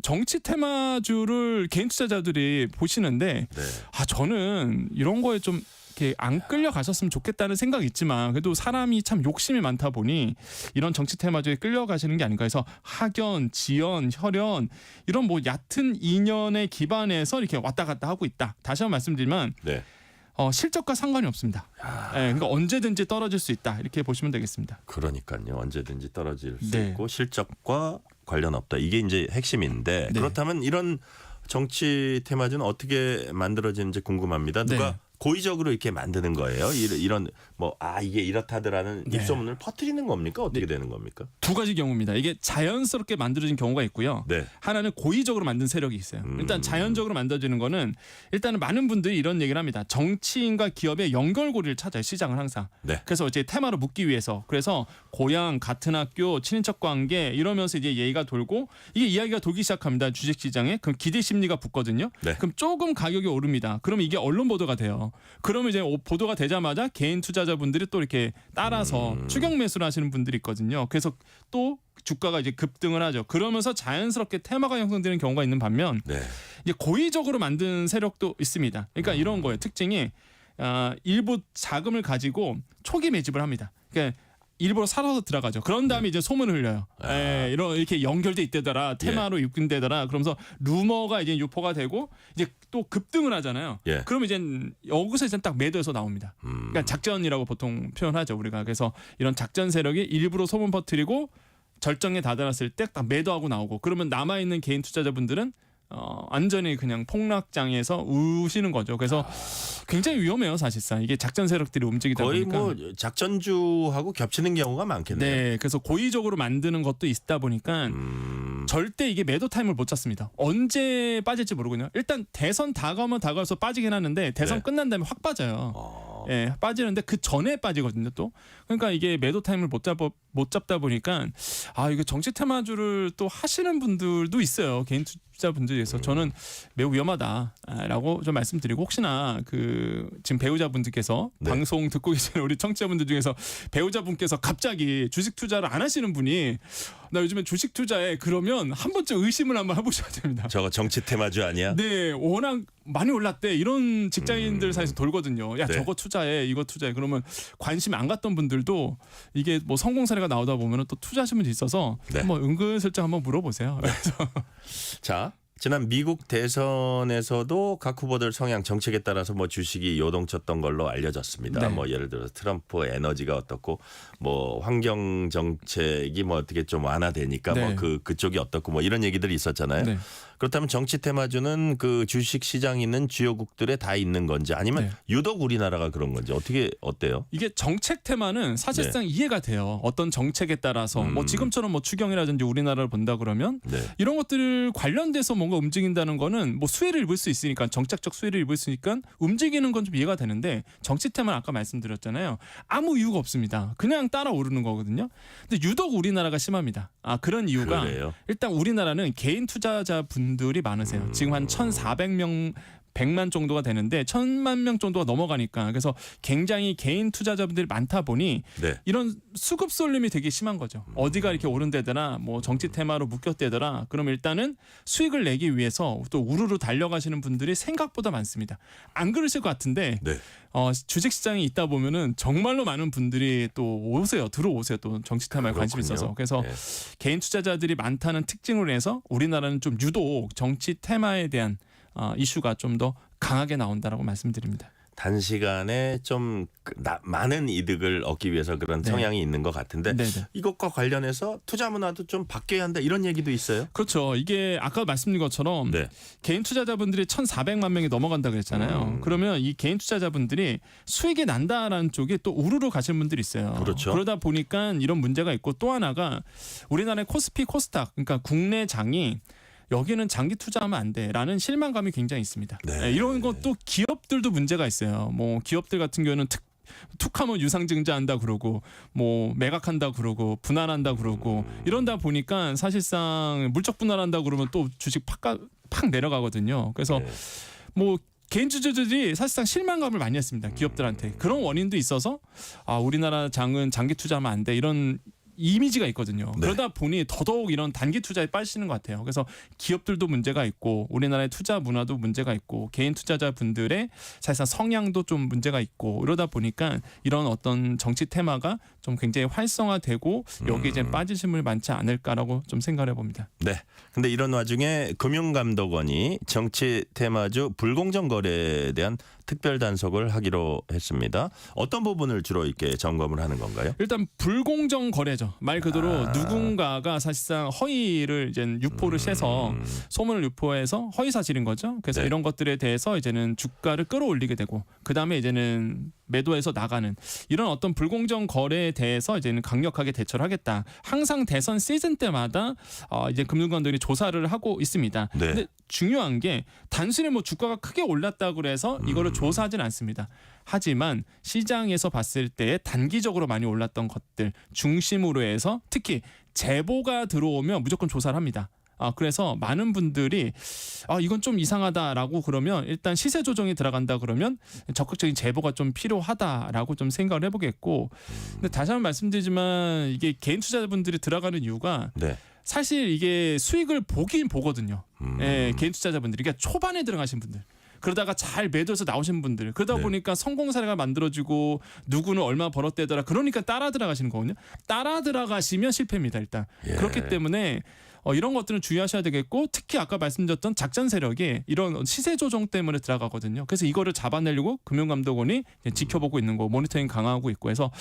정치 테마주를 개인 투자자들이 보시는데 네. 저는 이런 거에 좀 이렇게 안 끌려가셨으면 좋겠다는 생각이 있지만 그래도 사람이 참 욕심이 많다 보니 이런 정치 테마주에 끌려가시는 게 아닌가 해서 학연, 지연, 혈연 이런 뭐 얕은 인연에 기반해서 이렇게 왔다 갔다 하고 있다. 다시 한번 말씀드리면 네. 실적과 상관이 없습니다. 그러니까 언제든지 떨어질 수 있다. 이렇게 보시면 되겠습니다. 그러니까요. 언제든지 떨어질 수 네. 있고 실적과 관련 없다. 이게 이제 핵심인데 네. 그렇다면 이런 정치 테마주는 어떻게 만들어지는지 궁금합니다. 누가 네. 고의적으로 이렇게 만드는 거예요? 이런 뭐 이게 이렇다더라는 네. 입소문을 퍼뜨리는 겁니까? 어떻게 되는 겁니까? 두 가지 경우입니다. 이게 자연스럽게 만들어진 경우가 있고요. 네. 하나는 고의적으로 만든 세력이 있어요. 일단 자연적으로 만들어지는 거는 일단은 많은 분들이 이런 얘기를 합니다. 정치인과 기업의 연결고리를 찾아요. 시장은 항상. 네. 그래서 이제 테마로 묶기 위해서 그래서 고향, 같은 학교, 친인척 관계 이러면서 이제 얘기가 돌고 이게 이야기가 돌기 시작합니다. 주식시장에. 그럼 기대 심리가 붙거든요. 네. 그럼 조금 가격이 오릅니다. 그러면 이게 언론 보도가 돼요. 그러면 이제 보도가 되자마자 개인 투자자분들이 또 이렇게 따라서 추격 매수를 하시는 분들이 있거든요. 그래서 또 주가가 이제 급등을 하죠. 그러면서 자연스럽게 테마가 형성되는 경우가 있는 반면 네. 이제 고의적으로 만든 세력도 있습니다. 그러니까 이런 거예요. 특징이 일부 자금을 가지고 초기 매집을 합니다. 그러니까 일부러 살아서 들어가죠. 그런 다음에 이제 소문을 흘려요. 이렇게 연결돼 있대더라. 테마로 입금되더라. 그러면서 루머가 이제 유포가 되고 이제 또 급등을 하잖아요. 예. 그러면 이제 여기서 이제 딱 매도해서 나옵니다. 그러니까 작전이라고 보통 표현하죠. 우리가. 그래서 이런 작전 세력이 일부러 소문 퍼뜨리고 절정에 다다랐을 때 딱 매도하고 나오고 그러면 남아있는 개인 투자자분들은 완전히 그냥 폭락장에서 우시는 거죠. 그래서 굉장히 위험해요, 사실상. 이게 작전 세력들이 움직이다 거의 보니까. 뭐 작전주하고 겹치는 경우가 많겠네요. 네, 그래서 고의적으로 만드는 것도 있다 보니까 절대 이게 매도 타임을 못 잡습니다. 언제 빠질지 모르거든요. 일단 대선 다가오면 다가와서 빠지긴 하는데 대선 네. 끝난 다음에 확 빠져요. 예, 빠지는데 그 전에 빠지거든요, 또. 그러니까 이게 매도 타임을 못 잡다 보니까 이거 정치 테마주를 또 하시는 분들도 있어요. 개인 투자분들에서 저는 매우 위험하다라고 좀 말씀드리고 혹시나 그 지금 배우자분들께서 네. 방송 듣고 계시는 우리 청취자분들 중에서 배우자분께서 갑자기 주식 투자를 안 하시는 분이 나 요즘에 주식 투자에 그러면 한 번쯤 의심을 한번 해보셔야 됩니다. 저거 정치 테마주 아니야? 네, 워낙 많이 올랐대 이런 직장인들 사이에서 돌거든요. 야 네. 저거 투자해, 이거 투자해. 그러면 관심 안 갔던 분들도 이게 뭐 성공 사례가 사례가 나오다 보면 또 투자하시는 분도 있어서 네. 한번 은근슬쩍 한번 물어보세요. 자, 지난 미국 대선에서도 각 후보들 성향 정책에 따라서 뭐 주식이 요동쳤던 걸로 알려졌습니다. 네. 뭐 예를 들어서 트럼프 에너지가 어떻고 뭐 환경 정책이 뭐 어떻게 좀 완화되니까 네. 뭐 그쪽이 어떻고 뭐 이런 얘기들이 있었잖아요. 네. 그렇다면 정치 테마주는 그 주식 시장이 있는 주요국들에 다 있는 건지 아니면 네. 유독 우리나라가 그런 건지 어때요? 이게 정책 테마는 사실상 이해가 돼요. 어떤 정책에 따라서 뭐 지금처럼 뭐 추경이라든지 우리나라를 본다 그러면 네. 이런 것들을 관련돼서 뭔가 움직인다는 거는 뭐 수혜를 입을 수 있으니까 정책적 수혜를 입을 수 있으니까 움직이는 건 좀 이해가 되는데 정치 테마는 아까 말씀드렸잖아요. 아무 이유가 없습니다. 그냥 따라 오르는 거거든요. 근데 유독 우리나라가 심합니다. 그런 이유가 그래요? 일단 우리나라는 개인 투자자 분들이 많으세요. 지금 한 1,400명 100만 정도가 되는데 1,000만 명 정도가 넘어가니까 그래서 굉장히 개인 투자자분들이 많다 보니 네. 이런 수급 쏠림이 되게 심한 거죠. 어디가 이렇게 오른다더라 뭐 정치 테마로 묶였다더라 그럼 일단은 수익을 내기 위해서 또 우르르 달려가시는 분들이 생각보다 많습니다. 안 그러실 것 같은데 네. 주식시장에 있다 보면은 정말로 많은 분들이 또 들어오세요. 또 정치 테마에 관심이 있어서. 그래서 네. 개인 투자자들이 많다는 특징으로 해서 우리나라는 좀 유독 정치 테마에 대한 이슈가 좀 더 강하게 나온다라고 말씀드립니다. 단시간에 좀 많은 이득을 얻기 위해서 그런 네. 성향이 있는 것 같은데 네네. 이것과 관련해서 투자 문화도 좀 바뀌어야 한다 이런 얘기도 있어요. 그렇죠. 이게 아까 말씀드린 것처럼 네. 개인 투자자분들이 1,400만 명이 넘어간다 그랬잖아요. 그러면 이 개인 투자자분들이 수익이 난다라는 쪽에 또 우르르 가시는 분들이 있어요. 그렇죠. 그러다 보니까 이런 문제가 있고 또 하나가 우리나라의 코스피 코스닥 그러니까 국내 장이 여기는 장기 투자하면 안 돼라는 실망감이 굉장히 있습니다. 네. 이런 것도 기업들도 문제가 있어요. 뭐 기업들 같은 경우는 툭하면 유상증자한다 그러고 뭐 매각한다 그러고 분할한다 그러고 이런다 보니까 사실상 물적 분할한다 그러면 또 주식 팍 내려가거든요. 그래서 네. 뭐 개인 투자자들이 사실상 실망감을 많이 했습니다. 기업들한테. 그런 원인도 있어서 우리나라 장은 장기 투자하면 안 돼. 이런 이미지가 있거든요. 네. 그러다 보니 더더욱 이런 단기 투자에 빠지시는 것 같아요. 그래서 기업들도 문제가 있고 우리나라의 투자 문화도 문제가 있고 개인 투자자 분들의 사실상 성향도 좀 문제가 있고 이러다 보니까 이런 어떤 정치 테마가 좀 굉장히 활성화되고 여기에 이제 빠지신 분이 많지 않을까라고 좀 생각을 해봅니다. 네. 근데 이런 와중에 금융감독원이 정치 테마주 불공정 거래에 대한 특별 단속을 하기로 했습니다. 어떤 부분을 주로 이렇게 점검을 하는 건가요? 일단 불공정 거래죠. 말 그대로 누군가가 사실상 허위를 이제 유포를 해서 소문을 유포해서 허위 사실인 거죠. 그래서 네. 이런 것들에 대해서 이제는 주가를 끌어올리게 되고 그 다음에 이제는 매도해서 나가는 이런 어떤 불공정 거래에 대해서 이제는 강력하게 대처를 하겠다. 항상 대선 시즌 때마다 이제 금융감독원이 조사를 하고 있습니다. 네. 근데 중요한 게 단순히 뭐 주가가 크게 올랐다고 그래서 이거를 조사하진 않습니다. 하지만 시장에서 봤을 때 단기적으로 많이 올랐던 것들 중심으로 해서 특히 제보가 들어오면 무조건 조사를 합니다. 그래서 많은 분들이 이건 좀 이상하다라고 그러면 일단 시세 조정이 들어간다 그러면 적극적인 제보가 좀 필요하다라고 좀 생각을 해보겠고 근데 다시 한번 말씀드리지만 이게 개인 투자자분들이 들어가는 이유가 네. 사실 이게 수익을 보긴 보거든요. 예, 개인 투자자분들이 그러니까 초반에 들어가신 분들. 그러다가 잘 매도해서 나오신 분들. 그러다 네. 보니까 성공 사례가 만들어지고 누구는 얼마 벌었대더라. 그러니까 따라 들어가시는 거거든요. 따라 들어가시면 실패입니다. 일단. 예. 그렇기 때문에 이런 것들은 주의하셔야 되겠고 특히 아까 말씀드렸던 작전 세력이 이런 시세 조정 때문에 들어가거든요. 그래서 이거를 잡아내려고 금융감독원이 지켜보고 있는 거 모니터링 강화하고 있고 해서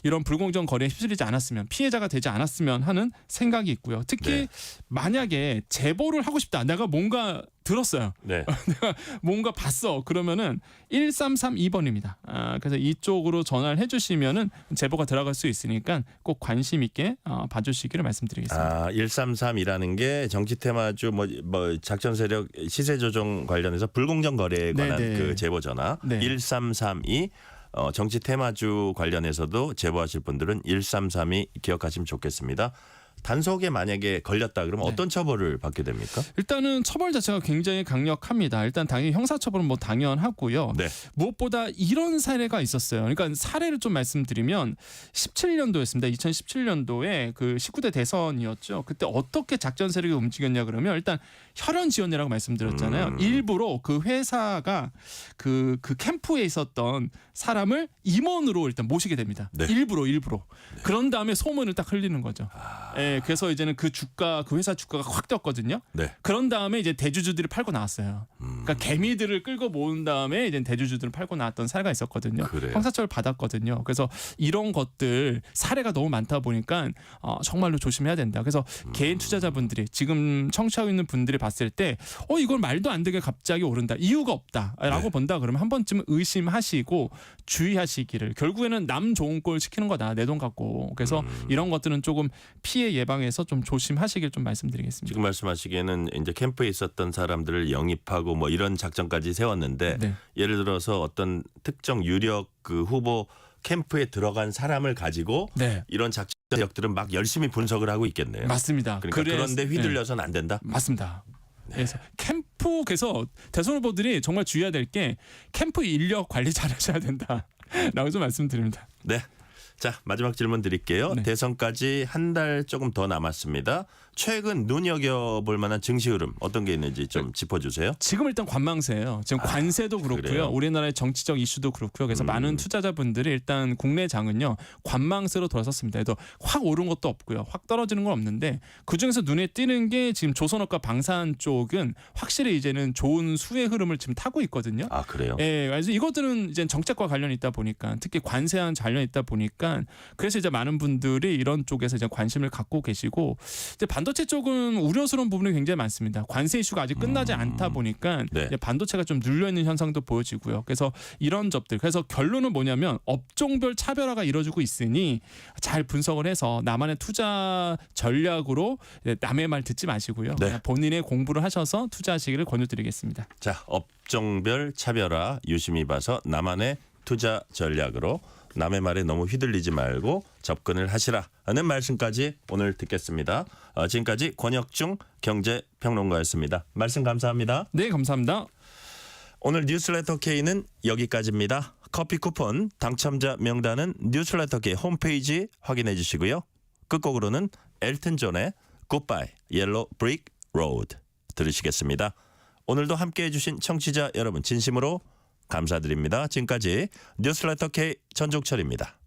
이런 불공정 거래에 휩쓸리지 않았으면 피해자가 되지 않았으면 하는 생각이 있고요. 특히 네. 만약에 제보를 하고 싶다. 내가 뭔가 들었어요. 네. 내가 뭔가 봤어. 그러면은 1332번입니다. 그래서 이쪽으로 전화를 해주시면은 제보가 들어갈 수 있으니까 꼭 관심 있게 봐주시기를 말씀드리겠습니다. 133이라는 게 정치 테마주 뭐 작전 세력 시세 조정 관련해서 불공정 거래에 관한 네네. 그 제보 전화 네. 1332 정치 테마주 관련해서도 제보하실 분들은 1332 기억하시면 좋겠습니다. 단속에 만약에 걸렸다 그러면 네. 어떤 처벌을 받게 됩니까? 일단은 처벌 자체가 굉장히 강력합니다. 일단 당연히 형사처벌은 뭐 당연하고요. 네. 무엇보다 이런 사례가 있었어요. 그러니까 사례를 좀 말씀드리면 17년도였습니다. 2017년도에 그 19대 대선이었죠. 그때 어떻게 작전 세력이 움직였냐 그러면 일단 혈연 지원이라고 말씀드렸잖아요. 일부러 그 회사가 그 캠프에 있었던 사람을 임원으로 일단 모시게 됩니다. 네. 일부러. 그런 다음에 소문을 딱 흘리는 거죠. 예, 그래서 이제는 그 회사 주가가 확 뛰었거든요. 네. 그런 다음에 이제 대주주들이 팔고 나왔어요. 그러니까 개미들을 끌고 모은 다음에 이제 대주주들을 팔고 나왔던 사례가 있었거든요. 그래요? 형사처벌 받았거든요. 그래서 이런 것들 사례가 너무 많다 보니까 정말로 조심해야 된다. 그래서 개인 투자자분들이 지금 청취하고 있는 분들이 봤을 때 이걸 말도 안 되게 갑자기 오른다. 이유가 없다라고 네. 본다. 그러면 한 번쯤 의심하시고 주의하시기를. 결국에는 남 좋은 꼴 시키는 거다. 내 돈 갖고. 그래서 이런 것들은 조금 피해 예방해서 좀 조심하시길 좀 말씀드리겠습니다. 지금 말씀하시기에는 이제 캠프에 있었던 사람들을 영입하고 뭐 이런 작전까지 세웠는데 네. 예를 들어서 어떤 특정 유력 그 후보 캠프에 들어간 사람을 가지고 네. 이런 작전력들은 막 열심히 분석을 하고 있겠네요. 맞습니다. 그런데 휘둘려서는 안 된다. 맞습니다. 그래서 캠프에서 대선 후보들이 정말 주의해야 될 게 캠프 인력 관리 잘하셔야 된다라고 좀 말씀드립니다. 네. 자, 마지막 질문 드릴게요. 네. 대선까지 한 달 조금 더 남았습니다. 최근 눈여겨볼 만한 증시 흐름 어떤 게 있는지 좀 짚어주세요. 지금 일단 관망세예요. 지금 관세도 그렇고요. 그래요? 우리나라의 정치적 이슈도 그렇고요. 그래서 많은 투자자분들이 일단 국내 장은요. 관망세로 돌아섰습니다. 그래도 확 오른 것도 없고요. 확 떨어지는 건 없는데 그중에서 눈에 띄는 게 지금 조선업과 방산 쪽은 확실히 이제는 좋은 수혜 흐름을 지금 타고 있거든요. 아, 그래요? 예, 그래서 이것들은 이제 정책과 관련이 있다 보니까 특히 관세와 관련이 있다 보니까 그래서 이제 많은 분들이 이런 쪽에서 이제 관심을 갖고 계시고 이제 반도체 쪽은 우려스러운 부분이 굉장히 많습니다. 관세 이슈가 아직 끝나지 않다 보니까 네. 이제 반도체가 좀 눌려 있는 현상도 보여지고요. 그래서 이런 점들. 그래서 결론은 뭐냐면 업종별 차별화가 이루어지고 있으니 잘 분석을 해서 나만의 투자 전략으로 남의 말 듣지 마시고요. 네. 그냥 본인의 공부를 하셔서 투자하시기를 권유드리겠습니다. 자, 업종별 차별화 유심히 봐서 나만의 투자 전략으로 남의 말에 너무 휘둘리지 말고 접근을 하시라는 말씀까지 오늘 듣겠습니다. 지금까지 권혁중 경제평론가였습니다. 말씀 감사합니다. 네, 감사합니다. 오늘 뉴스레터 K는 여기까지입니다. 커피 쿠폰 당첨자 명단은 뉴스레터 K 홈페이지 확인해 주시고요. 끝곡으로는 엘튼 존의 Goodbye Yellow Brick Road 들으시겠습니다. 오늘도 함께해 주신 청취자 여러분 진심으로 감사드립니다. 지금까지 뉴스레터 K 전종철입니다.